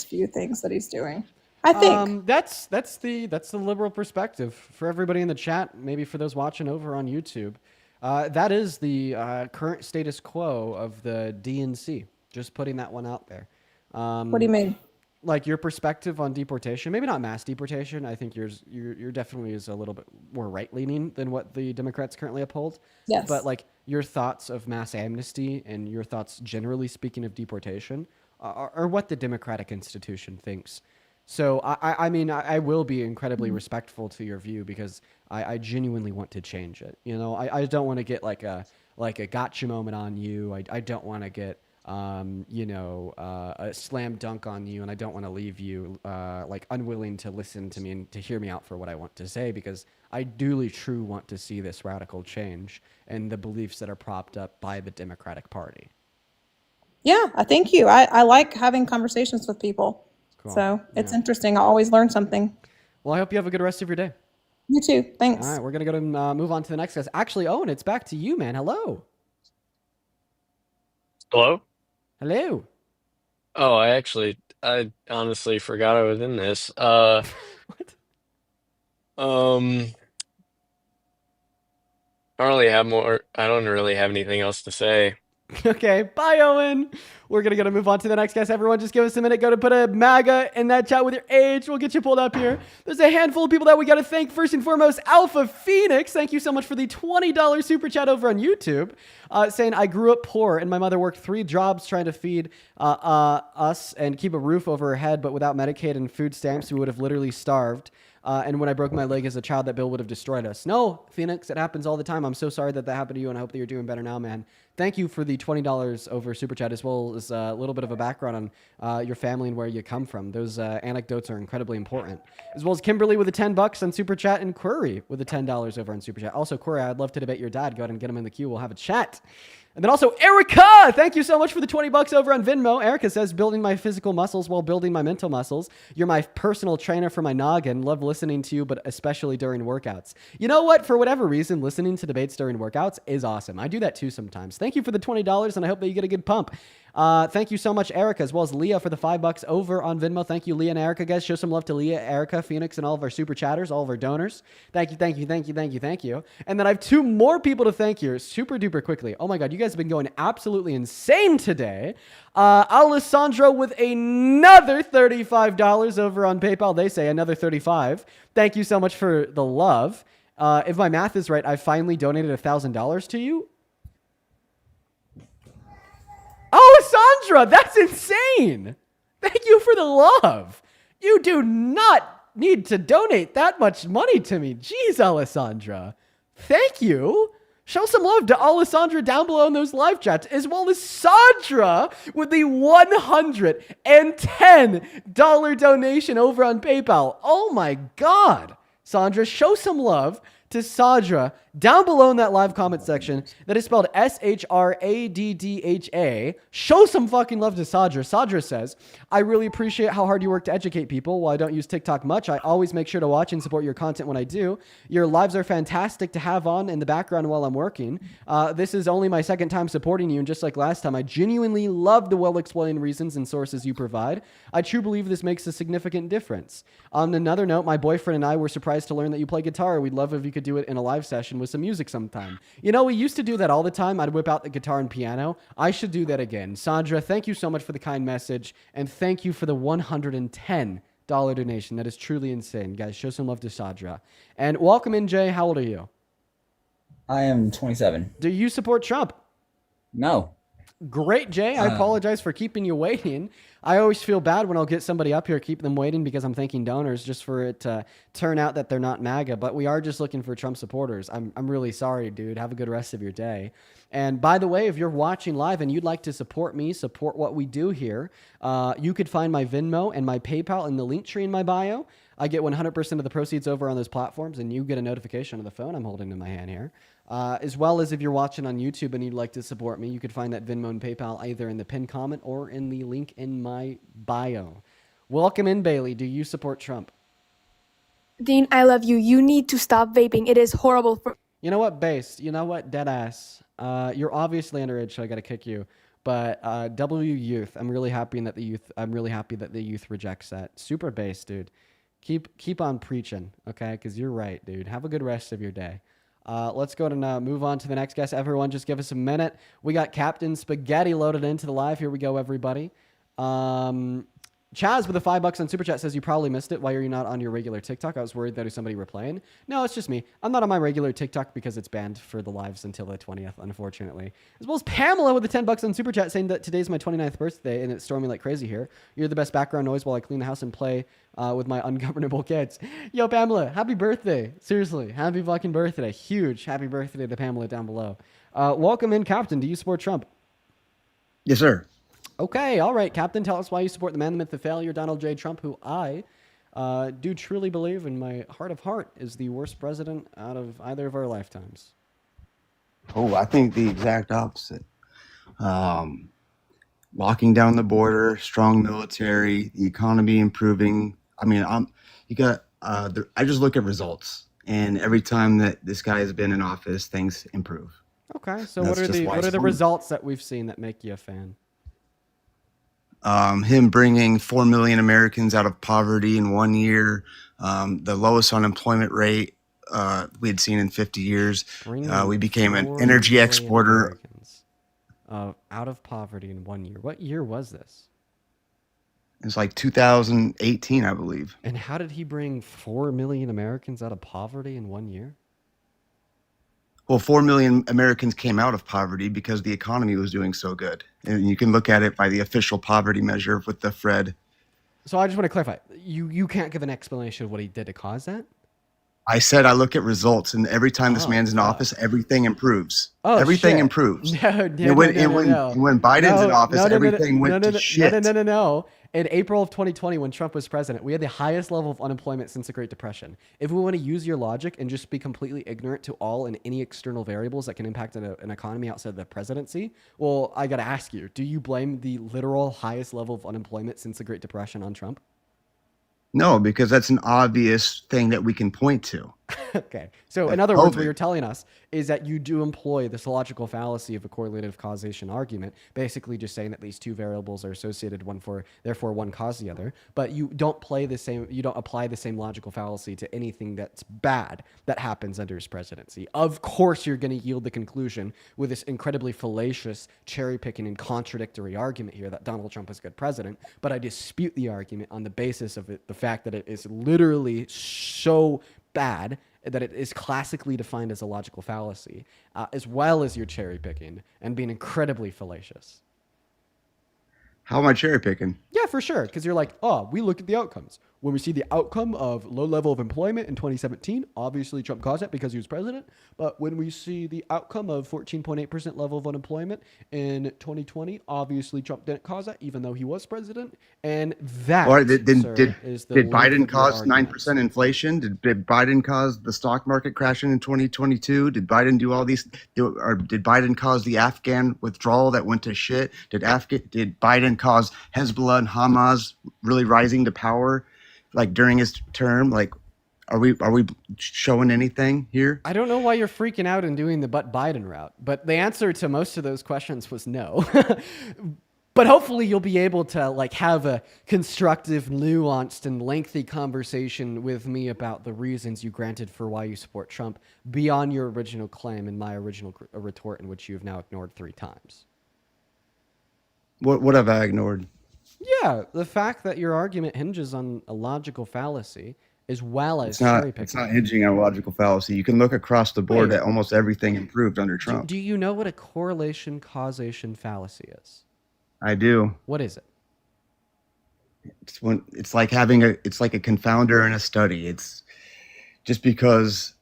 few things that he's doing. I think. That's the liberal perspective for everybody in the chat. Maybe for those watching over on YouTube, that is the current status quo of the DNC. Just putting that one out there. What do you mean? Like your perspective on deportation, maybe not mass deportation. I think you're definitely is a little bit more right leaning than what the Democrats currently uphold. Yes. But like your thoughts of mass amnesty and your thoughts generally speaking of deportation are what the democratic institution thinks. So I mean I will be incredibly respectful to your view because I genuinely want to change it. You know, I don't want to get like a gotcha moment on you. I don't want to get a slam dunk on you, and I don't want to leave you like unwilling to listen to me and to hear me out for what I want to say, because I truly want to see this radical change and the beliefs that are propped up by the Democratic Party. Yeah, I thank you. I like having conversations with people. Cool. So it's interesting. I always learn something. Well, I hope you have a good rest of your day. You too. Thanks. All right, we're gonna go to move on to the next guest. Actually, Owen, it's back to you, man. Hello. Hello? Hello. Oh, I honestly forgot I was in this. What? I don't really have anything else to say. Okay, bye, Owen. We're going to move on to the next guest. Everyone, just give us a minute. Go to put a MAGA in that chat with your age. We'll get you pulled up here. There's a handful of people that we got to thank. First and foremost, Alpha Phoenix. Thank you so much for the $20 super chat over on YouTube. Saying, I grew up poor and my mother worked 3 jobs trying to feed us and keep a roof over her head, but without Medicaid and food stamps, we would have literally starved. And when I broke my leg as a child, that bill would have destroyed us. No, Phoenix, it happens all the time. I'm so sorry that happened to you, and I hope that you're doing better now, man. Thank you for the $20 over Super Chat, as well as a little bit of a background on your family and where you come from. Those anecdotes are incredibly important. As well as Kimberly with the $10 on Super Chat, and Query with the $10 over on Super Chat. Also, Query, I'd love to debate your dad. Go ahead and get him in the queue. We'll have a chat. And then also Erica, thank you so much for the $20 over on Venmo. Erica says, building my physical muscles while building my mental muscles. You're my personal trainer for my noggin. Love listening to you, but especially during workouts. You know what? For whatever reason, listening to debates during workouts is awesome. I do that too sometimes. Thank you for the $20, and I hope that you get a good pump. Thank you so much, Erica, as well as Leah for the $5 over on Venmo. Thank you, Leah and Erica, guys. Show some love to Leah, Erica, Phoenix, and all of our super chatters, all of our donors. Thank you, thank you, thank you, thank you, thank you. And then I have 2 more people to thank here, super duper quickly. Oh my God, you guys have been going absolutely insane today. Alessandro with another $35 over on PayPal. They say another 35. Thank you so much for the love. If my math is right, I finally donated $1,000 to you. Alessandra, that's insane. Thank you for the love. You do not need to donate that much money to me. Jeez, Alessandra. Thank you. Show some love to Alessandra down below in those live chats, as well as Sandra with the $110 donation over on PayPal. Oh my God. Sandra, show some love to Sadra down below in that live comment section. That is spelled Shraddha. Show some fucking love to Sadra. Sadra says, I really appreciate how hard you work to educate people. While I don't use TikTok much, I always make sure to watch and support your content when I do. Your lives are fantastic to have on in the background while I'm working. This is only my 2nd time supporting you, and just like last time, I genuinely love the well-explained reasons and sources you provide. I truly believe this makes a significant difference. On another note, my boyfriend and I were surprised to learn that you play guitar. We'd love if you could do it in a live session with some music sometime. You know, we used to do that all the time. I'd whip out the guitar and piano. I should do that again. Sandra, thank you so much for the kind message, and thank you for the $110 donation. That is truly insane. Guys, show some love to Sandra. And welcome in, Jay. How old are you? I am 27. Do you support Trump? No. Great, Jay. I apologize for keeping you waiting. I always feel bad when I'll get somebody up here, keep them waiting because I'm thanking donors just for it to turn out that they're not MAGA, but we are just looking for Trump supporters. I'm really sorry, dude. Have a good rest of your day. And by the way, if you're watching live and you'd like to support me, support what we do here, you could find my Venmo and my PayPal in the link tree in my bio. I get 100% of the proceeds over on those platforms, and you get a notification on the phone I'm holding in my hand here. As well as if you're watching on YouTube and you'd like to support me, you could find that Venmo and PayPal either in the pinned comment or in the link in my bio. Welcome in, Bailey. Do you support Trump? Dean, I love you. You need to stop vaping. It is horrible for... You know what, Base? You know what, Deadass? You're obviously underage, so I gotta kick you. But W Youth, I'm really happy that the youth rejects that. Super Base, dude. Keep on preaching, okay? Because you're right, dude. Have a good rest of your day. Let's go and move on to the next guest. Everyone, just give us a minute. We got Captain Spaghetti loaded into the live. Here we go, everybody. Chaz with the $5 on Super Chat says, you probably missed it. Why are you not on your regular TikTok? I was worried that was somebody replaying. No, it's just me. I'm not on my regular TikTok because it's banned for the lives until the 20th, unfortunately. As well as Pamela with the $10 on Super Chat saying that today's my 29th birthday and it's storming like crazy here. You're the best background noise while I clean the house and play with my ungovernable kids. Yo, Pamela, happy birthday. Seriously, happy fucking birthday. Huge happy birthday to Pamela down below. Welcome in, Captain. Do you support Trump? Yes, sir. Okay, all right, Captain. Tell us why you support the man, the myth, the failure, Donald J. Trump, who I do truly believe in my heart of heart is the worst president out of either of our lifetimes. Oh, I think the exact opposite. Locking down the border, strong military, the economy improving. I mean, I just look at results, and every time that this guy has been in office, things improve. Okay, so what are the results that we've seen that make you a fan? Him bringing 4 million Americans out of poverty in 1 year, the lowest unemployment rate we had seen in 50 years. We became an energy exporter. out of poverty in 1 year. What year was this? It's like 2018, I believe. And how did he bring 4 million Americans out of poverty in 1 year? Well, 4 million Americans came out of poverty because the economy was doing so good. And you can look at it by the official poverty measure with the Fred. So I just want to clarify. You can't give an explanation of what he did to cause that? I said I look at results, and every time this man's in office, everything improves. Everything improves. No. And when Biden's in office, everything went to shit. No. In April of 2020, when Trump was president, we had the highest level of unemployment since the Great Depression. If we want to use your logic and just be completely ignorant to all and any external variables that can impact an economy outside of the presidency, well, I got to ask you, do you blame the literal highest level of unemployment since the Great Depression on Trump? No, because that's an obvious thing that we can point to. Okay. So in other words, what you're telling us is that you do employ this logical fallacy of a correlative causation argument, basically just saying that these two variables are associated, therefore one caused the other, but you don't apply the same logical fallacy to anything that's bad that happens under his presidency. Of course, you're going to yield the conclusion with this incredibly fallacious, cherry-picking and contradictory argument here that Donald Trump is a good president, but I dispute the argument on the basis of the fact that it is literally so bad that it is classically defined as a logical fallacy, as well as your cherry picking and being incredibly fallacious. How am I cherry picking? Yeah, for sure. Because you're like, oh, we look at the outcomes. When we see the outcome of low level of employment in 2017, obviously Trump caused it because he was president. But when we see the outcome of 14.8% level of unemployment in 2020, obviously Trump didn't cause that, even though he was president. And that, did Biden cause 9% inflation? Did Biden cause the stock market crashing in 2022? Did Biden do all these? Did Biden cause the Afghan withdrawal that went to shit? Did Biden cause Hezbollah and Hamas really rising to power, like during his term? Like, are we showing anything here? I don't know why you're freaking out and doing the but Biden route, but the answer to most of those questions was no. But hopefully you'll be able to have a constructive, nuanced, and lengthy conversation with me about the reasons you granted for why you support Trump beyond your original claim and my original retort, in which you have now ignored 3 times. What have I ignored? Yeah, the fact that your argument hinges on a logical fallacy as well as cherry picking. It's not hinging on a logical fallacy. You can look across the board at almost everything improved under Trump. Do you know what a correlation causation fallacy is? I do. What is it? It's like a confounder in a study. It's just because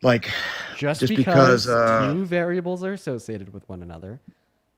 two variables are associated with one another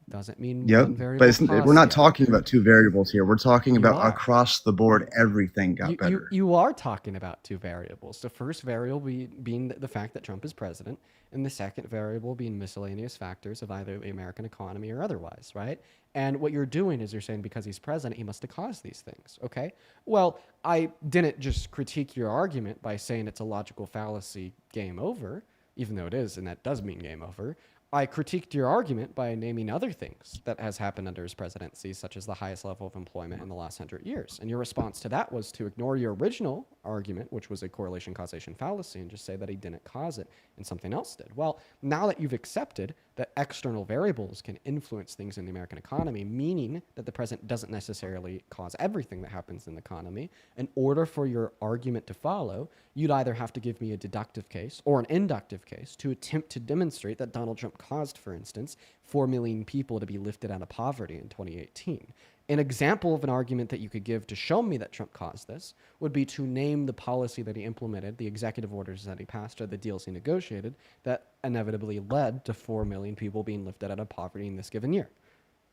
doesn't mean one variable. But we're not talking about two variables here. We're talking about across the board, everything got better. You are talking about two variables. The first variable being the fact that Trump is president, and the second variable being miscellaneous factors of either the American economy or otherwise, right? And what you're doing is you're saying because he's president, he must have caused these things, okay? Well, I didn't just critique your argument by saying it's a logical fallacy, game over, even though it is, and that does mean game over. I critiqued your argument by naming other things that has happened under his presidency, such as the highest level of employment in the last 100 years. And your response to that was to ignore your original argument, which was a correlation causation fallacy, and just say that he didn't cause it and something else did. Well, now that you've accepted that external variables can influence things in the American economy, meaning that the president doesn't necessarily cause everything that happens in the economy, in order for your argument to follow, you'd either have to give me a deductive case or an inductive case to attempt to demonstrate that Donald Trump caused, for instance, 4 million people to be lifted out of poverty in 2018. An example of an argument that you could give to show me that Trump caused this would be to name the policy that he implemented, the executive orders that he passed, or the deals he negotiated that inevitably led to 4 million people being lifted out of poverty in this given year.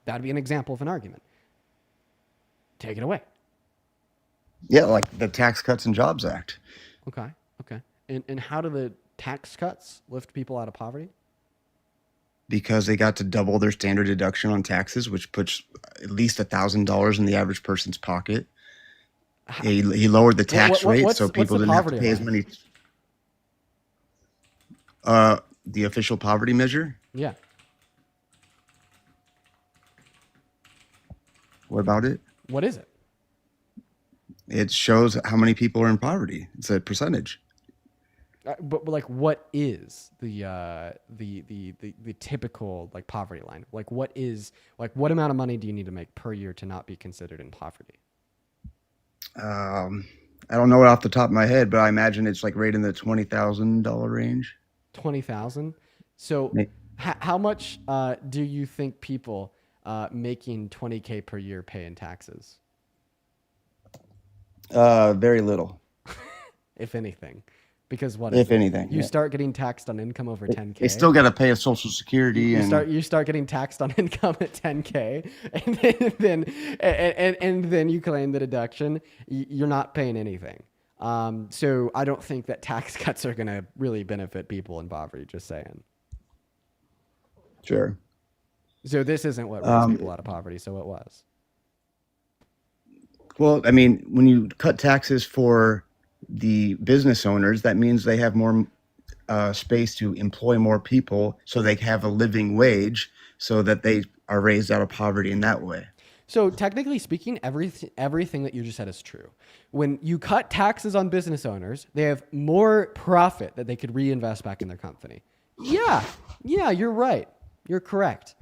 That would be an example of an argument. Take it away. Yeah, like the Tax Cuts and Jobs Act. Okay. And how do the tax cuts lift people out of poverty? Because they got to double their standard deduction on taxes, which puts at least $1,000 in the average person's pocket. He lowered the tax rate so people didn't have to pay as many. The official poverty measure? Yeah. What about it? What is it? It shows how many people are in poverty. It's a percentage. But like, what is the typical like poverty line? Like, what amount of money do you need to make per year to not be considered in poverty? I don't know it off the top of my head, but I imagine it's like right in the $20,000 range. 20,000. So, how much do you think people making 20K per year pay in taxes? Very little. If anything, because what If is it? anything, You yeah. start getting taxed on income over 10K. They still got to pay a Social Security, You start getting taxed on income at 10K, and then you claim the deduction. You're not paying anything. So I don't think that tax cuts are going to really benefit people in poverty. Just saying. Sure. So this isn't what raised people out of poverty. So it was. Well, I mean, when you cut taxes for the business owners, that means they have more space to employ more people, so they have a living wage, so that they are raised out of poverty in that way. So technically speaking, everything that you just said is true. When you cut taxes on business owners, they have more profit that they could reinvest back in their company. Yeah, you're right. You're correct.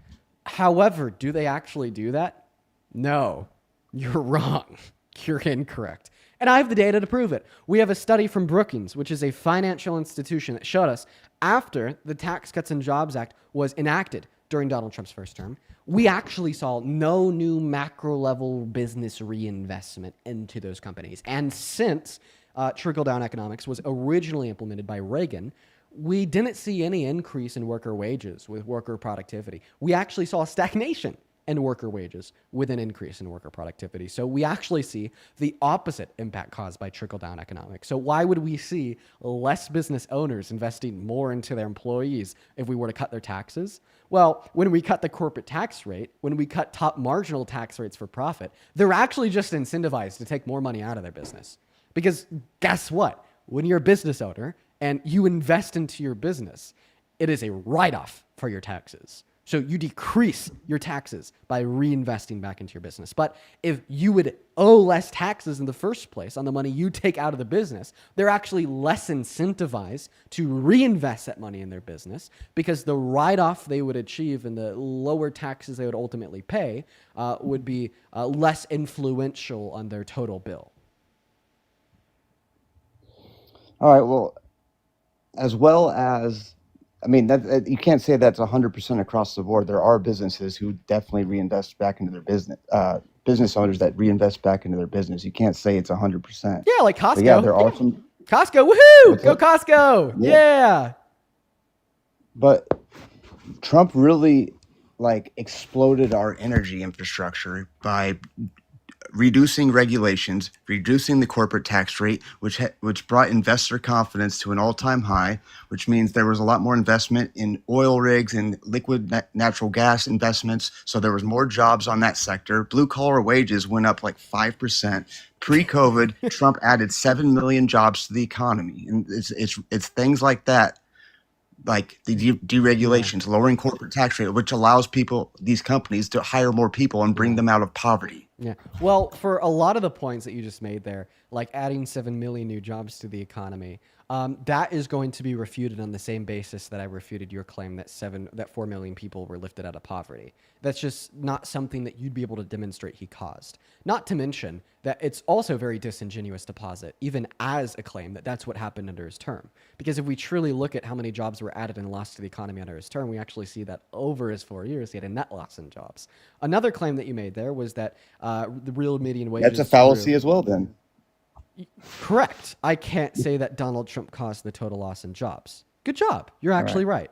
However, do they actually do that? No, you're wrong. You're incorrect. And I have the data to prove it. We have a study from Brookings, which is a financial institution, that showed us after the Tax Cuts and Jobs Act was enacted during Donald Trump's first term, we actually saw no new macro level business reinvestment into those companies. And since trickle-down economics was originally implemented by Reagan, we didn't see any increase in worker wages with worker productivity. We actually saw stagnation in worker wages with an increase in worker productivity. So we actually see the opposite impact caused by trickle-down economics. So why would we see less business owners investing more into their employees if we were to cut their taxes? Well, when we cut the corporate tax rate, when we cut top marginal tax rates for profit, they're actually just incentivized to take more money out of their business. Because guess what? When you're a business owner and you invest into your business, it is a write-off for your taxes. So you decrease your taxes by reinvesting back into your business. But if you would owe less taxes in the first place on the money you take out of the business, they're actually less incentivized to reinvest that money in their business, because the write-off they would achieve and the lower taxes they would ultimately pay would be less influential on their total bill. All right. Well as I mean, that you can't say that's 100% across the board. There are businesses who definitely reinvest back into their business. Business owners that reinvest back into their business. You can't say it's 100%. Yeah, like Costco. But yeah, there are some. Costco, woohoo! Go Costco! Yeah. But Trump really exploded our energy infrastructure by reducing regulations, reducing the corporate tax rate, which brought investor confidence to an all-time high, which means there was a lot more investment in oil rigs and liquid natural gas investments. So there was more jobs on that sector. Blue-collar wages went up like 5%. Pre-COVID, Trump added 7 million jobs to the economy. And it's things like that, like the deregulations, lowering corporate tax rate, which allows these companies to hire more people and bring them out of poverty. Yeah. Well, for a lot of the points that you just made there, like adding 7 million new jobs to the economy, that is going to be refuted on the same basis that I refuted your claim that 4 million people were lifted out of poverty. That's just not something that you'd be able to demonstrate he caused. Not to mention that it's also very disingenuous to posit, even as a claim, that that's what happened under his term. Because if we truly look at how many jobs were added and lost to the economy under his term, we actually see that over his 4 years, he had a net loss in jobs. Another claim that you made there was that the real median wages... That's a fallacy as well, then. Correct. I can't say that Donald Trump caused the total loss in jobs. Good job. You're actually right.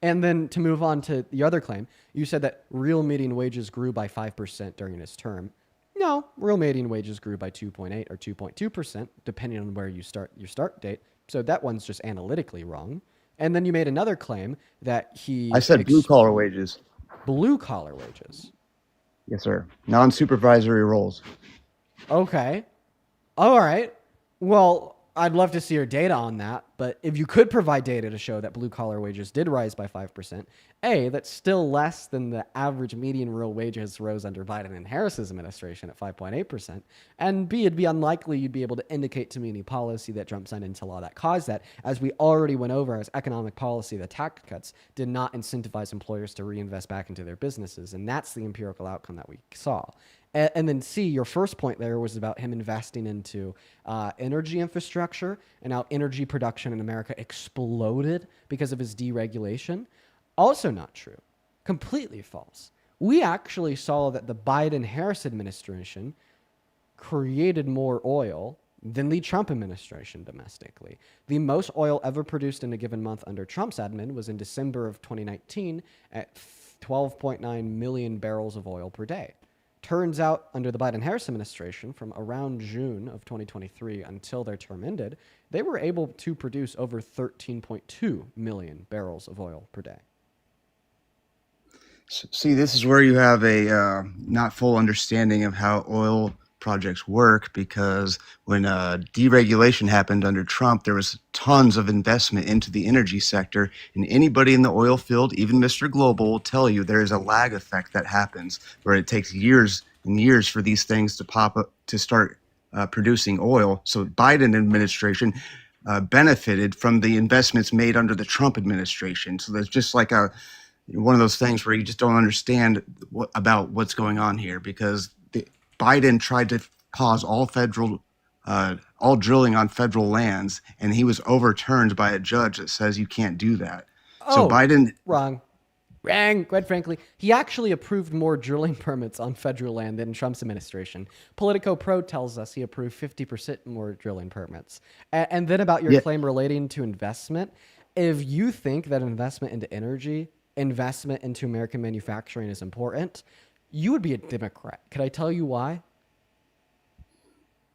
And then to move on to the other claim, you said that real median wages grew by 5% during his term. No, real median wages grew by 2.8 or 2.2%, depending on where you start your start date. So that one's just analytically wrong. And then you made another claim that he... I said blue-collar wages. Blue-collar wages. Yes, sir. Non-supervisory roles. Okay. All right. Well, I'd love to see your data on that, but if you could provide data to show that blue collar wages did rise by 5%, A, that's still less than the average median real wages rose under Biden and Harris's administration at 5.8%, and B, it'd be unlikely you'd be able to indicate to me any policy that Trump signed into law that caused that. As we already went over as economic policy, the tax cuts did not incentivize employers to reinvest back into their businesses, and that's the empirical outcome that we saw. And then C, your first point there was about him investing into energy infrastructure and how energy production in America exploded because of his deregulation. Also not true. Completely false. We actually saw that the Biden-Harris administration created more oil than the Trump administration domestically. The most oil ever produced in a given month under Trump's admin was in December of 2019 at 12.9 million barrels of oil per day. Turns out, under the Biden-Harris administration, from around June of 2023 until their term ended, they were able to produce over 13.2 million barrels of oil per day. See, this is where you have a not full understanding of how oil projects work, because when deregulation happened under Trump, there was tons of investment into the energy sector, and anybody in the oil field, even Mr. Global, will tell you there is a lag effect that happens where it takes years and years for these things to pop up to start producing oil. So Biden administration benefited from the investments made under the Trump administration. So there's just like one of those things where you just don't understand about what's going on here, because Biden tried to pause all drilling on federal lands, and he was overturned by a judge that says you can't do that. So Biden, wrong. Quite frankly, he actually approved more drilling permits on federal land than Trump's administration. Politico Pro tells us he approved 50% more drilling permits. And then about your claim relating to investment, if you think that investment into energy, investment into American manufacturing is important, you would be a Democrat. Could I tell you why?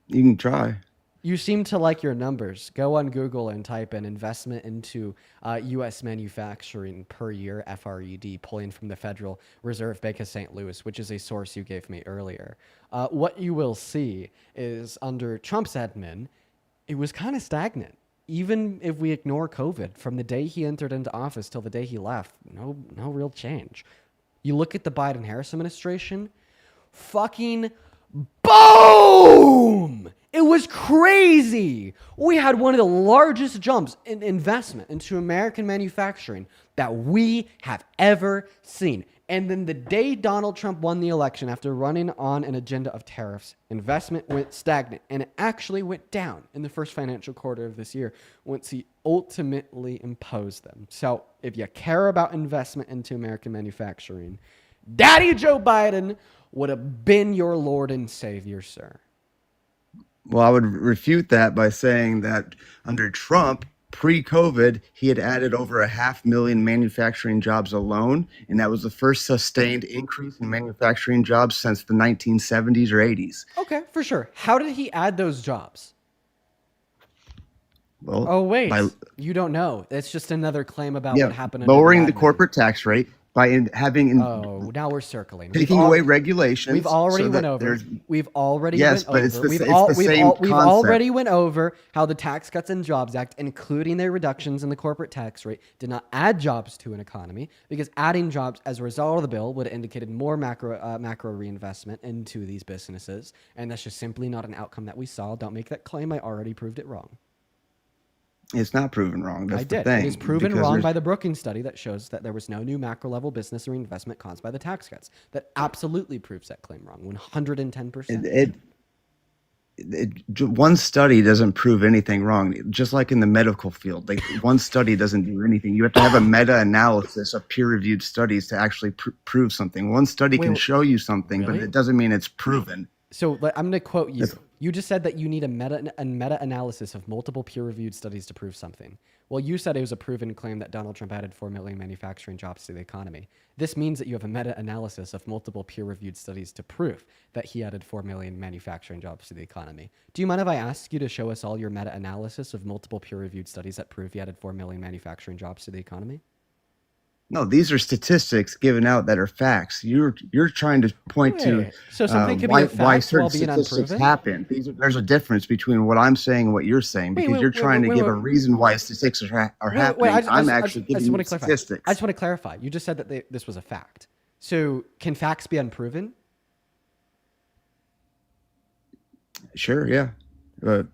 you can try. You seem to like your numbers. Go on Google and type in investment into U.S. manufacturing per year, FRED, pulling from the Federal Reserve Bank of St. Louis, which is a source you gave me earlier. What you will see is under Trump's admin, it was kind of stagnant. Even if we ignore COVID, from the day he entered into office till the day he left, no real change. You look at the Biden-Harris administration, fucking boom! It was crazy. We had one of the largest jumps in investment into American manufacturing that we have ever seen. And then the day Donald Trump won the election, after running on an agenda of tariffs, investment went stagnant, and it actually went down in the first financial quarter of this year once he ultimately imposed them. So if you care about investment into American manufacturing, Daddy Joe Biden would have been your Lord and Savior, sir. Well, I would refute that by saying that under Trump, pre-COVID, he had added over 500,000 manufacturing jobs alone, and that was the first sustained increase in manufacturing jobs since the 1970s or 80s. Okay, for sure. How did he add those jobs? Well, oh, wait. You don't know. It's just another claim about what happened. Lowering the corporate tax rate by now we're circling. Taking away regulations. We've already went over. We've already yes, went but over. It's the same concept. We've already went over how the Tax Cuts and Jobs Act, including their reductions in the corporate tax rate, did not add jobs to an economy, because adding jobs as a result of the bill would have indicated more macro reinvestment into these businesses, and that's just simply not an outcome that we saw. Don't make that claim. I already proved it wrong. It's not proven wrong. That's I did. The thing. It is proven wrong by the Brookings study that shows that there was no new macro level business reinvestment caused by the tax cuts. That absolutely proves that claim wrong. 110%. One study doesn't prove anything wrong. Just like in the medical field, like one study doesn't do anything. You have to have a meta-analysis of peer-reviewed studies to actually prove something. One study can show you something, but it doesn't mean it's proven. So I'm going to quote you. You just said that you need a meta-analysis of multiple peer-reviewed studies to prove something. Well, you said it was a proven claim that Donald Trump added 4 million manufacturing jobs to the economy. This means that you have a meta-analysis of multiple peer-reviewed studies to prove that he added 4 million manufacturing jobs to the economy. Do you mind if I ask you to show us all your meta-analysis of multiple peer-reviewed studies that prove he added 4 million manufacturing jobs to the economy? No, these are statistics given out that are facts. You're trying to point to Wait, so something could be a why fact certain while being statistics unproven? happen. There's a difference between what I'm saying and what you're saying, Wait, because wait, you're wait, trying wait, to wait, give a wait. reason why statistics are Wait, happening. I'm I actually just giving want you to clarify. statistics. I just want to clarify. You just said that this was a fact. So can facts be unproven? Sure, yeah.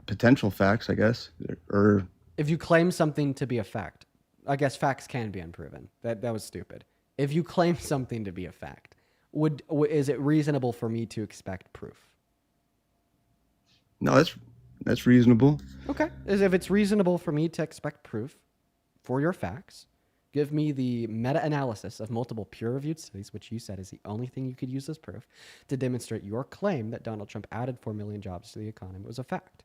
Potential facts, I guess, or If you claim something to be a fact, I guess facts can be unproven. That was stupid. If you claim something to be a fact, is it reasonable for me to expect proof? no, that's reasonable. Okay. As if it's reasonable for me to expect proof for your facts, give me the meta-analysis of multiple peer-reviewed studies, which you said is the only thing you could use as proof to demonstrate your claim that Donald Trump added 4 million jobs to the economy was a fact.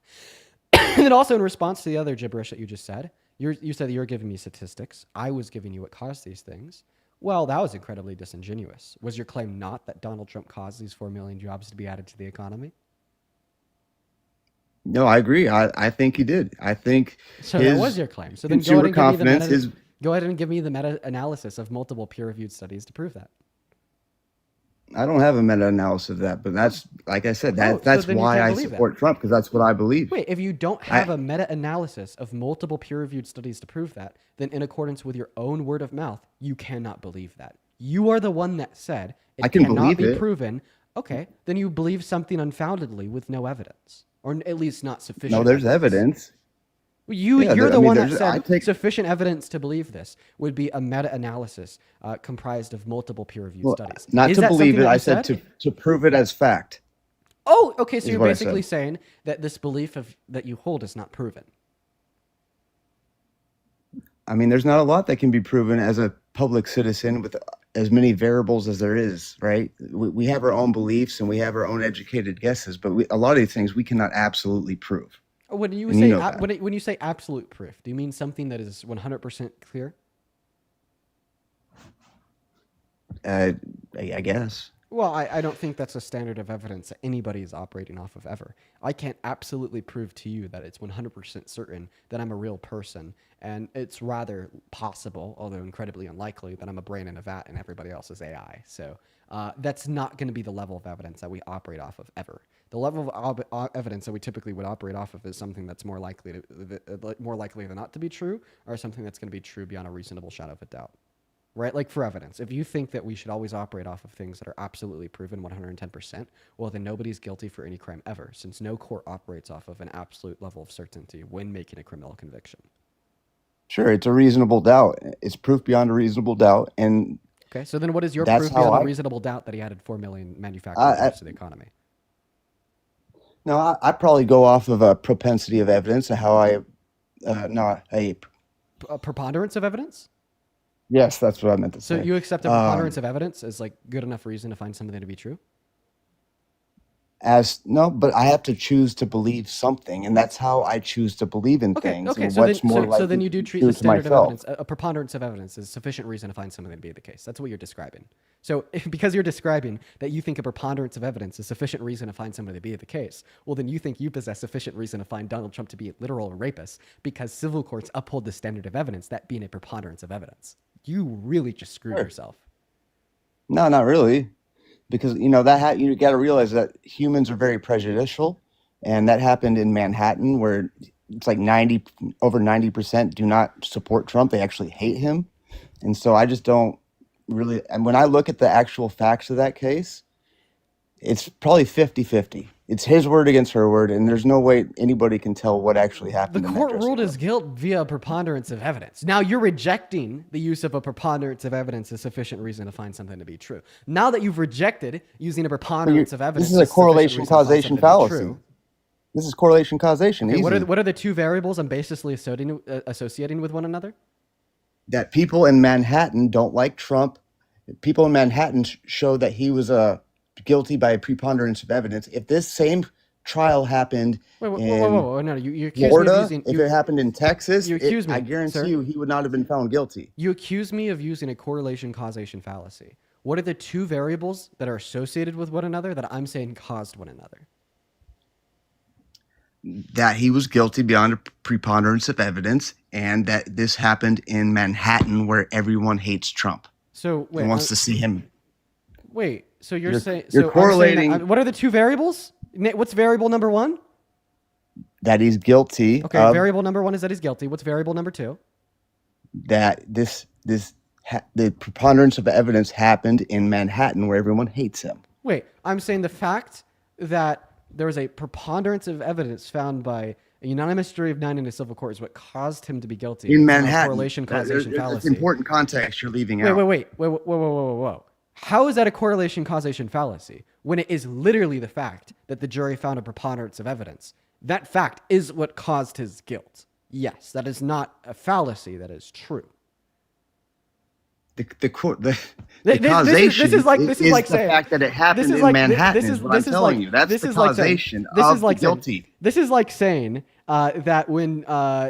And then also in response to the other gibberish that you just said, you said that you're giving me statistics. I was giving you what caused these things. Well, that was incredibly disingenuous. Was your claim not that Donald Trump caused these 4 million jobs to be added to the economy? No, I agree. I think he did. I think So his that was your claim. So then consumer confidence, go ahead and give me the meta-analysis of multiple peer-reviewed studies to prove that. I don't have a meta-analysis of that, but that's, like I said, that's then you why can't I believe support Trump, because that's what I believe. Wait, if you don't have a meta-analysis of multiple peer-reviewed studies to prove that, then in accordance with your own word of mouth, you cannot believe that. You are the one that said I can cannot believe be it. proven. Okay, then you believe something unfoundedly with no evidence, or at least not sufficient. No, there's evidence. You're the one that said sufficient evidence to believe this would be a meta-analysis comprised of multiple peer-reviewed studies. Not Is to that believe something it. that I you said to prove it as fact. Oh, okay. So is you're what I said. basically saying that this belief that you hold is not proven. I mean, there's not a lot that can be proven as a public citizen with as many variables as there is, right? We have our own beliefs and we have our own educated guesses, but a lot of these things we cannot absolutely prove. When you And say you know that. when you say absolute proof, do you mean something that is 100% clear? I guess. Well, I don't think that's a standard of evidence that anybody is operating off of ever. I can't absolutely prove to you that it's 100% certain that I'm a real person, and it's rather possible, although incredibly unlikely, that I'm a brain in a vat and everybody else is AI. So that's not going to be the level of evidence that we operate off of ever. The level of evidence that we typically would operate off of is something that's more likely than not to be true, or something that's going to be true beyond a reasonable shadow of a doubt. Right? Like for evidence, if you think that we should always operate off of things that are absolutely proven 110%, well, then nobody's guilty for any crime ever, since no court operates off of an absolute level of certainty when making a criminal conviction. Sure, it's a reasonable doubt. It's proof beyond a reasonable doubt, and okay. So then, what is your that's proof how beyond I- a reasonable doubt that he added 4 million manufacturing jobs to the economy? No, I probably go off of a propensity of evidence and how I, A preponderance of evidence. yes, that's what I meant to So say. you accept a preponderance of evidence as like good enough reason to find something to be true? But I have to choose to believe something, and that's how I choose to believe in things. Okay. And So what's more so then likely you do to treat be the true to standard of myself. evidence, a preponderance of evidence is sufficient reason to find something to be the case. That's what you're describing. So because you're describing that you think a preponderance of evidence is sufficient reason to find somebody to be the case, well, then you think you possess sufficient reason to find Donald Trump to be a literal rapist because civil courts uphold the standard of evidence, that being a preponderance of evidence. You really just screwed yourself. No, not really, because you got to realize that humans are very prejudicial, and that happened in Manhattan, where it's like over 90% do not support Trump. They actually hate him, and so I just don't really. And when I look at the actual facts of that case, it's probably 50-50. It's his word against her word, and there's no way anybody can tell what actually happened. The court ruled his guilt via a preponderance of evidence. Now you're rejecting the use of a preponderance of evidence as sufficient reason to find something to be true. Now that you've rejected using a preponderance of evidence, This is a as sufficient correlation reason to find causation something to be fallacy. true. This is correlation causation. Okay, Easy. what are the two variables I'm basically associating with one another? That people in Manhattan don't like Trump. People in Manhattan show that he was guilty by a preponderance of evidence. If this same trial happened in No, you accuse me of Florida, using. if it happened in Texas, You accuse me, I guarantee sir. you he would not have been found guilty. You accuse me of using a correlation causation fallacy. What are the two variables that are associated with one another that I'm saying caused one another? That he was guilty beyond a preponderance of evidence, and that this happened in Manhattan, where everyone hates Trump So wait, and wants to see him. wait. So you're You're- saying you're so? correlating- I'm saying, what are the two variables? What's variable number one? That he's guilty Okay, of variable number one is that he's guilty. What's variable number two? that. The preponderance of evidence happened in Manhattan, where everyone hates him. Wait, I'm saying the fact that there was a preponderance of evidence found by a unanimous jury of 9 in a civil court is what caused him to be guilty. In It's not a Manhattan, correlation causation That's fallacy. important context you're leaving out. Whoa. How is that a correlation causation fallacy when it is literally the fact that the jury found a preponderance of evidence? That fact is what caused his guilt. Yes, that is not a fallacy. That is true. The causation this is like the saying fact that it happened in Manhattan is what I'm telling you. That's the causation of the guilty. This is like saying that when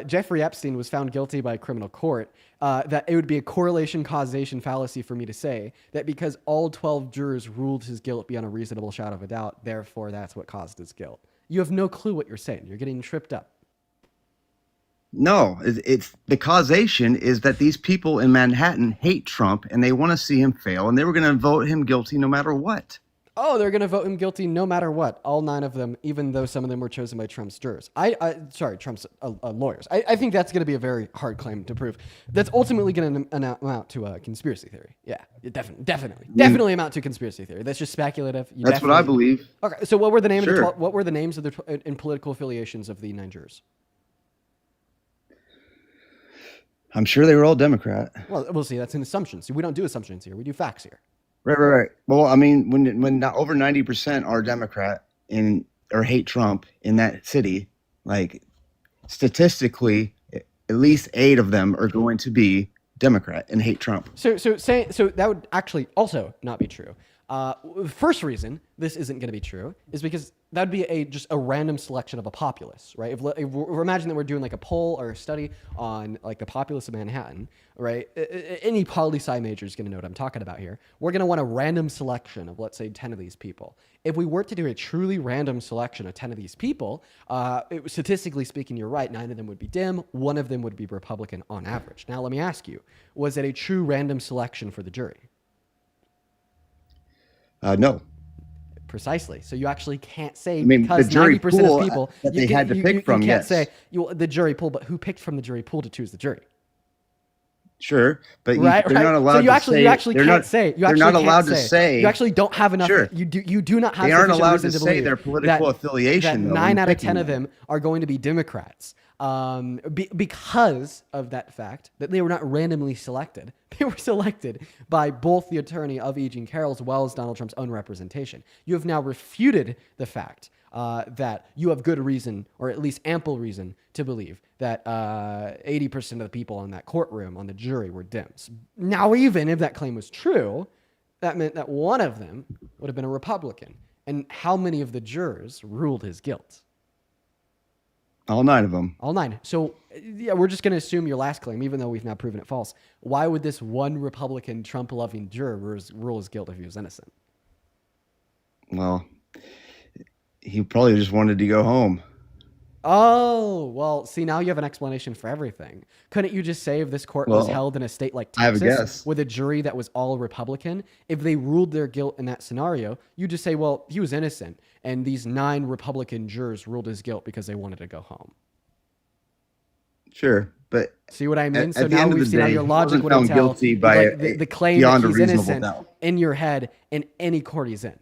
Jeffrey Epstein was found guilty by a criminal court, that it would be a correlation causation fallacy for me to say that because all 12 jurors ruled his guilt beyond a reasonable shadow of a doubt, therefore that's what caused his guilt. You have no clue what you're saying. You're getting tripped up. No, it's the causation is that these people in Manhattan hate Trump and they want to see him fail, and they were going to vote him guilty no matter what. Oh, they're going to vote him guilty no matter what. All 9 of them, even though some of them were chosen by Trump's jurors. Trump's lawyers. I think that's going to be a very hard claim to prove. That's ultimately going to amount to a conspiracy theory. Yeah, definitely amount to conspiracy theory. That's just speculative. That's what I believe. Okay, so what were the names? Sure. What were the names of the and political affiliations of the 9 jurors? I'm sure they were all Democrat. Well, we'll see. That's an assumption. See, we don't do assumptions here. We do facts here. Right. Well, I mean, when over 90% are Democrat or hate Trump in that city, like statistically, at least 8 of them are going to be Democrat and hate Trump. So that would actually also not be true. The first reason this isn't going to be true is because that would be just a random selection of a populace, right? If we're imagine that we're doing like a poll or a study on like the populace of Manhattan, right? Any poli-sci major is going to know what I'm talking about here. We're going to want a random selection of, let's say, 10 of these people. If we were to do a truly random selection of 10 of these people, statistically speaking, you're right, 9 of them would be Dem, 1 of them would be Republican on average. Now, let me ask you, was it a true random selection for the jury? No. Precisely. So you actually can't say, I mean, because the jury 90% pool of people that they had to pick from, you can't yes. say the jury pool, but who picked from the jury pool to choose the jury? Sure, but They're not allowed to say. You actually don't have enough. Sure. You do not have. They aren't sufficient allowed reason to to say believe their political affiliation. That though, 9 when out of picking 10 of them are going to be Democrats. Because of that fact that they were not randomly selected. They were selected by both the attorney of E. Jean Carroll as well as Donald Trump's own representation. You have now refuted the fact that you have good reason, or at least ample reason, to believe that 80% of the people in that courtroom on the jury were Dems. Now, even if that claim was true, that meant that one of them would have been a Republican. And how many of the jurors ruled his guilt? All 9 of them. All 9. So, yeah, we're just going to assume your last claim, even though we've now proven it false. Why would this one Republican Trump-loving juror rule his guilt if he was innocent? Well, he probably just wanted to go home. Oh, well, see, now you have an explanation for everything. Couldn't you just say if this court was held in a state like I have a Texas guess. with a jury that was all Republican, if they ruled their guilt in that scenario, you just say, well, he was innocent, and these 9 Republican jurors ruled his guilt because they wanted to go home. Sure, but see what I mean? At So the now end of we've the seen how day, your he logic wasn't would found tell guilty by the claim that beyond a he's reasonable innocent doubt. in your head in any court he's in.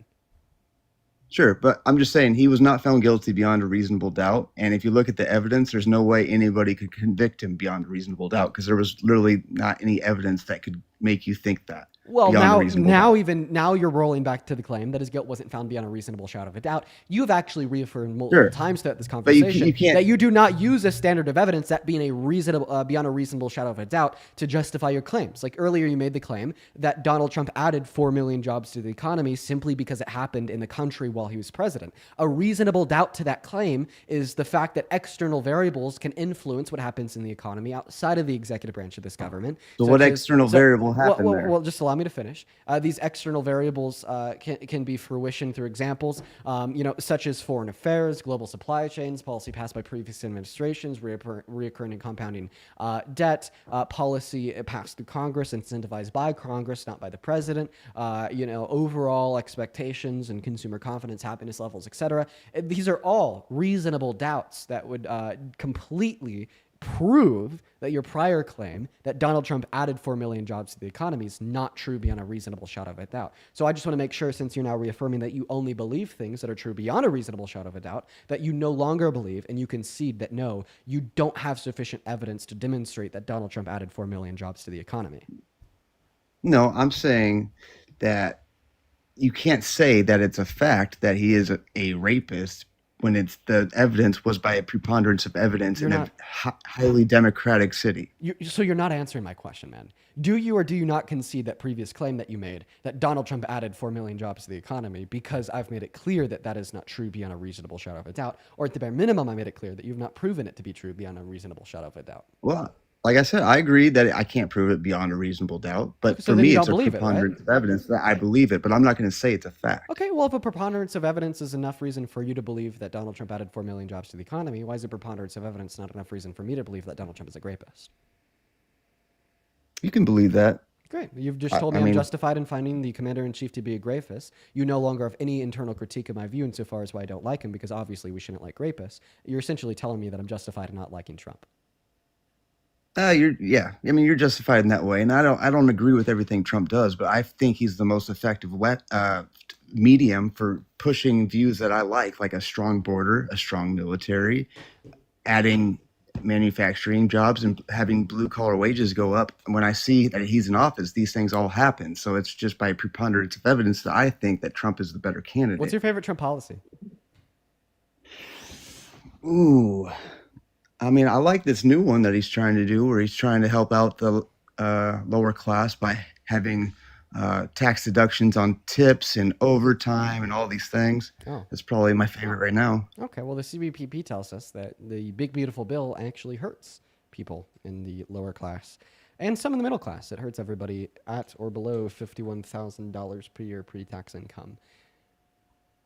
Sure, but I'm just saying he was not found guilty beyond a reasonable doubt. And if you look at the evidence, there's no way anybody could convict him beyond a reasonable doubt because there was literally not any evidence that could make you think that. Well, beyond a reasonable doubt. now you're rolling back to the claim that his guilt wasn't found beyond a reasonable shadow of a doubt. You've actually reaffirmed multiple times throughout this But you conversation can't- that you do not use a standard of evidence that being a reasonable beyond a reasonable shadow of a doubt to justify your claims. Like earlier, you made the claim that Donald Trump added 4 million jobs to the economy simply because it happened in the country while he was president. A reasonable doubt to that claim is the fact that external variables can influence what happens in the economy outside of the executive branch of this government. So what such as- external variable happened there? Well, just allow me to finish. These external variables can be fruition through examples, such as foreign affairs, global supply chains, policy passed by previous administrations, reoccurring and compounding debt, policy passed through Congress, incentivized by Congress, not by the president, overall expectations and consumer confidence, happiness levels, etc. These are all reasonable doubts that would completely prove that your prior claim that Donald Trump added 4 million jobs to the economy is not true beyond a reasonable shadow of a doubt. So I just want to make sure, since you're now reaffirming that you only believe things that are true beyond a reasonable shadow of a doubt, that you no longer believe and you concede that no, you don't have sufficient evidence to demonstrate that Donald Trump added 4 million jobs to the economy. No, I'm saying that you can't say that it's a fact that he is a rapist when it's the evidence was by a preponderance of evidence You're in not- a highly democratic city. So you're not answering my question, man. Do you or do you not concede that previous claim that you made that Donald Trump added 4 million jobs to the economy, because I've made it clear that that is not true beyond a reasonable shadow of a doubt? Or at the bare minimum, I made it clear that you've not proven it to be true beyond a reasonable shadow of a doubt. Well, like I said, I agree that I can't prove it beyond a reasonable doubt, but So for then me, you it's don't a believe it, right? preponderance of evidence that I believe it, but I'm not going to say it's a fact. Okay, well, if a preponderance of evidence is enough reason for you to believe that Donald Trump added 4 million jobs to the economy, why is a preponderance of evidence not enough reason for me to believe that Donald Trump is a rapist? You can believe that. Great. You've just told me I'm justified in finding the commander-in-chief to be a rapist. You no longer have any internal critique of my view insofar as why I don't like him, because obviously we shouldn't like rapists. You're essentially telling me that I'm justified in not liking Trump. You're justified in that way, and I don't agree with everything Trump does, but I think he's the most effective medium for pushing views that I like a strong border, a strong military, adding manufacturing jobs, and having blue collar wages go up. And when I see that he's in office, these things all happen. So it's just by preponderance of evidence that I think that Trump is the better candidate. What's your favorite Trump policy? Ooh. I mean, I like this new one that he's trying to do, where he's trying to help out the lower class by having tax deductions on tips and overtime and all these things. Oh. That's probably my favorite right now. Okay, well, the CBPP tells us that the big, beautiful bill actually hurts people in the lower class and some in the middle class. It hurts everybody at or below $51,000 per year pre-tax income.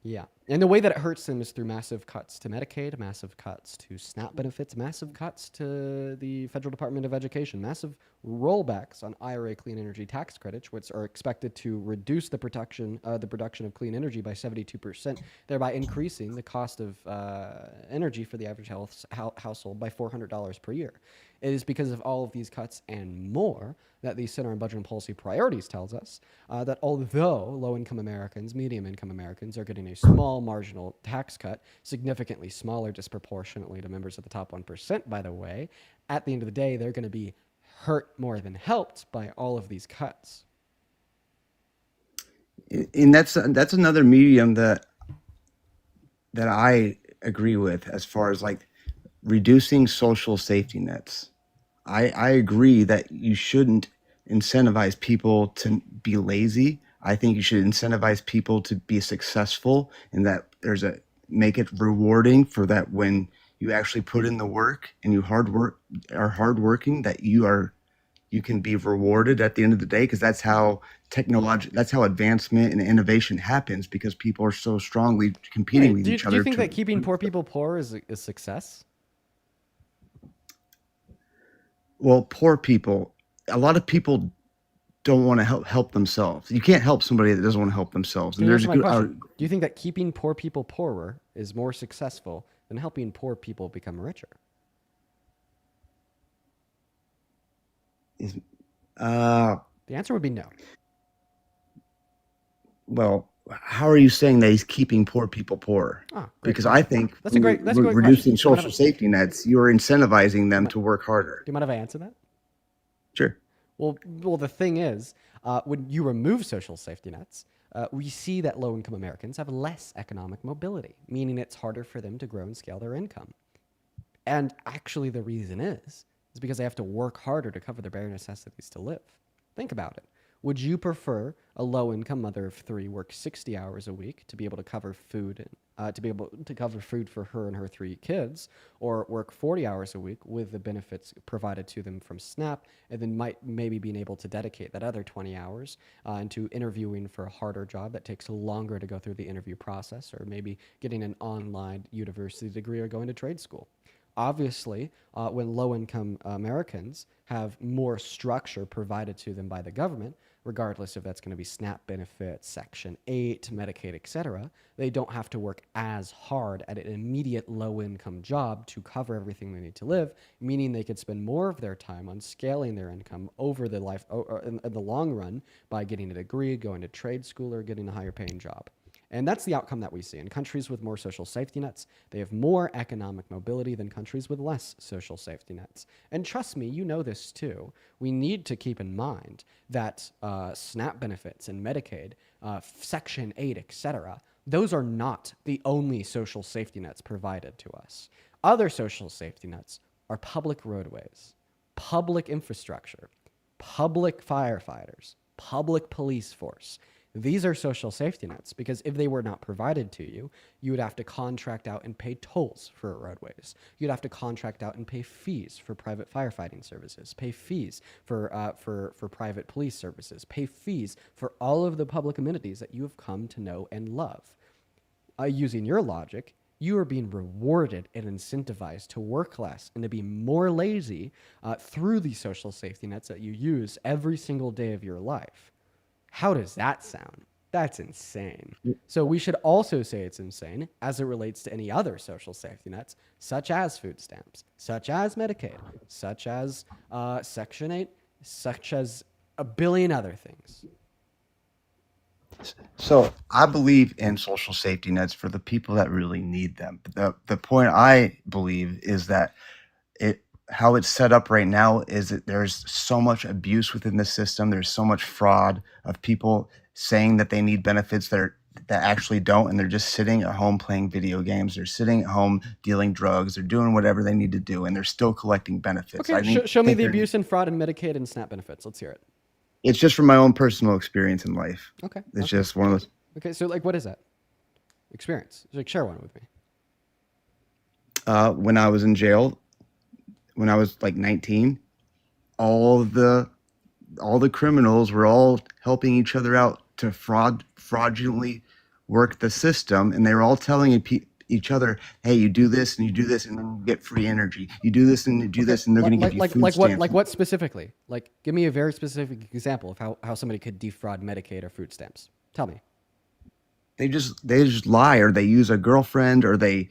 Yeah. And the way that it hurts them is through massive cuts to Medicaid, massive cuts to SNAP benefits, massive cuts to the Federal Department of Education, massive rollbacks on IRA clean energy tax credits, which are expected to reduce the production of clean energy by 72%, thereby increasing the cost of energy for the average household by $400 per year. It is because of all of these cuts and more that the Center on Budget and Policy Priorities tells us that although low-income Americans, medium-income Americans are getting a small marginal tax cut, significantly smaller disproportionately to members of the top 1%, by the way, at the end of the day, they're going to be hurt more than helped by all of these cuts. And that's another medium that I agree with, as far as reducing social safety nets. I agree that you shouldn't incentivize people to be lazy. I think you should incentivize people to be successful, and that make it rewarding for that when you actually put in the work and you are hardworking, that you can be rewarded at the end of the day, because that's how advancement and innovation happens, because people are so strongly competing with each other. Do you think that keeping poor people poor is a success? Well, poor people, a lot of people don't want to help themselves. You can't help somebody that doesn't want to help themselves. And Here's my question. Do you think that keeping poor people poorer is more successful than helping poor people become richer? The answer would be no. Well, how are you saying that he's keeping poor people poorer? Because I think that's a great reducing question. social safety nets, you're incentivizing them to work harder. Do you mind if I answer that? Sure. Well, the thing is, when you remove social safety nets, we see that low-income Americans have less economic mobility, meaning it's harder for them to grow and scale their income. And actually, the reason is because they have to work harder to cover their bare necessities to live. Think about it. Would you prefer a low-income mother of 3 work 60 hours a week to be able to cover food to be able to cover food for her and her 3 kids, or work 40 hours a week with the benefits provided to them from SNAP, and then maybe being able to dedicate that other 20 hours into interviewing for a harder job that takes longer to go through the interview process, or maybe getting an online university degree or going to trade school? Obviously, when low-income Americans have more structure provided to them by the government, regardless if that's going to be SNAP benefits, Section 8, Medicaid, etc., they don't have to work as hard at an immediate low-income job to cover everything they need to live, meaning they could spend more of their time on scaling their income over the life in the long run by getting a degree, going to trade school, or getting a higher-paying job. And that's the outcome that we see. In countries with more social safety nets, they have more economic mobility than countries with less social safety nets. And trust me, you know this too. We need to keep in mind that SNAP benefits and Medicaid, Section 8, etc., those are not the only social safety nets provided to us. Other social safety nets are public roadways, public infrastructure, public firefighters, public police force. These are social safety nets because if they were not provided to you, you would have to contract out and pay tolls for roadways. You'd have to contract out and pay fees for private firefighting services, pay fees for private police services, pay fees for all of the public amenities that you have come to know and love. Using your logic, you are being rewarded and incentivized to work less and to be more lazy through these social safety nets that you use every single day of your life. How does that sound? That's insane. So we should also say it's insane as it relates to any other social safety nets, such as food stamps, such as Medicaid, such as Section 8, such as a billion other things. So I believe in social safety nets for the people that really need them. The point I believe is that how it's set up right now is that there's so much abuse within the system. There's so much fraud of people saying that they need benefits that actually don't, and they're just sitting at home playing video games. They're sitting at home dealing drugs. They're doing whatever they need to do, and they're still collecting benefits. Okay, show me the abuse and fraud in Medicaid and SNAP benefits. Let's hear it. It's just from my own personal experience in life. Okay. It's just one of those. Okay, so what is that experience? Share one with me. When I was in jail, when I was like 19, all the criminals were all helping each other out to fraudulently work the system, and they were all telling each other, "Hey, you do this and you do this, and then you get free energy. You do this and you do this, and they're going to give you food stamps." Like what specifically? Like, give me a very specific example of how somebody could defraud Medicaid or food stamps. Tell me. They just lie, or they use a girlfriend, or they.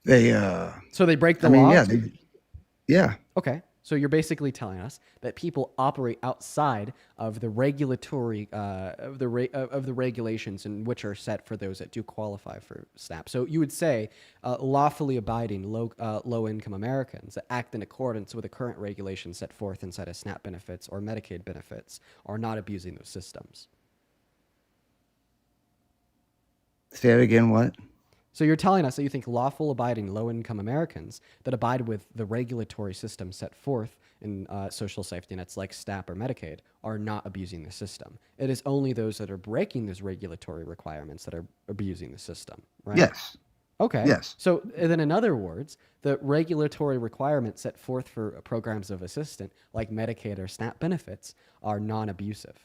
So they break the law. Yeah. Okay. So you're basically telling us that people operate outside of the regulatory of the regulations in which are set for those that do qualify for SNAP. So you would say lawfully abiding low income Americans that act in accordance with the current regulations set forth inside of SNAP benefits or Medicaid benefits are not abusing those systems. Say it again. What? So you're telling us that you think lawful abiding low-income Americans that abide with the regulatory system set forth in social safety nets like SNAP or Medicaid are not abusing the system. It is only those that are breaking those regulatory requirements that are abusing the system, right? Yes. Okay. Yes. So then in other words, the regulatory requirements set forth for programs of assistance like Medicaid or SNAP benefits are non-abusive.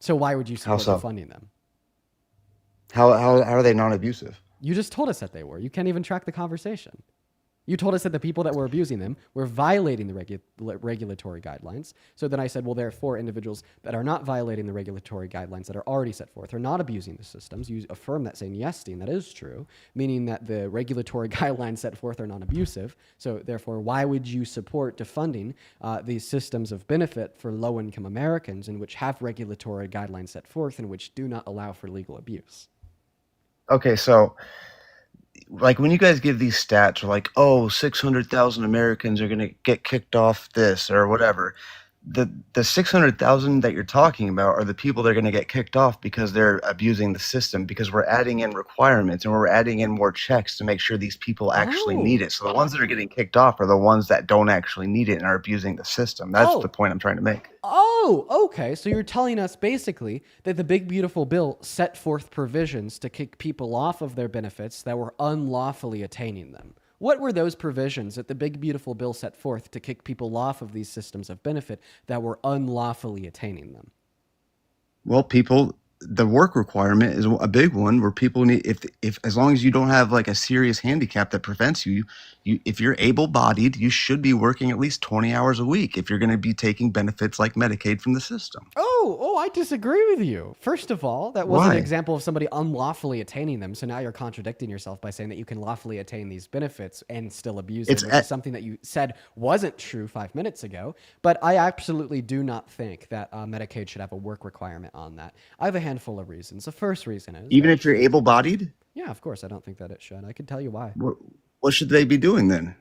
So why would you support funding them? How are they non-abusive? You just told us that they were. You can't even track the conversation. You told us that the people that were abusing them were violating the regulatory guidelines. So then I said, well, therefore, individuals that are not violating the regulatory guidelines that are already set forth are not abusing the systems. You affirm that saying, yes, Dean, that is true, meaning that the regulatory guidelines set forth are non-abusive. So therefore, why would you support defunding these systems of benefit for low-income Americans in which have regulatory guidelines set forth and which do not allow for legal abuse? Okay, so like when you guys give these stats, like, oh, 600,000 Americans are going to get kicked off this or whatever, the 600,000 that you're talking about are the people that are going to get kicked off because they're abusing the system, because we're adding in requirements and we're adding in more checks to make sure these people actually need it. So the ones that are getting kicked off are the ones that don't actually need it and are abusing the system. That's the point I'm trying to make. Oh, okay. So you're telling us basically that the big beautiful bill set forth provisions to kick people off of their benefits that were unlawfully attaining them. What were those provisions that the big beautiful bill set forth to kick people off of these systems of benefit that were unlawfully attaining them? Well, the work requirement is a big one where people need, if as long as you don't have like a serious handicap that prevents you, if you're able-bodied, you should be working at least 20 hours a week if you're going to be taking benefits like Medicaid from the system. Oh, I disagree with you. First of all, that was an Why? example of somebody unlawfully attaining them. So now you're contradicting yourself by saying that you can lawfully attain these benefits and still abuse them, which is something that you said wasn't true 5 minutes ago. But I absolutely do not think that Medicaid should have a work requirement on that. I have a handful of reasons. The first reason is Even if you're able-bodied? yeah, of course, I don't think that it should. I can tell you why. What should they be doing then?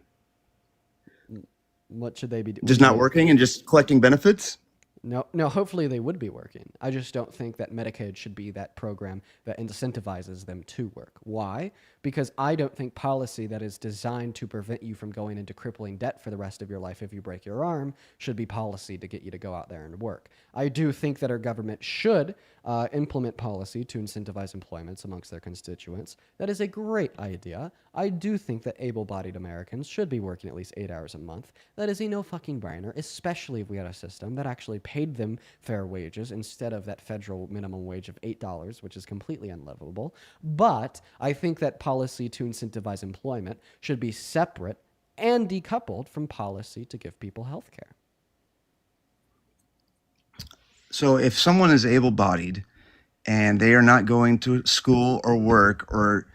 What should they be doing? Just not working and just collecting benefits? No, hopefully they would be working. I just don't think that Medicaid should be that program that incentivizes them to work. Why? Because I don't think policy that is designed to prevent you from going into crippling debt for the rest of your life if you break your arm should be policy to get you to go out there and work. I do think that our government should implement policy to incentivize employments amongst their constituents. That is a great idea. I do think that able-bodied Americans should be working at least 8 hours a month. That is a no-fucking-brainer, especially if we had a system that actually paid them fair wages instead of that federal minimum wage of $8, which is completely unlivable. But I think that policy to incentivize employment should be separate and decoupled from policy to give people health care. So if someone is able-bodied and they are not going to school or work or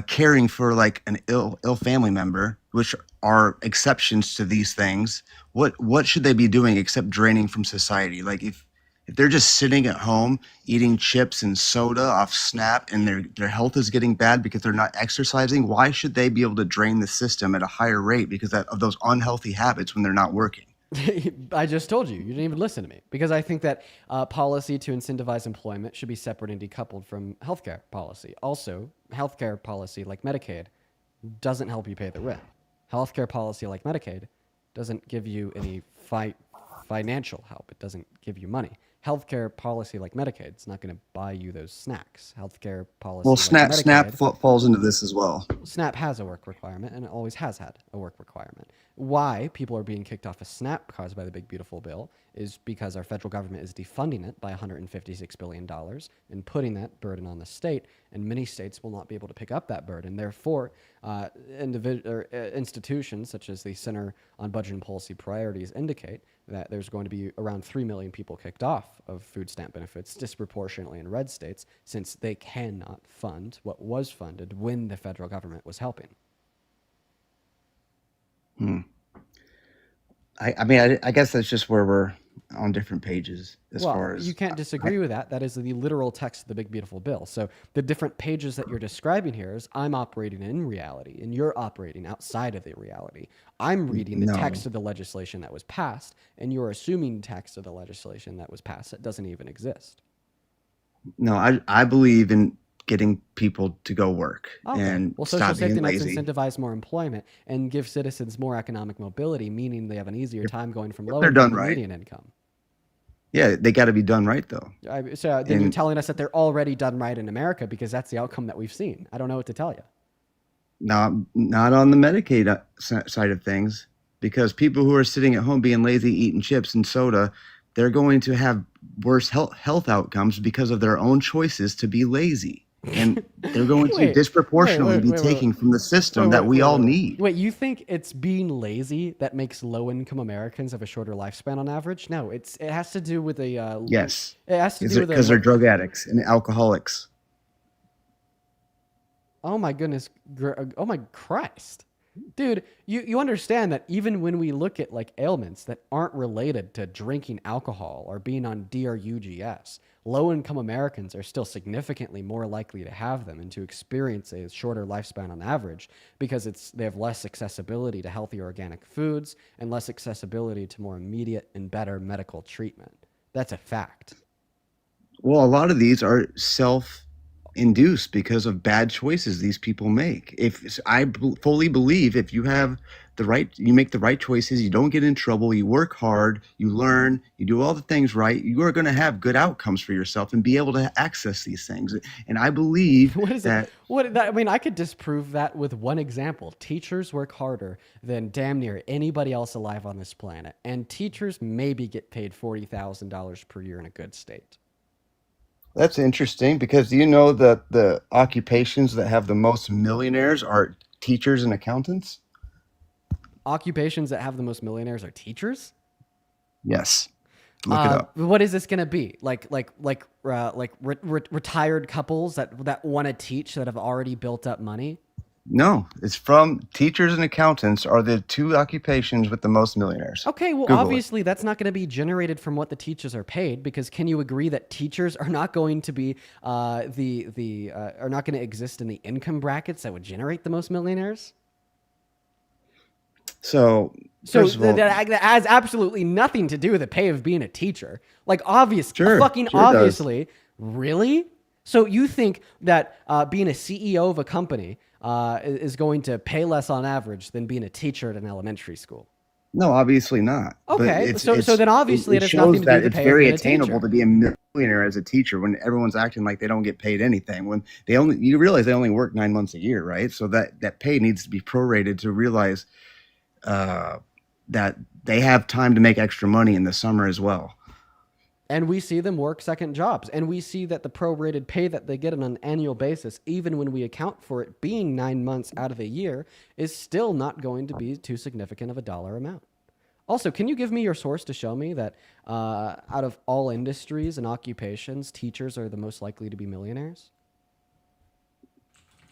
caring for like an ill family member, which are exceptions to these things, what should they be doing except draining from society? Like if they're just sitting at home eating chips and soda off SNAP and their health is getting bad because they're not exercising, why should they be able to drain the system at a higher rate because of those unhealthy habits when they're not working? I just told you. You didn't even listen to me. Because I think that policy to incentivize employment should be separate and decoupled from healthcare policy. Also, healthcare policy like Medicaid doesn't help you pay the rent. Healthcare policy like Medicaid doesn't give you any financial help. It doesn't give you money. Healthcare policy like Medicaid is not going to buy you those snacks. Healthcare policy Well, like SNAP Medicaid, falls into this as well. SNAP has a work requirement, and it always has had a work requirement. Why people are being kicked off of SNAP caused by the big beautiful bill is because our federal government is defunding it by $156 billion and putting that burden on the state, and many states will not be able to pick up that burden. Therefore, institutions such as the Center on Budget and Policy Priorities indicate that there's going to be around 3 million people kicked off of food stamp benefits disproportionately in red states since they cannot fund what was funded when the federal government was helping. I mean, I guess that's just where we're on different pages as far as you can't disagree with that. That is the literal text of the big beautiful bill. So the different pages that you're describing here is I'm operating in reality and you're operating outside of the reality. I'm reading the text of the legislation that was passed and you're assuming text of the legislation that was passed that doesn't even exist. No, I believe in getting people to go work and well, social stop being safety nets lazy. incentivize more employment and give citizens more economic mobility, meaning they have an easier time going from low they're income done to right. median income. Yeah, they got to be done right though. So then you're telling us that they're already done right in America because that's the outcome that we've seen. I don't know what to tell you. Not on the Medicaid side of things, because people who are sitting at home being lazy, eating chips and soda, they're going to have worse health outcomes because of their own choices to be lazy. And they're going to disproportionately be taking from the system that we all need. Wait, you think it's being lazy that makes low-income Americans have a shorter lifespan on average? No, it has to do with a yes. It has to do with because they're drug addicts and alcoholics. Oh my goodness! Oh my Christ! Dude, you understand that even when we look at like ailments that aren't related to drinking alcohol or being on DRUGS, low income Americans are still significantly more likely to have them and to experience a shorter lifespan on average because they have less accessibility to healthy organic foods and less accessibility to more immediate and better medical treatment. That's a fact. Well, a lot of these are self-induced because of bad choices these people make. If I fully believe if you make the right choices, you don't get in trouble, you work hard, you learn, you do all the things right, you are going to have good outcomes for yourself and be able to access these things. And I believe What is that it? I mean, I could disprove that with one example. Teachers work harder than damn near anybody else alive on this planet, and teachers maybe get paid $40,000 per year in a good state. that's interesting because do you know that the occupations that have the most millionaires are teachers and accountants? Occupations that have the most millionaires are teachers. Yes. Look it up. What is this going to be? Retired couples that want to teach that have already built up money? No, it's from teachers and accountants are the two occupations with the most millionaires. Okay, well, Google it. obviously that's not going to be generated from what the teachers are paid because can you agree that teachers are not going to be are not going to exist in the income brackets that would generate the most millionaires? So first of all, that has absolutely nothing to do with the pay of being a teacher. Like Sure it does. obviously, really? So you think that being a CEO of a company is going to pay less on average than being a teacher at an elementary school? No, obviously not. But Okay, so then obviously it has shows nothing to do that with the it's pay of very being a attainable teacher. to be a millionaire as a teacher when everyone's acting like they don't get paid anything. When you realize they only work 9 months a year, right? So that pay needs to be prorated to realize that they have time to make extra money in the summer as well. And we see them work second jobs. And we see that the prorated pay that they get on an annual basis, even when we account for it being 9 months out of a year, is still not going to be too significant of a dollar amount. Also, can you give me your source to show me that out of all industries and occupations, teachers are the most likely to be millionaires?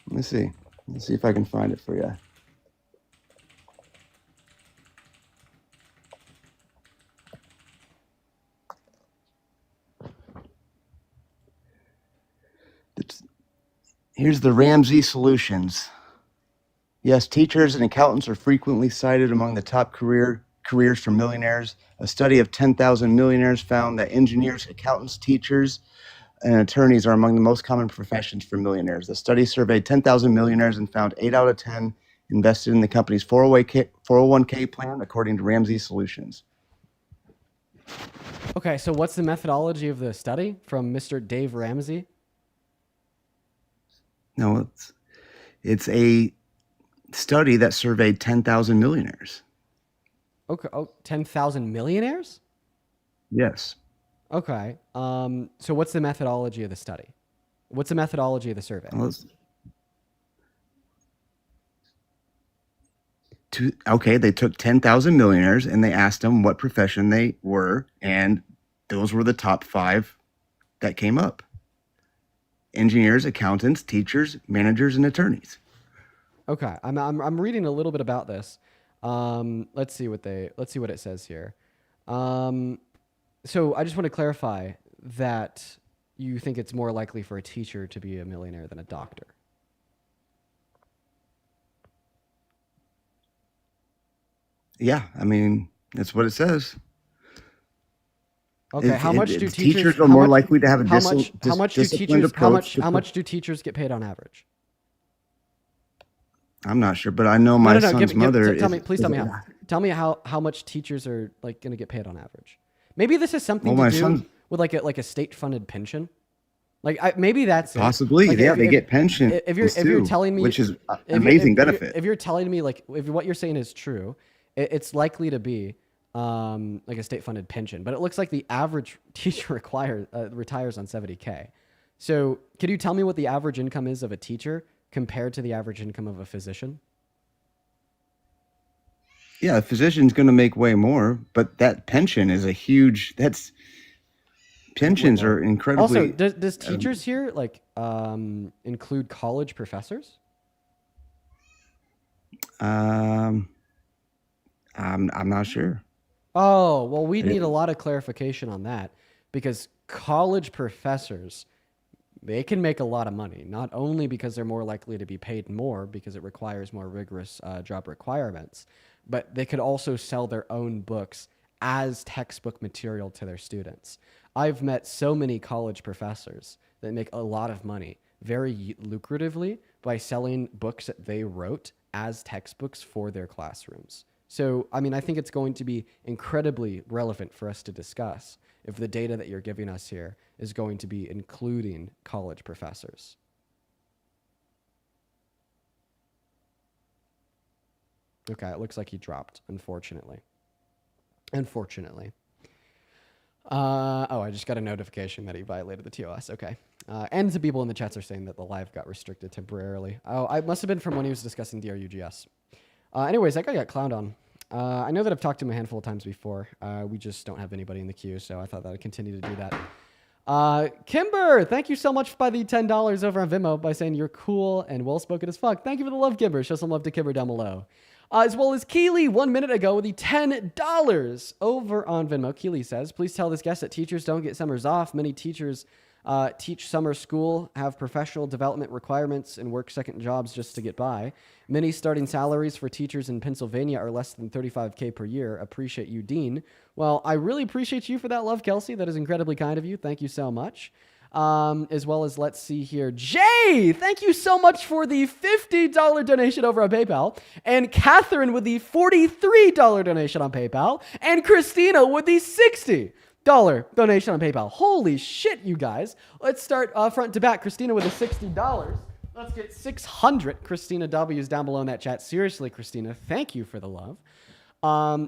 Let me see. Let's see if I can find it for you. Here's the Ramsey solutions. Yes, teachers and accountants are frequently cited among the top careers for millionaires. A study of 10,000 millionaires found that engineers, accountants, teachers, and attorneys are among the most common professions for millionaires. The study surveyed 10,000 millionaires and found 8 out of 10 invested in the company's 401k plan, according to Ramsey Solutions. Okay, so what's the methodology of the study from Mr. Dave Ramsey? No, it's a study that surveyed 10,000 millionaires. Okay, 10,000 millionaires? Yes. Okay. So what's the methodology of the study? What's the methodology of the survey? Well, they took 10,000 millionaires and they asked them what profession they were, and those were the top 5 that came up. Engineers, accountants, teachers, managers, and attorneys. Okay, I'm reading a little bit about this. Let's see what it says here. So I just want to clarify that you think it's more likely for a teacher to be a millionaire than a doctor. Yeah, I mean, that's what it says. Okay, how much do teachers are more likely to have a disciplined approach? How much do teachers get paid on average? I'm not sure, but I know my son's mother. Please tell me how much teachers are like going to get paid on average. Maybe this is something to do with like a state funded pension. Like maybe that's possibly like, they get pension. If you're telling me, which is amazing benefit. If you're telling me like if what you're saying is true, it's likely to be like a state funded pension. But it looks like the average teacher retires on $70K. So could you tell me what the average income is of a teacher compared to the average income of a physician? Yeah, a physician's going to make way more, but that pension is a huge. Pensions are incredibly. Also, does teachers here like include college professors? Um, I'm not sure. Oh, well, we need a lot of clarification on that because college professors, they can make a lot of money, not only because they're more likely to be paid more because it requires more rigorous job requirements, but they could also sell their own books as textbook material to their students. I've met so many college professors that make a lot of money very lucratively by selling books that they wrote as textbooks for their classrooms. So, I mean, I think it's going to be incredibly relevant for us to discuss if the data that you're giving us here is going to be including college professors. Okay, it looks like he dropped, unfortunately. Unfortunately. Oh, I just got a notification that he violated the TOS. Okay. And some people in the chats are saying that the live got restricted temporarily. Oh, I must have been from when he was discussing DRUGS. Anyways, that guy got clowned on. I know that I've talked to him a handful of times before. We just don't have anybody in the queue, so I thought that I'd continue to do that. Kimber, thank you so much by the $10 over on Venmo by saying you're cool and well-spoken as fuck. Thank you for the love, Kimber. Show some love to Kimber down below. As well as Keely 1 minute ago with the $10 over on Venmo. Keely says, please tell this guest that teachers don't get summers off. Many teachers teach summer school, have professional development requirements, and work second jobs just to get by. Many starting salaries for teachers in Pennsylvania are less than $35K per year. Appreciate you, Dean. Well, I really appreciate you for that love, Kelsey. That is incredibly kind of you. Thank you so much. As well as, let's see here, Jay, thank you so much for the $50 donation over on PayPal, and Catherine with the $43 donation on PayPal, and Christina with the $60 donation on PayPal. Holy shit, you guys. Let's start front to back. Christina with the $60. Let's get 600 Christina W's down below in that chat. Seriously, Christina, thank you for the love.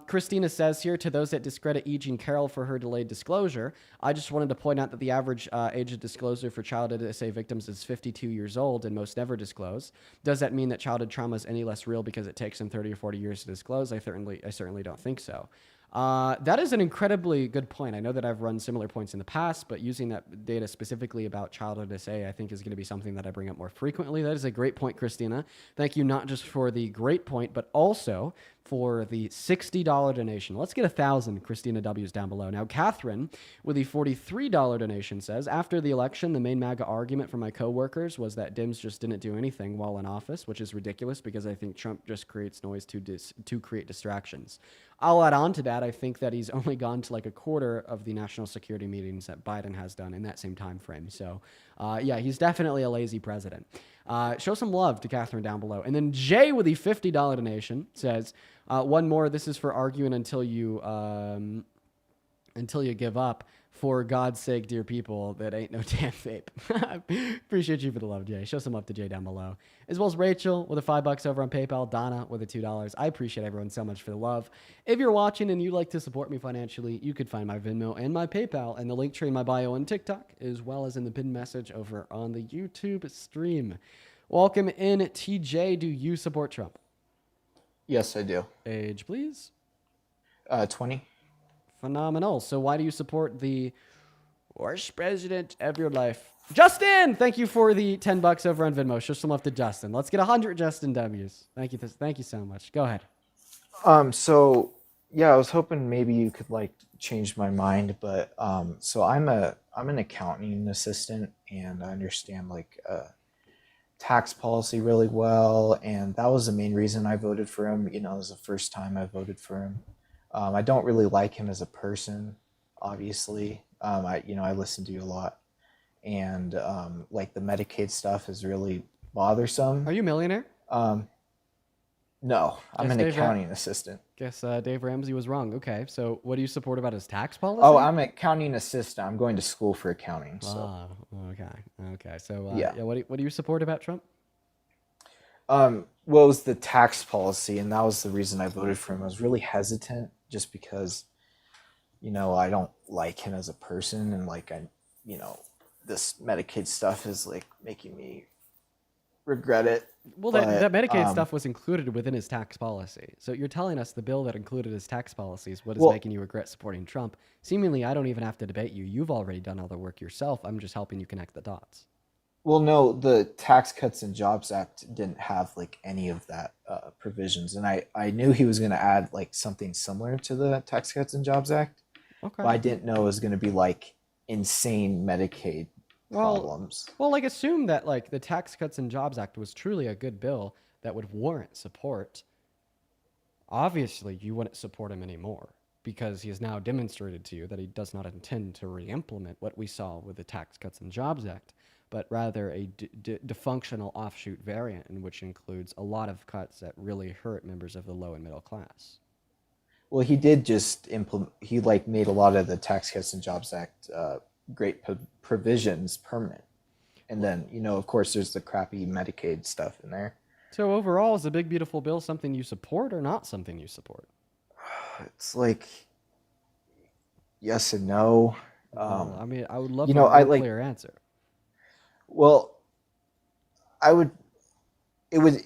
Christina says here, to those that discredit E. Jean Carroll for her delayed disclosure, I just wanted to point out that the average age of disclosure for childhood SA victims is 52 years old, and most never disclose. Does that mean that childhood trauma is any less real because it takes them 30 or 40 years to disclose? I certainly don't think so. That is an incredibly good point. I know that I've run similar points in the past, but using that data specifically about childhood SA, I think is going to be something that I bring up more frequently. That is a great point, Christina. Thank you not just for the great point, but also for the $60 donation. Let's get 1,000 Christina W's down below. Now, Catherine with the $43 donation says, after the election, the main MAGA argument from my coworkers was that Dems just didn't do anything while in office, which is ridiculous because I think Trump just creates noise to create distractions. I'll add on to that. I think that he's only gone to like a quarter of the national security meetings that Biden has done in that same time frame. So, yeah, he's definitely a lazy president. Show some love to Catherine down below. And then Jay with the $50 donation says, one more. This is for arguing until you give up. For God's sake, dear people, that ain't no damn vape. Appreciate you for the love, Jay. Show some love to Jay down below. As well as Rachel with a $5 over on PayPal. Donna with a $2. I appreciate everyone so much for the love. If you're watching and you'd like to support me financially, you could find my Venmo and my PayPal and the link tree in my bio on TikTok, as well as in the pinned message over on the YouTube stream. Welcome in, TJ. Do you support Trump? Yes, I do. Age, please. 20. Phenomenal. So why do you support the worst president of your life? Justin, thank you for the $10 over on Venmo. Show some love to Justin. Let's get 100 Justin W's. Thank you. Thank you so much. Go ahead. So yeah, I was hoping maybe you could like change my mind, but so I'm an accounting assistant, and I understand like tax policy really well, and that was the main reason I voted for him. You know, it was the first time I voted for him. I don't really like him as a person, obviously. I listen to you a lot, and like the Medicaid stuff is really bothersome. Are you a millionaire? No, I'm an accounting assistant. Guess Dave Ramsey was wrong. Okay, so what do you support about his tax policy? Oh, I'm an accounting assistant. I'm going to school for accounting. So. Okay. So yeah. What do you support about Trump? Well, it was the tax policy, and that was the reason I voted for him. I was really hesitant just because, I don't like him as a person, and like this Medicaid stuff is like making me regret it. Well, that Medicaid stuff was included within his tax policy. So you're telling us the bill that included his tax policy is what is making you regret supporting Trump. Seemingly, I don't even have to debate you. You've already done all the work yourself. I'm just helping you connect the dots. Well, no, the Tax Cuts and Jobs Act didn't have like any of that provisions, and I knew he was going to add like something similar to the Tax Cuts and Jobs Act, Okay. but I didn't know it was going to be like insane Medicaid Well, problems. well, like assume that like the Tax Cuts and Jobs Act was truly a good bill that would warrant support. Obviously, you wouldn't support him anymore because he has now demonstrated to you that he does not intend to re-implement what we saw with the Tax Cuts and Jobs Act, but rather a dysfunctional offshoot variant in which includes a lot of cuts that really hurt members of the low and middle class. Well, he did just implement. He like made a lot of the Tax Cuts and Jobs Act great provisions permanent, and then of course there's the crappy Medicaid stuff in there. So overall, is the big beautiful bill something you support or not something you support? It's like yes and no. Well, I mean, I would love you a know, I more like. clear answer. Well, I would. It would.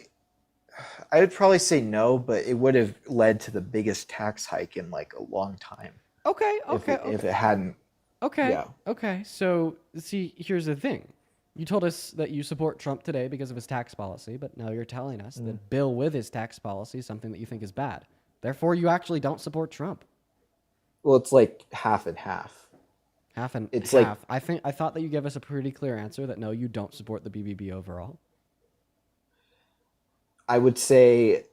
I would probably say no, but it would have led to the biggest tax hike in like a long time. Okay, If it hadn't. Okay. Yeah. Okay. So, see, here's the thing. You told us that you support Trump today because of his tax policy, but now you're telling us that Bill with his tax policy is something that you think is bad. Therefore, you actually don't support Trump. Well, it's like half and half. Half and It's half. I thought that you gave us a pretty clear answer that no, you don't support the BBB overall. I would say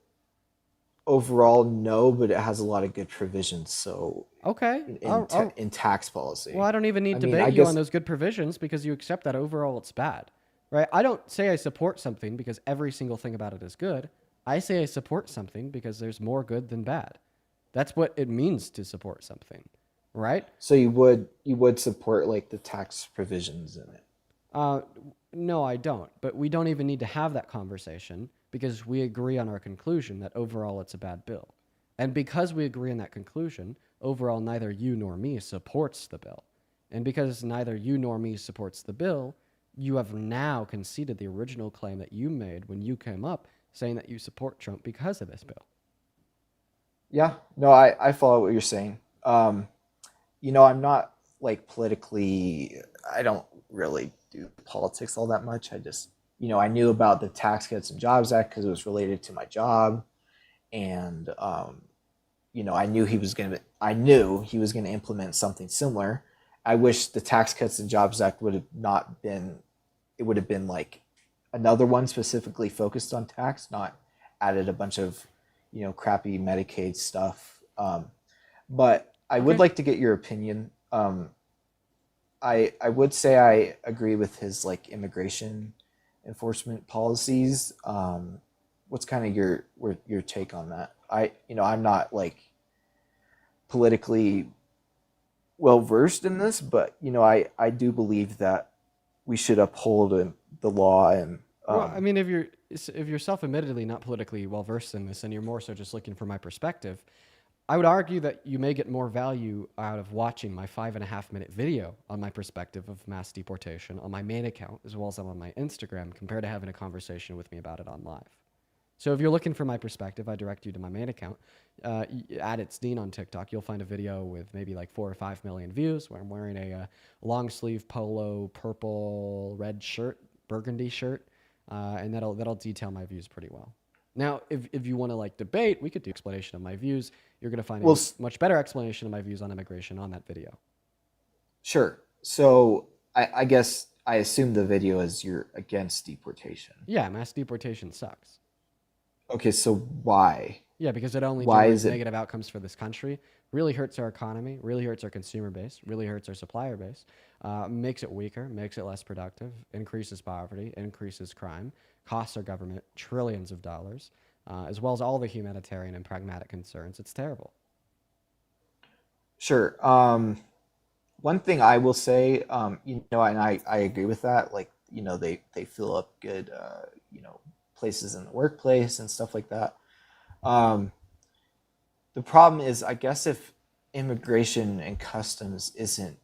overall no, but it has a lot of good provisions. So Okay. in tax policy. Well, I don't even need to debate you on those good provisions because you accept that overall it's bad, right? I don't say I support something because every single thing about it is good. I say I support something because there's more good than bad. That's what it means to support something, right? So you would support like the tax provisions in it. No, I don't. But we don't even need to have that conversation because we agree on our conclusion that overall it's a bad bill. And because we agree on that conclusion, overall neither you nor me supports the bill. And because neither you nor me supports the bill, you have now conceded the original claim that you made when you came up saying that you support Trump because of this bill. Yeah, no, I follow what you're saying. I'm not like politically, I don't really do politics all that much. I just, I knew about the Tax Cuts and Jobs Act because it was related to my job. And, I knew he was going to implement something similar. I wish the Tax Cuts and Jobs Act would have not been, it would have been like another one specifically focused on tax, not added a bunch of, crappy Medicaid stuff. But I would like to get your opinion. I would say I agree with his like immigration enforcement policies. What's kind of your take on that? I'm not like politically well versed in this, but I do believe that we should uphold the law and. Well, I mean, if you're self-admittedly not politically well versed in this, and you're more so just looking for my perspective, I would argue that you may get more value out of watching my 5.5-minute video on my perspective of mass deportation on my main account as well as on my Instagram compared to having a conversation with me about it on live. So if you're looking for my perspective, I direct you to my main account. At It's Dean on TikTok, you'll find a video with maybe like 4 or 5 million views where I'm wearing a long sleeve polo, purple, red shirt, burgundy shirt. And that'll detail my views pretty well. Now, if you want to like debate, we could do explanation of my views. You're going to find a much better explanation of my views on immigration on that video. Sure. So I guess I assume the video is you're against deportation. Yeah, mass deportation sucks. Okay, so why? Yeah, because it only Why generates is it negative outcomes for this country. Really hurts our economy. Really hurts our consumer base. Really hurts our supplier base. Makes it weaker. Makes it less productive. Increases poverty. Increases crime. Costs our government trillions of dollars, as well as all the humanitarian and pragmatic concerns. It's terrible. Sure. One thing I will say, and I agree with that. Like, they fill up good, places in the workplace and stuff like that. The problem is, I guess, if immigration and customs isn't,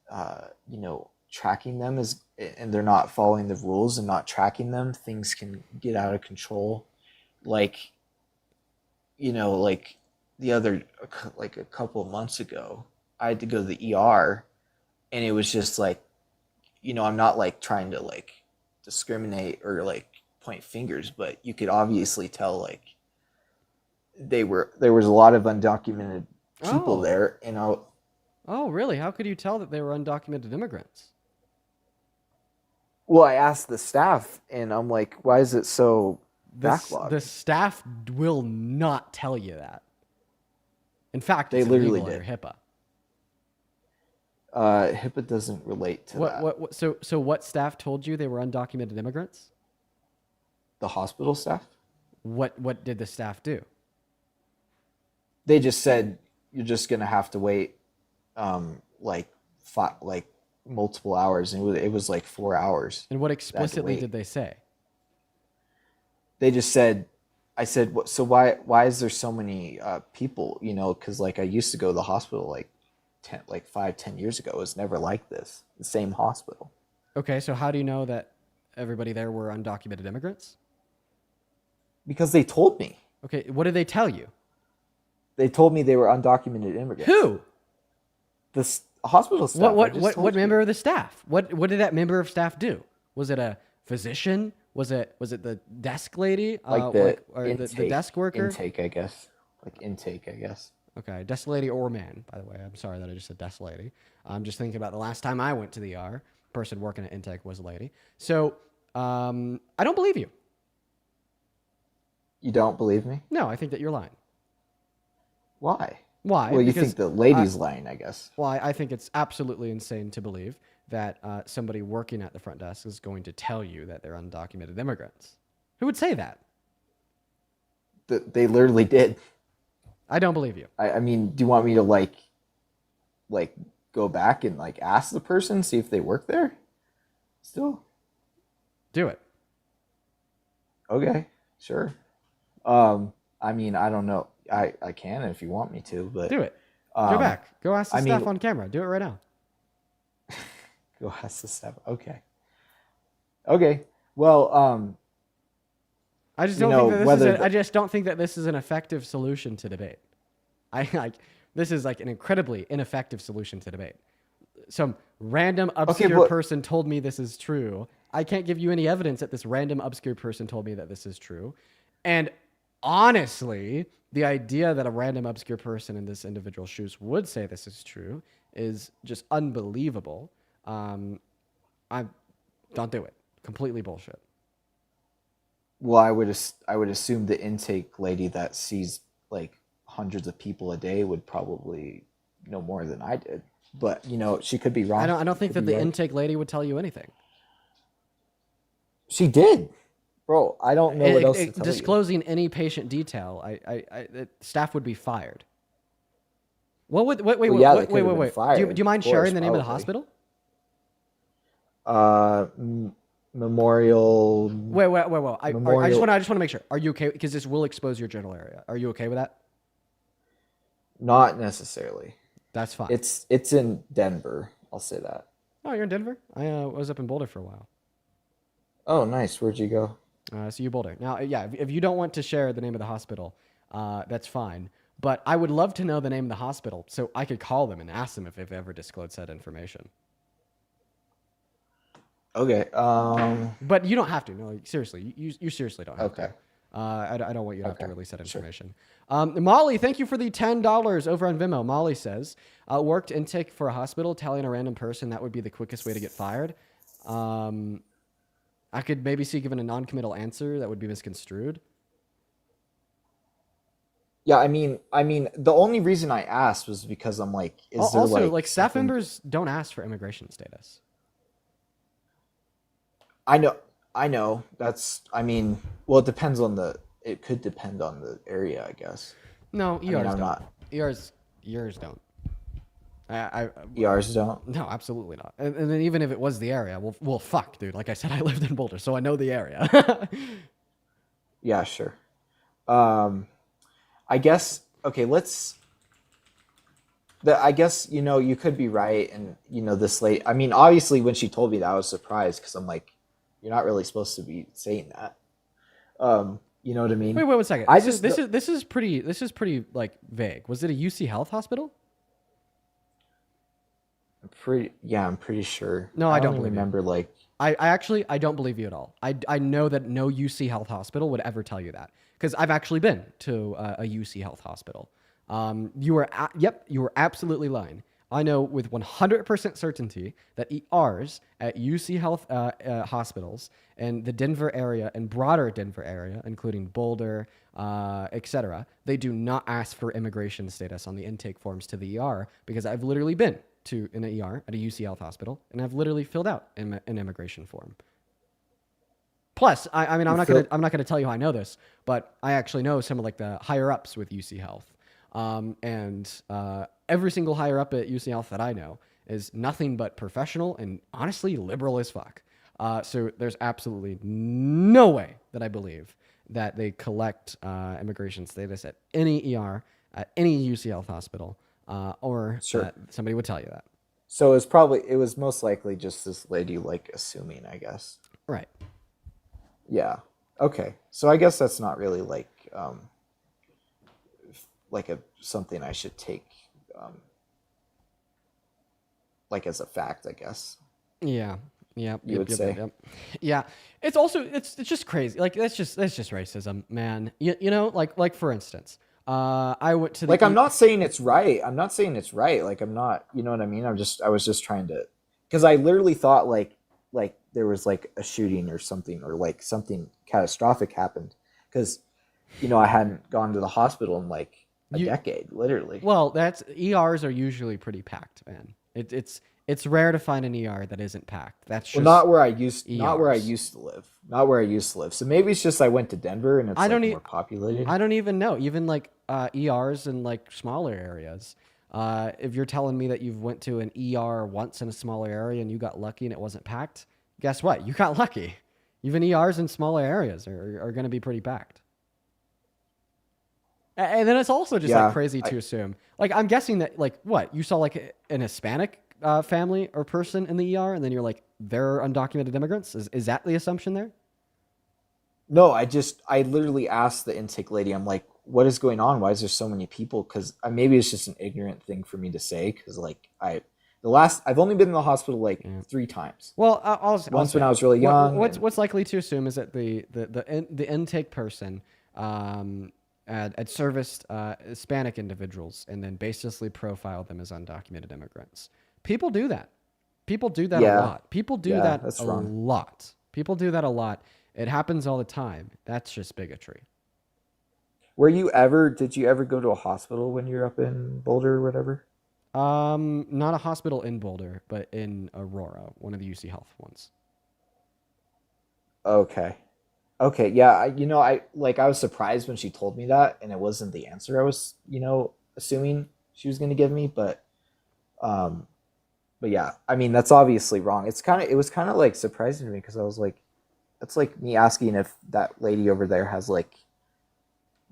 tracking them and they're not following the rules and not tracking them, things can get out of control. Like, like a couple of months ago, I had to go to the ER, and it was just like, I'm not like trying to like discriminate or like point fingers, but you could obviously tell like there was a lot of undocumented people there, and Oh, really? How could you tell that they were undocumented immigrants? well, I asked the staff, and I'm like, why is it so backlogged? The staff will not tell you that. In fact, They it's literally illegal did. under HIPAA. HIPAA doesn't relate to that. What? So what staff told you they were undocumented immigrants? The hospital staff? What did the staff do? They just said you're just gonna have to wait, like multiple hours, and it was like 4 hours. And what explicitly did they say? They just said, I said, so why is there so many people? You know, because like I used to go to the hospital like 5-10 years ago. It was never like this. The same hospital. Okay, so how do you know that everybody there were undocumented immigrants? Because they told me. Okay, what did they tell you? They told me they were undocumented immigrants. Who? The hospital staff. What member of the staff? What did that member of staff do? Was it a physician? Was it the desk lady? Like the desk worker? Intake, I guess. Like intake, I guess. Okay, desk lady or man, by the way. I'm sorry that I just said desk lady. I'm just thinking about the last time I went to the ER. Person working at intake was a lady. So I don't believe you. You don't believe me? No, I think that you're lying. Why? Why? Well, you Because, think the lady's lying, I guess. Well, I think it's absolutely insane to believe that somebody working at the front desk is going to tell you that they're undocumented immigrants. Who would say that? They literally did. I don't believe you. I mean, do you want me to like go back and like ask the person, see if they work there? Still? Do it. Okay, sure. I mean, I don't know. I can if you want me to, but do it. Go back. Go ask the I staff mean, on camera. Do it right now. Go ask the staff. Okay. Okay. Well, I just don't think that this is an effective solution to debate. This is like an incredibly ineffective solution to debate. Some random obscure person told me this is true. I can't give you any evidence that this random obscure person told me that this is true. And honestly, the idea that a random obscure person in this individual's shoes would say this is true is just unbelievable. I don't do it. Completely bullshit. Well, I would assume the intake lady that sees like hundreds of people a day would probably know more than I did. But you know, she could be wrong. I don't think that the intake lady would tell you anything. She did. Bro, I don't know what else to tell disclosing any patient detail, staff would be fired. What would wait? Do you mind sharing the name of the hospital? Memorial. Wait. I just want to make sure. Are you okay? Because this will expose your general area. Are you okay with that? Not necessarily. That's fine. It's in Denver. I'll say that. Oh, you're in Denver? I was up in Boulder for a while. Oh, nice. Where'd you go? So you Boulder. Now, yeah, if you don't want to share the name of the hospital, that's fine. But I would love to know the name of the hospital so I could call them and ask them if they've ever disclosed said information. Okay. But you don't have to. No, seriously. You seriously don't have to. I don't want you to have to release that information. Sure. Molly, thank you for the $10 over on Venmo. Molly says, worked intake for a hospital, telling a random person that would be the quickest way to get fired. I could maybe see given a non-committal answer that would be misconstrued. Yeah, I mean, the only reason I asked was because I'm like, is there also staff members don't ask for immigration status. I know. That's. I mean, well, it could depend on the area, I guess. No, ERs don't. ERs don't. ERs don't? No, absolutely not. And then even if it was the area, well, fuck, dude. Like I said, I lived in Boulder, so I know the area. Yeah, sure. I guess, okay, I guess, you could be right. And, this late, I mean, obviously when she told me that, I was surprised because I'm like, you're not really supposed to be saying that. You know what I mean? Wait 1 second. This is pretty like vague. Was it a UC Health hospital? I'm pretty sure. No, I don't remember I don't believe you at all. I know that no UC Health hospital would ever tell you that because I've actually been to a UC Health hospital. Yep, you were absolutely lying. I know with 100% certainty that ERs at UC Health hospitals in the Denver area and broader Denver area, including Boulder, etc., they do not ask for immigration status on the intake forms to the ER because I've literally been to an ER at a UC Health hospital and I've literally filled out an immigration form. Plus, I mean, I'm not gonna tell you how I know this, but I actually know some of like the higher ups with UC Health. Every single higher up at UC Health that I know is nothing but professional and honestly liberal as fuck. So there's absolutely no way that I believe that they collect immigration status at any ER, at any UC Health hospital, or Sure. somebody would tell you that. So it was most likely just this lady like assuming, I guess. Right. Yeah. Okay. So I guess that's not really like something I should take like as a fact, I guess. Yeah. Yeah. You would say. Yeah. It's also it's just crazy. Like that's just racism, man. You know, like for instance, I went to the Like I'm not saying it's right. I'm not saying it's right. Like I'm not, you know what I mean? I was just trying to, because I literally thought like there was like a shooting or something, or like something catastrophic happened, because I hadn't gone to the hospital in like a decade, literally. Well, that's ERs are usually pretty packed, man. It's rare to find an ER that isn't packed. That's just not where I used to live. Not where I used to live. So maybe it's just I went to Denver and it's more populated. I don't even know. Even like ERs in like smaller areas. If you're telling me that you've went to an ER once in a smaller area and you got lucky and it wasn't packed, guess what? You got lucky. Even ERs in smaller areas are going to be pretty packed. And then it's also just like crazy to assume. Like I'm guessing that like what you saw like an Hispanic family or person in the ER, and then you're like they're undocumented immigrants. Is that the assumption there? No, I literally asked the intake lady. I'm like, what is going on? Why is there so many people? Because maybe it's just an ignorant thing for me to say. Because like I've only been in the hospital like 3 times. Well, once when I was really young. What's likely to assume is that the intake person had serviced Hispanic individuals and then basically profiled them as undocumented immigrants. People do that. People do that a lot. People do that a lot. People do that a lot. It happens all the time. That's just bigotry. Did you ever go to a hospital when you were up in Boulder or whatever? Not a hospital in Boulder, but in Aurora, one of the UC Health ones. Okay. Yeah. I was surprised when she told me that, and it wasn't the answer I was, assuming she was going to give me, but yeah, I mean, that's obviously wrong. It was kind of like surprising to me, because I was like, that's like me asking if that lady over there has like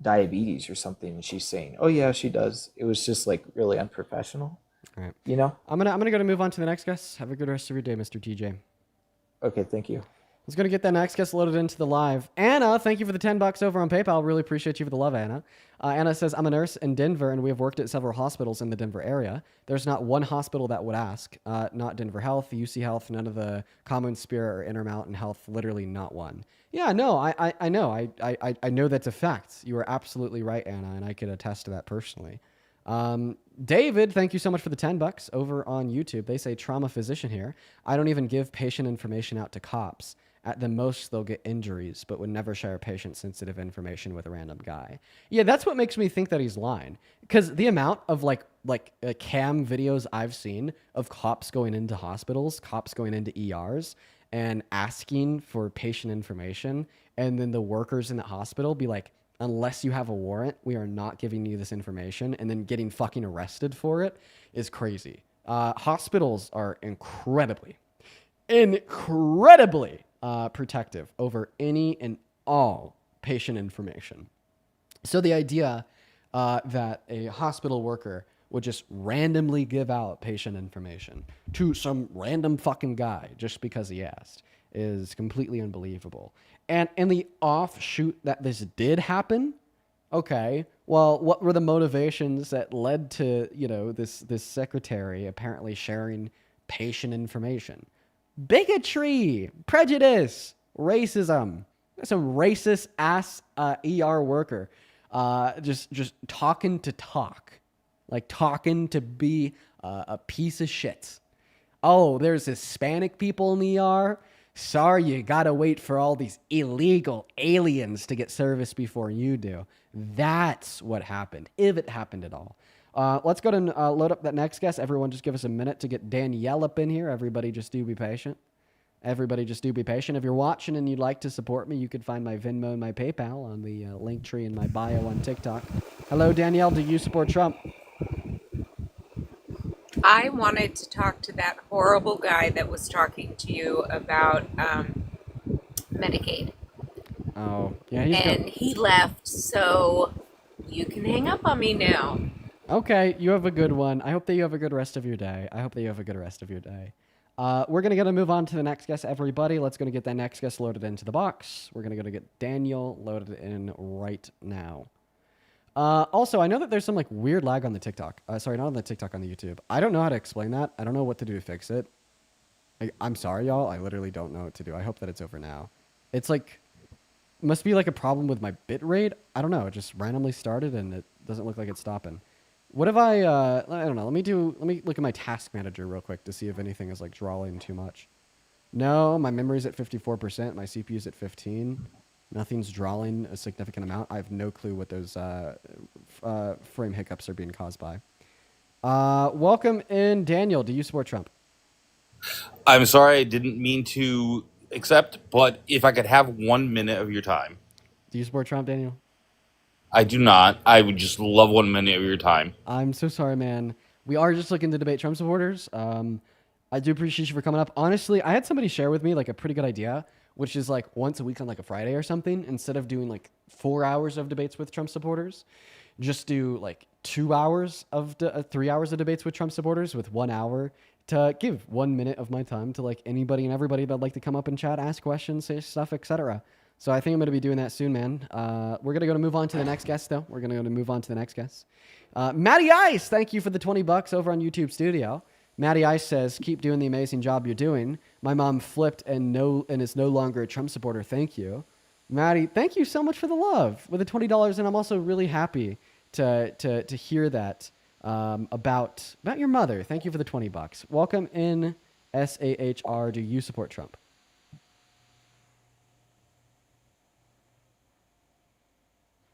diabetes or something, and she's saying, oh yeah, she does. It was just like really unprofessional. All right. I'm gonna move on to the next guest. Have a good rest of your day, Mr. TJ. Okay, thank you. Let's gonna get that next guest loaded into the live. Anna, thank you for the $10 over on PayPal. Really appreciate you for the love, Anna. Anna says, I'm a nurse in Denver, and we have worked at several hospitals in the Denver area. There's not one hospital that would ask. Not Denver Health, UC Health, none of the Common Spirit or Intermountain Health. Literally not one. Yeah, no, I know. I know that's a fact. You are absolutely right, Anna, and I could attest to that personally. David, thank you so much for the $10 over on YouTube. They say trauma physician here. I don't even give patient information out to cops. At the most, they'll get injuries, but would never share patient-sensitive information with a random guy. Yeah, that's what makes me think that he's lying. Because the amount of like cam videos I've seen of cops going into hospitals, cops going into ERs, and asking for patient information, and then the workers in the hospital be like, unless you have a warrant, we are not giving you this information, and then getting fucking arrested for it is crazy. Hospitals are incredibly protective over any and all patient information. So the idea that a hospital worker would just randomly give out patient information to some random fucking guy just because he asked is completely unbelievable. And in the offshoot that this did happen, okay, well, what were the motivations that led to, this secretary apparently sharing patient information? bigotry, prejudice, racism. Some racist ass ER worker, just talking to talk, like talking to be a piece of shit. Oh, there's Hispanic people in the ER. Sorry, you gotta wait for all these illegal aliens to get service before you do. That's what happened, if it happened at all. Let's go and load up that next guest. Everyone just give us a minute to get Danielle up in here. Everybody just do be patient. Everybody just do be patient. If you're watching and you'd like to support me, you could find my Venmo and my PayPal on the link tree in my bio on TikTok. Hello, Danielle. Do you support Trump? I wanted to talk to that horrible guy that was talking to you about Medicaid. Oh, yeah, He left, so you can hang up on me now. Okay, you have a good one. I hope that you have a good rest of your day. We're going to move on to the next guest, everybody. Let's go to get that next guest loaded into the box. We're going to get Daniel loaded in right now. Also, I know that there's some like weird lag on the TikTok. Sorry, not on the TikTok, on the YouTube. I don't know how to explain that. I don't know what to do to fix it. I'm sorry, y'all. I literally don't know what to do. I hope that it's over now. It's like, must be like a problem with my bit rate. I don't know. It just randomly started and it doesn't look like it's stopping. What if I don't know. Let me look at my task manager real quick to see if anything is like drawing too much. No, my memory's at 54%. My CPU's at 15. Nothing's drawing a significant amount. I have no clue what those frame hiccups are being caused by. Welcome in, Daniel. Do you support Trump? I'm sorry, I didn't mean to accept, but if I could have 1 minute of your time. Do you support Trump, Daniel? I do not. I would just love 1 minute of your time. I'm so sorry, man. We are just looking to debate Trump supporters. I do appreciate you for coming up. Honestly, I had somebody share with me like a pretty good idea, which is like once a week on like a Friday or something, instead of doing like 4 hours of debates with Trump supporters, just do like 2 hours of 3 hours of debates with Trump supporters with 1 hour to give 1 minute of my time to like anybody and everybody that'd like to come up and chat, ask questions, say stuff, etc. So I think I'm going to be doing that soon, man. We're going to move on to the next guest, though. Matty Ice, thank you for the $20 over on YouTube Studio. Matty Ice says, keep doing the amazing job you're doing. My mom flipped and is no longer a Trump supporter. Thank you. Matty, thank you so much for the love with the $20. And I'm also really happy to hear that about your mother. Thank you for the $20. Welcome in, SAHR. Do you support Trump?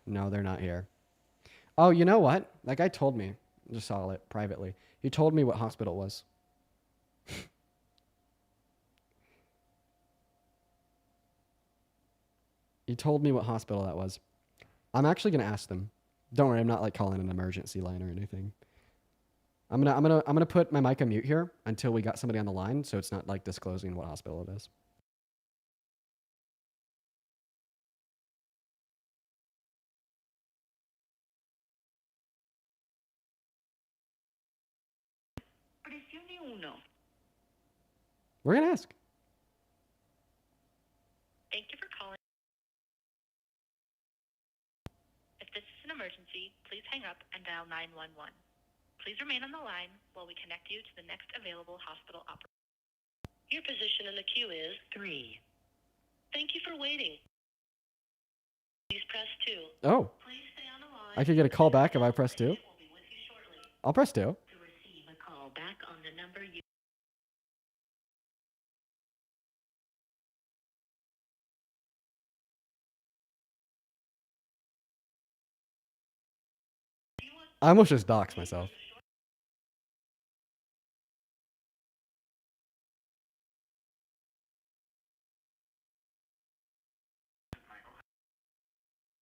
No, they're not here. Oh, you know what? That guy told me. I just saw it privately. He told me what hospital it was. He told me what hospital that was. I'm actually gonna ask them. Don't worry, I'm not like calling an emergency line or anything. I'm gonna put my mic on mute here until we got somebody on the line, so it's not like disclosing what hospital it is. We're gonna ask. Thank you for calling. If this is an emergency, please hang up and dial 911. Please remain on the line while we connect you to the next available hospital operator. Your position in the queue is 3. Thank you for waiting. Please press 2. Oh. Please stay on the line. I could get a call back if I press 2. I'll press 2. To receive a call back on the number you... I almost just doxed myself.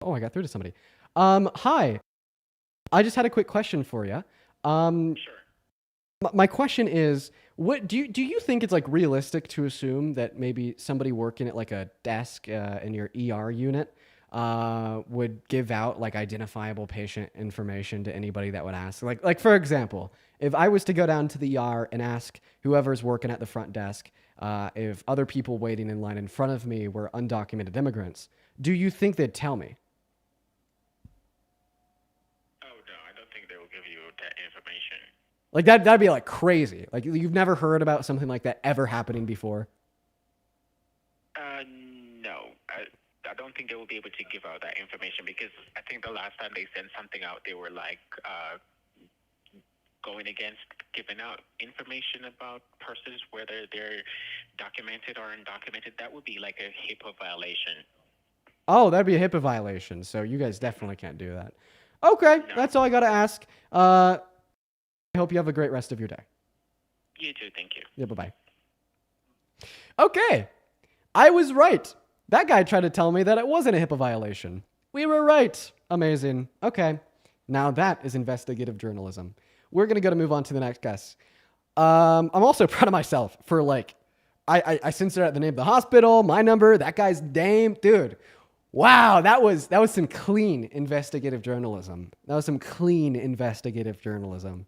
Oh, I got through to somebody. Hi. I just had a quick question for you. Sure. My question is, what do you think it's like realistic to assume that maybe somebody working at like a desk in your ER unit would give out like identifiable patient information to anybody that would ask? Like for example, if I was to go down to the ER and ask whoever's working at the front desk if other people waiting in line in front of me were undocumented immigrants, do you think they'd tell me? Oh, no, I don't think they will give you that information. Like that'd be like crazy. Like you've never heard about something like that ever happening before. No, I don't think they will be able to give out that information because I think the last time they sent something out, they were like going against giving out information about persons, whether they're documented or undocumented. That would be like a HIPAA violation. Oh, that'd be a HIPAA violation. So you guys definitely can't do that. Okay, that's all I gotta ask. I hope you have a great rest of your day. You too, thank you. Yeah, bye-bye. Okay, I was right. That guy tried to tell me that it wasn't a HIPAA violation. We were right. Amazing. Okay, now that is investigative journalism. We're gonna move on to the next guest. I'm also proud of myself for like, I censored out the name of the hospital, my number, that guy's name, dude. Wow, that was some clean investigative journalism. That was some clean investigative journalism.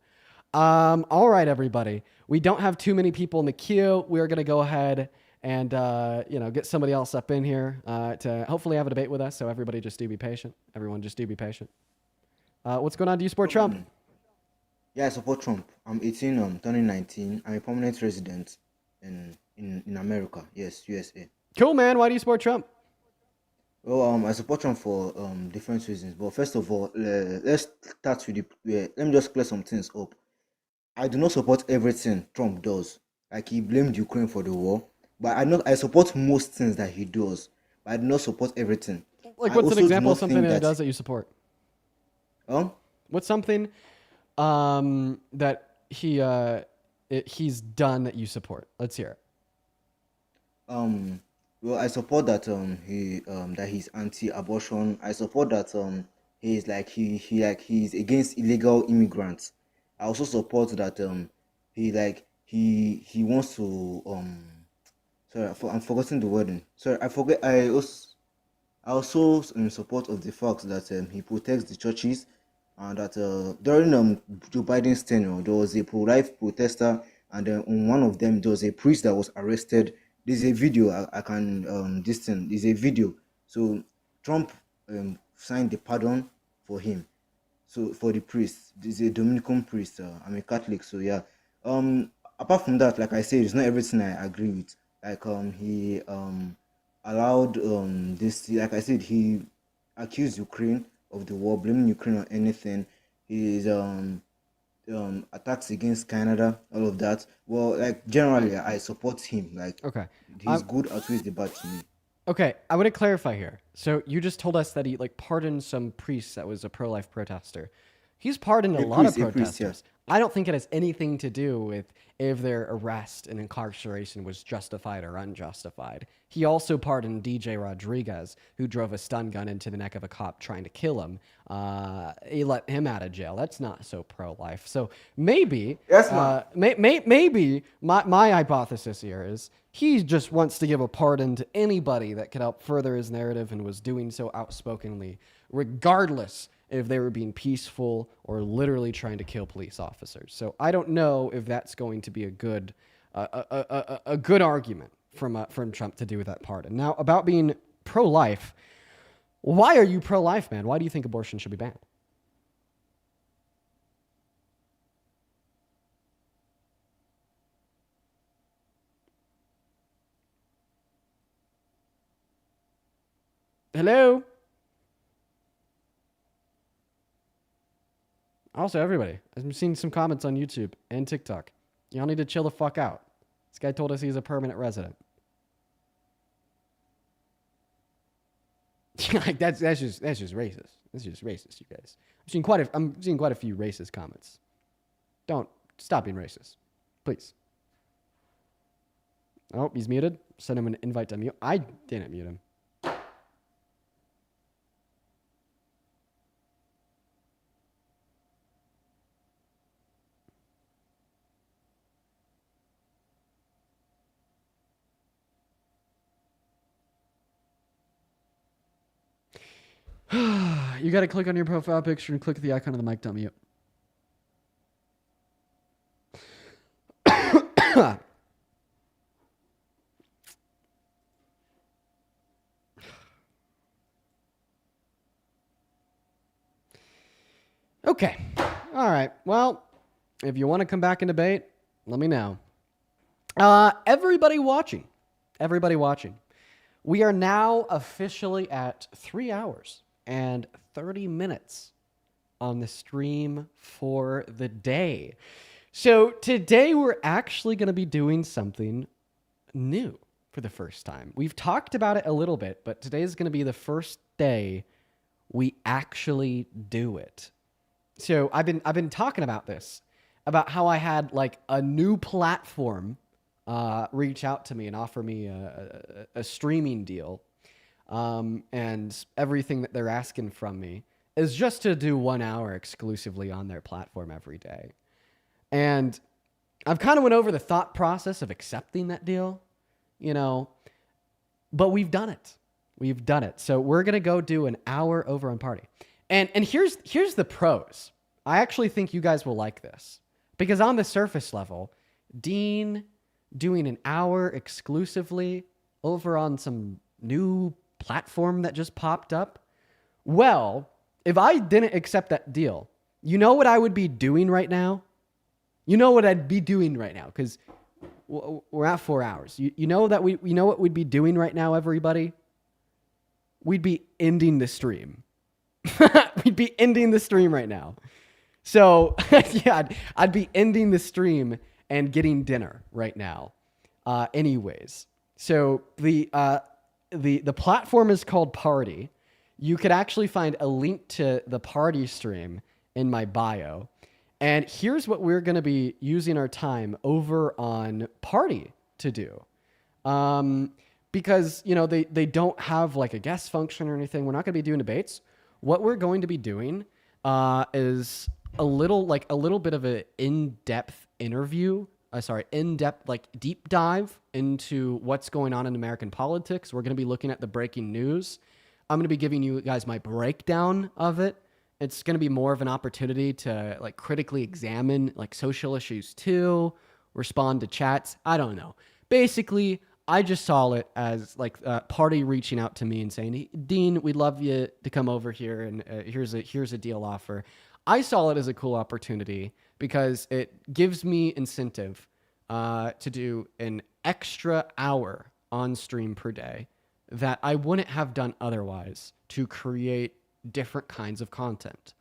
All right, everybody. We don't have too many people in the queue. We're gonna go ahead and get somebody else up in here to hopefully have a debate with us. So everybody just do be patient. Everyone just do be patient. What's going on? Do you support Trump? Yeah, I support Trump. I'm 18, turning 19. I'm a permanent resident in America. Yes, USA. Cool, man. Why do you support Trump? Well, I support Trump for different reasons. But first of all, let's start with let me just clear some things up. I do not support everything Trump does. Like he blamed Ukraine for the war, but I support most things that he does. But I do not support everything. Like, I what's an also do example not of something think that he does that you support? What's something that he's done that you support? Let's hear it. Well, I support that that he's anti-abortion. I support that he's like he's against illegal immigrants. I also support that he wants to sorry, I'm forgetting the wording. Sorry, I forget. I also in support of the fact that he protects the churches, and that during Joe Biden's tenure there was a pro-life protester, and on one of them there was a priest that was arrested. There's a video I can this thing. There's a video. So Trump signed the pardon for him. So for the priest, this is a Dominican priest. I'm a Catholic, so yeah. Apart from that, like I said, it's not everything I agree with. Like he allowed this. Like I said, he accused Ukraine of the war, blaming Ukraine on anything. His attacks against Canada, all of that. Well, like generally, I support him. Like Okay. he's good, outweighs the bad to me. Okay, I want to clarify here. So you just told us that he like pardoned some priest that was a pro-life protester. He's pardoned a lot of protesters. I don't think it has anything to do with if their arrest and incarceration was justified or unjustified. He also pardoned DJ Rodriguez, who drove a stun gun into the neck of a cop trying to kill him. He let him out of jail. That's not so pro-life. So maybe, maybe my hypothesis here is he just wants to give a pardon to anybody that could help further his narrative and was doing so outspokenly, regardless if they were being peaceful or literally trying to kill police officers. So I don't know if that's going to be a good argument from Trump to do with that pardon. Now, about being pro-life, why are you pro-life, man? Why do you think abortion should be banned? Hello? Also, everybody, I've seen some comments on YouTube and TikTok. Y'all need to chill the fuck out. This guy told us he's a permanent resident. Like that's just racist. That's just racist, you guys. I'm seeing quite a few racist comments. Don't stop being racist, please. Oh, he's muted. Send him an invite to mute. I didn't mute him. You got to click on your profile picture and click the icon of the mic to mute. Okay. All right. Well, If you want to come back and debate, let me know. Everybody watching, we are now officially at 3 hours and 30 minutes on the stream for the day. So today we're actually going to be doing something new for the first time. We've talked about it a little bit, but today is going to be the first day we actually do it. So I've been talking about this, about how I had like a new platform reach out to me and offer me a streaming deal, and everything that they're asking from me is just to do 1 hour exclusively on their platform every day. And I've kind of went over the thought process of accepting that deal, you know, but we've done it. We've done it. So we're going to go do an hour over on Party. And here's the pros. I actually think you guys will like this, because on the surface level, Dean doing an hour exclusively over on some new platform that just popped up. Well, if I didn't accept that deal, you know what I would be doing right now? You know what I'd be doing right now, because we're at 4 hours. You know that we know what we'd be doing right now, everybody? We'd be ending the stream. We'd be ending the stream right now. So yeah, I'd be ending the stream and getting dinner right now. Anyways, so the platform is called Party. You could actually find a link to the Party stream in my bio. And here's what we're going to be using our time over on Party to do. Because, you know, they don't have like a guest function or anything. We're not going to be doing debates. What we're going to be doing is a little bit of an in-depth interview. In-depth, like deep dive into what's going on in American politics. We're going to be looking at the breaking news. I'm going to be giving you guys my breakdown of it. It's going to be more of an opportunity to like critically examine like social issues too, respond to chats. I don't know. Basically, I just saw it as like Party reaching out to me and saying, Dean, we'd love you to come over here, and here's a deal offer. I saw it as a cool opportunity because it gives me incentive to do an extra hour on stream per day that I wouldn't have done otherwise to create different kinds of content.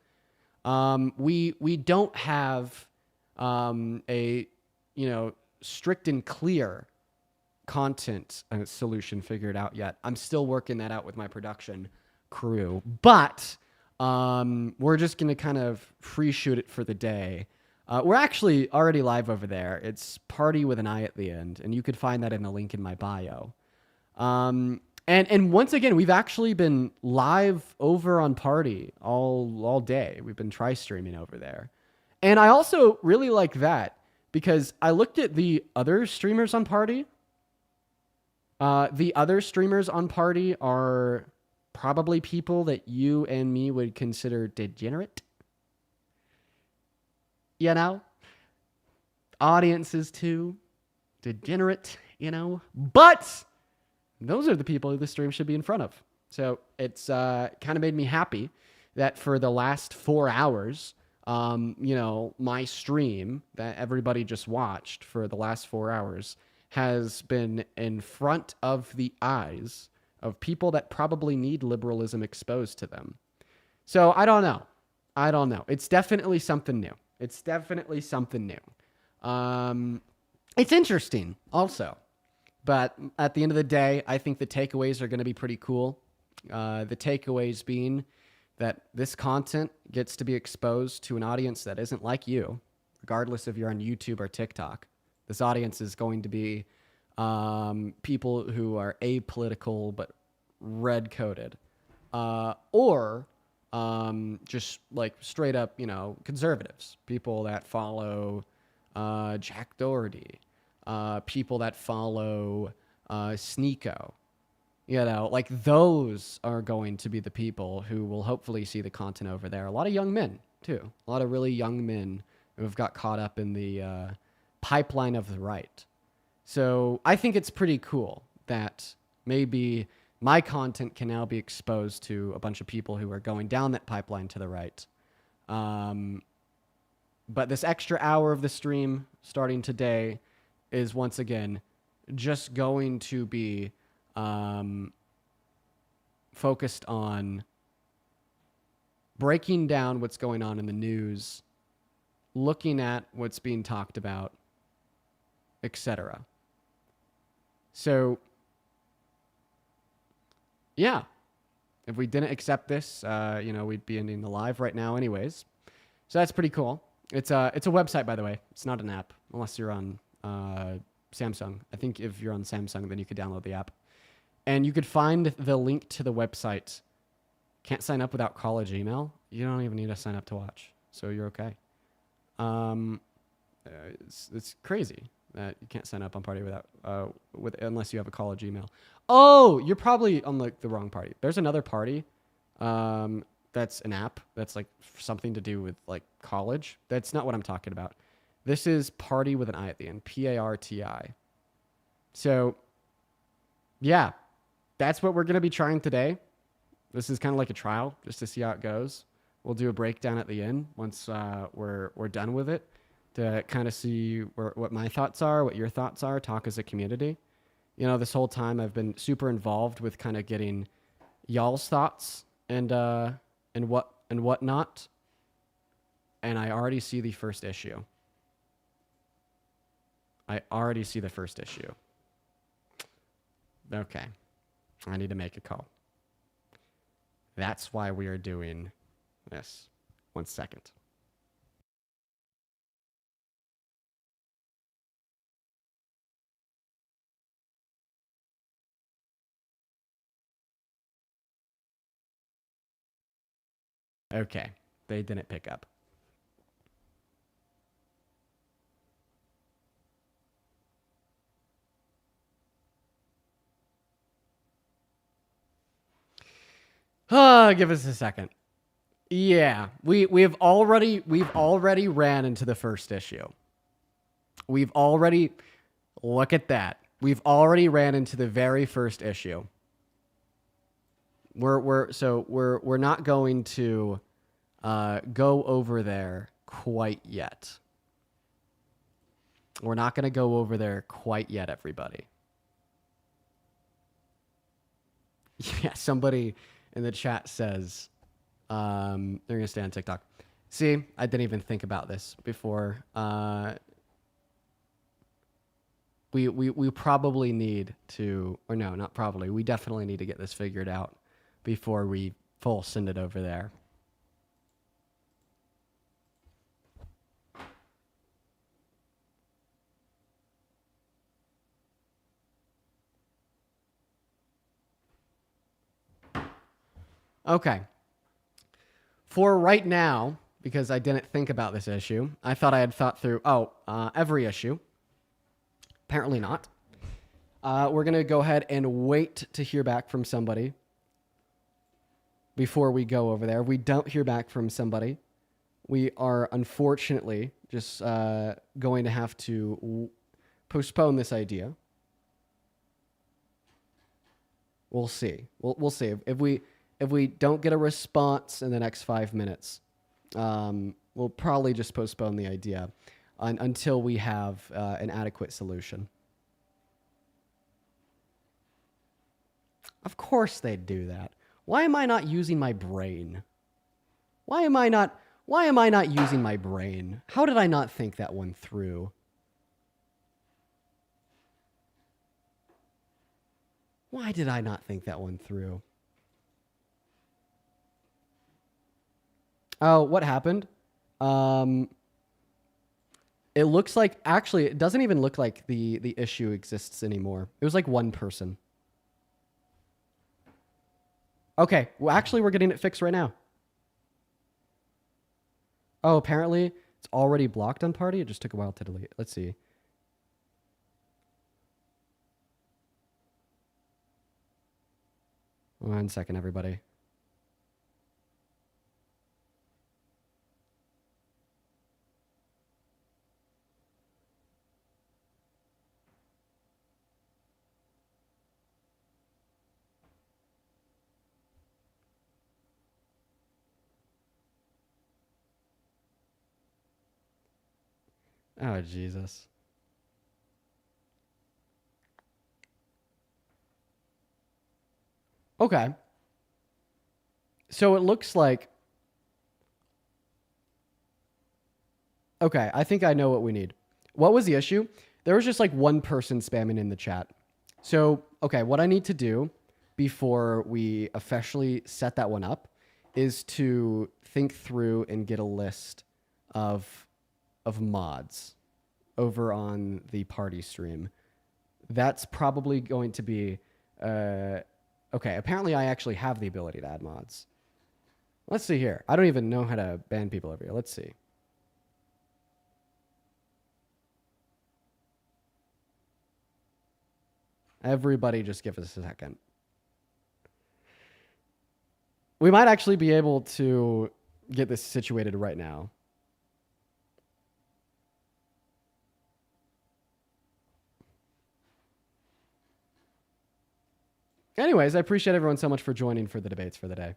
We don't have a strict and clear content solution figured out yet. I'm still working that out with my production crew, but we're just gonna kind of free shoot it for the day. We're actually already live over there. It's Party with an I at the end, and you could find that in the link in my bio. And once again, we've actually been live over on Party all day. We've been streaming over there. And I also really like that because I looked at the other streamers on Party. The other streamers on Party are probably people that you and me would consider degenerate. You know? Audiences too. Degenerate, you know? But those are the people the stream should be in front of. So it's kind of made me happy that for the last 4 hours, my stream that everybody just watched for the last 4 hours has been in front of the eyes of people that probably need liberalism exposed to them. So I don't know. It's definitely something new. It's interesting also. But at the end of the day, I think the takeaways are going to be pretty cool. The takeaways being that this content gets to be exposed to an audience that isn't like you, regardless if you're on YouTube or TikTok. This audience is going to be people who are apolitical but red-coded, or just like straight up, conservatives, people that follow Jack Doherty, people that follow Sneeko. Like those are going to be the people who will hopefully see the content over there. A lot of young men, too. A lot of really young men who have got caught up in the pipeline of the right. So I think it's pretty cool that maybe my content can now be exposed to a bunch of people who are going down that pipeline to the right. But this extra hour of the stream starting today is once again just going to be focused on breaking down what's going on in the news, looking at what's being talked about, etc. So, yeah, if we didn't accept this, we'd be ending the live right now anyways. So that's pretty cool. It's a website, by the way. It's not an app, unless you're on Samsung. I think if you're on Samsung, then you could download the app. And you could find the link to the website. Can't sign up without college email. You don't even need to sign up to watch, so you're okay. It's crazy that you can't sign up on Party without unless you have a college email. Oh, you're probably on the wrong party. There's another party that's an app that's like something to do with like college. That's not what I'm talking about. This is Party with an I at the end. PARTI. So, yeah, that's what we're going to be trying today. This is kind of like a trial just to see how it goes. We'll do a breakdown at the end once we're done with it to kind of see what my thoughts are, what your thoughts are, talk as a community. You know, this whole time I've been super involved with kind of getting y'all's thoughts and whatnot. And I already see the first issue. Okay. I need to make a call. That's why we are doing this. 1 second. Okay. They didn't pick up. Give us a second. Yeah, we've already ran into the first issue. Look at that. We've already ran into the very first issue. We're not going to go over there quite yet. We're not going to go over there quite yet, everybody. Yeah, somebody in the chat says they're going to stay on TikTok. See, I didn't even think about this before. We probably need to, or no, not probably. We definitely need to get this figured out before we full send it over there. Okay. For right now, because I didn't think about this issue, I thought I had thought through, every issue. Apparently not. We're going to go ahead and wait to hear back from somebody before we go over there. If we don't hear back from somebody, we are unfortunately just going to have to postpone this idea. We'll see. We'll see. If we don't get a response in the next 5 minutes, we'll probably just postpone the idea until we have an adequate solution. Of course they'd do that. Why am I not using my brain? Why am I not using my brain? How did I not think that one through? Why did I not think that one through? Oh, what happened? It looks like, actually, it doesn't even look like the issue exists anymore. It was like one person. Okay, well, actually, we're getting it fixed right now. Oh, apparently, it's already blocked on Party. It just took a while to delete. Let's see. One second, everybody. Oh, Jesus. Okay. So it looks like... Okay, I think I know what we need. What was the issue? There was just like one person spamming in the chat. So, okay, what I need to do before we officially set that one up is to think through and get a list of mods over on the party stream. That's probably going to be... okay, apparently I actually have the ability to add mods. Let's see here. I don't even know how to ban people over here. Let's see. Everybody just give us a second. We might actually be able to get this situated right now. Anyways, I appreciate everyone so much for joining for the debates for the day.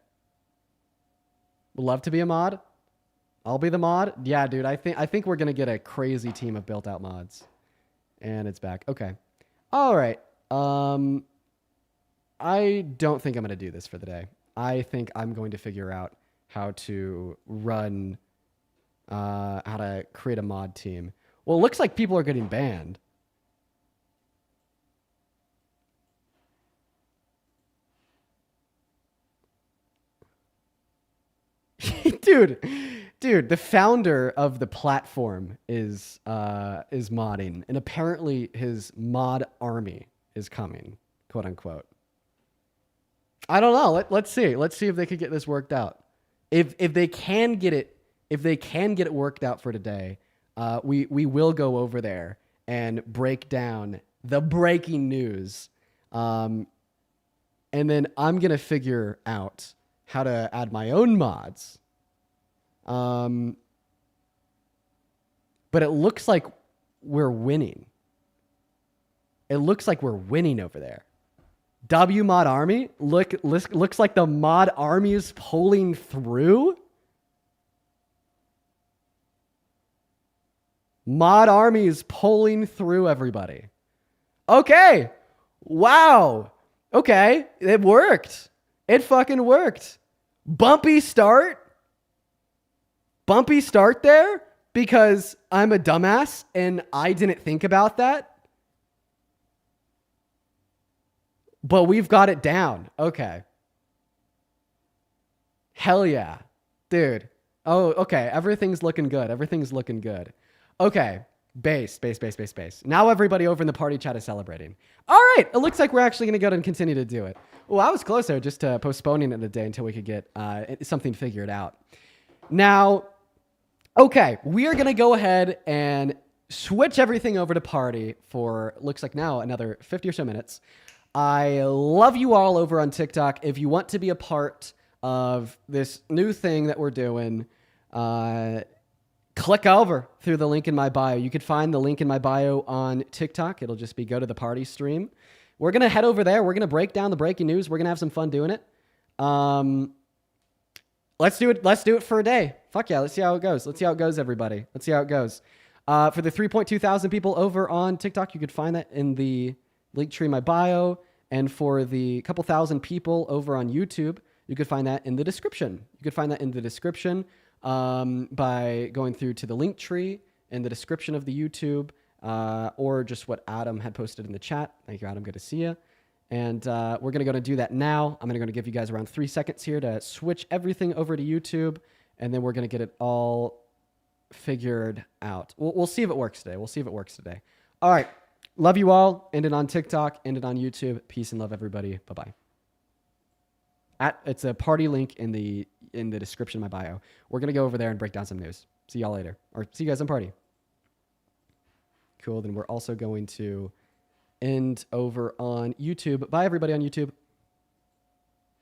Would love to be a mod. I'll be the mod. Yeah, dude, I think we're gonna get a crazy team of built out mods. And it's back. Okay. All right. I don't think I'm gonna do this for the day. I think I'm going to figure out how to run, how to create a mod team. Well, it looks like people are getting banned. Dude, the founder of the platform is modding, and apparently his mod army is coming, quote unquote. I don't know. Let's see. Let's see if they could get this worked out. If they can get it worked out for today, we will go over there and break down the breaking news, and then I'm gonna figure out how to add my own mods. But it looks like we're winning. It looks like we're winning over there. W mod army looks like the mod army is pulling through. Mod army is pulling through, everybody. Okay. Wow. Okay. It worked. It fucking worked. Bumpy start there because I'm a dumbass and I didn't think about that. But we've got it down. Okay. Hell yeah. Dude. Oh, okay. Everything's looking good. Everything's looking good. Okay. Base. Now everybody over in the party chat is celebrating. All right. It looks like we're actually going to go and continue to do it. Well, I was closer just to postponing it a day until we could get something figured out. Now, okay. We are going to go ahead and switch everything over to party for, looks like now, another 50 or so minutes. I love you all over on TikTok. If you want to be a part of this new thing that we're doing, click over through the link in my bio. You could find the link in my bio on TikTok. It'll just be go to the party stream. We're going to head over there. We're going to break down the breaking news. We're going to have some fun doing it. Let's do it. Let's do it for a day. Fuck yeah. Let's see how it goes. Let's see how it goes, everybody. Let's see how it goes. For the 3.2 thousand people over on TikTok, you could find that in the link tree in my bio. And for the couple thousand people over on YouTube, you could find that in the description. You could find that in the description by going through to the link tree in the description of the YouTube or just what Adam had posted in the chat. Thank you, Adam. Good to see you. And we're going to go to do that now. I'm going to give you guys around 3 seconds here to switch everything over to YouTube. And then we're going to get it all figured out. We'll see if it works today. We'll see if it works today. All right. Love you all. End it on TikTok. End it on YouTube. Peace and love, everybody. Bye-bye. It's a party link in the description of my bio. We're going to go over there and break down some news. See y'all later. Or see you guys on party. Cool. Then we're also going to end over on YouTube. Bye, everybody on YouTube.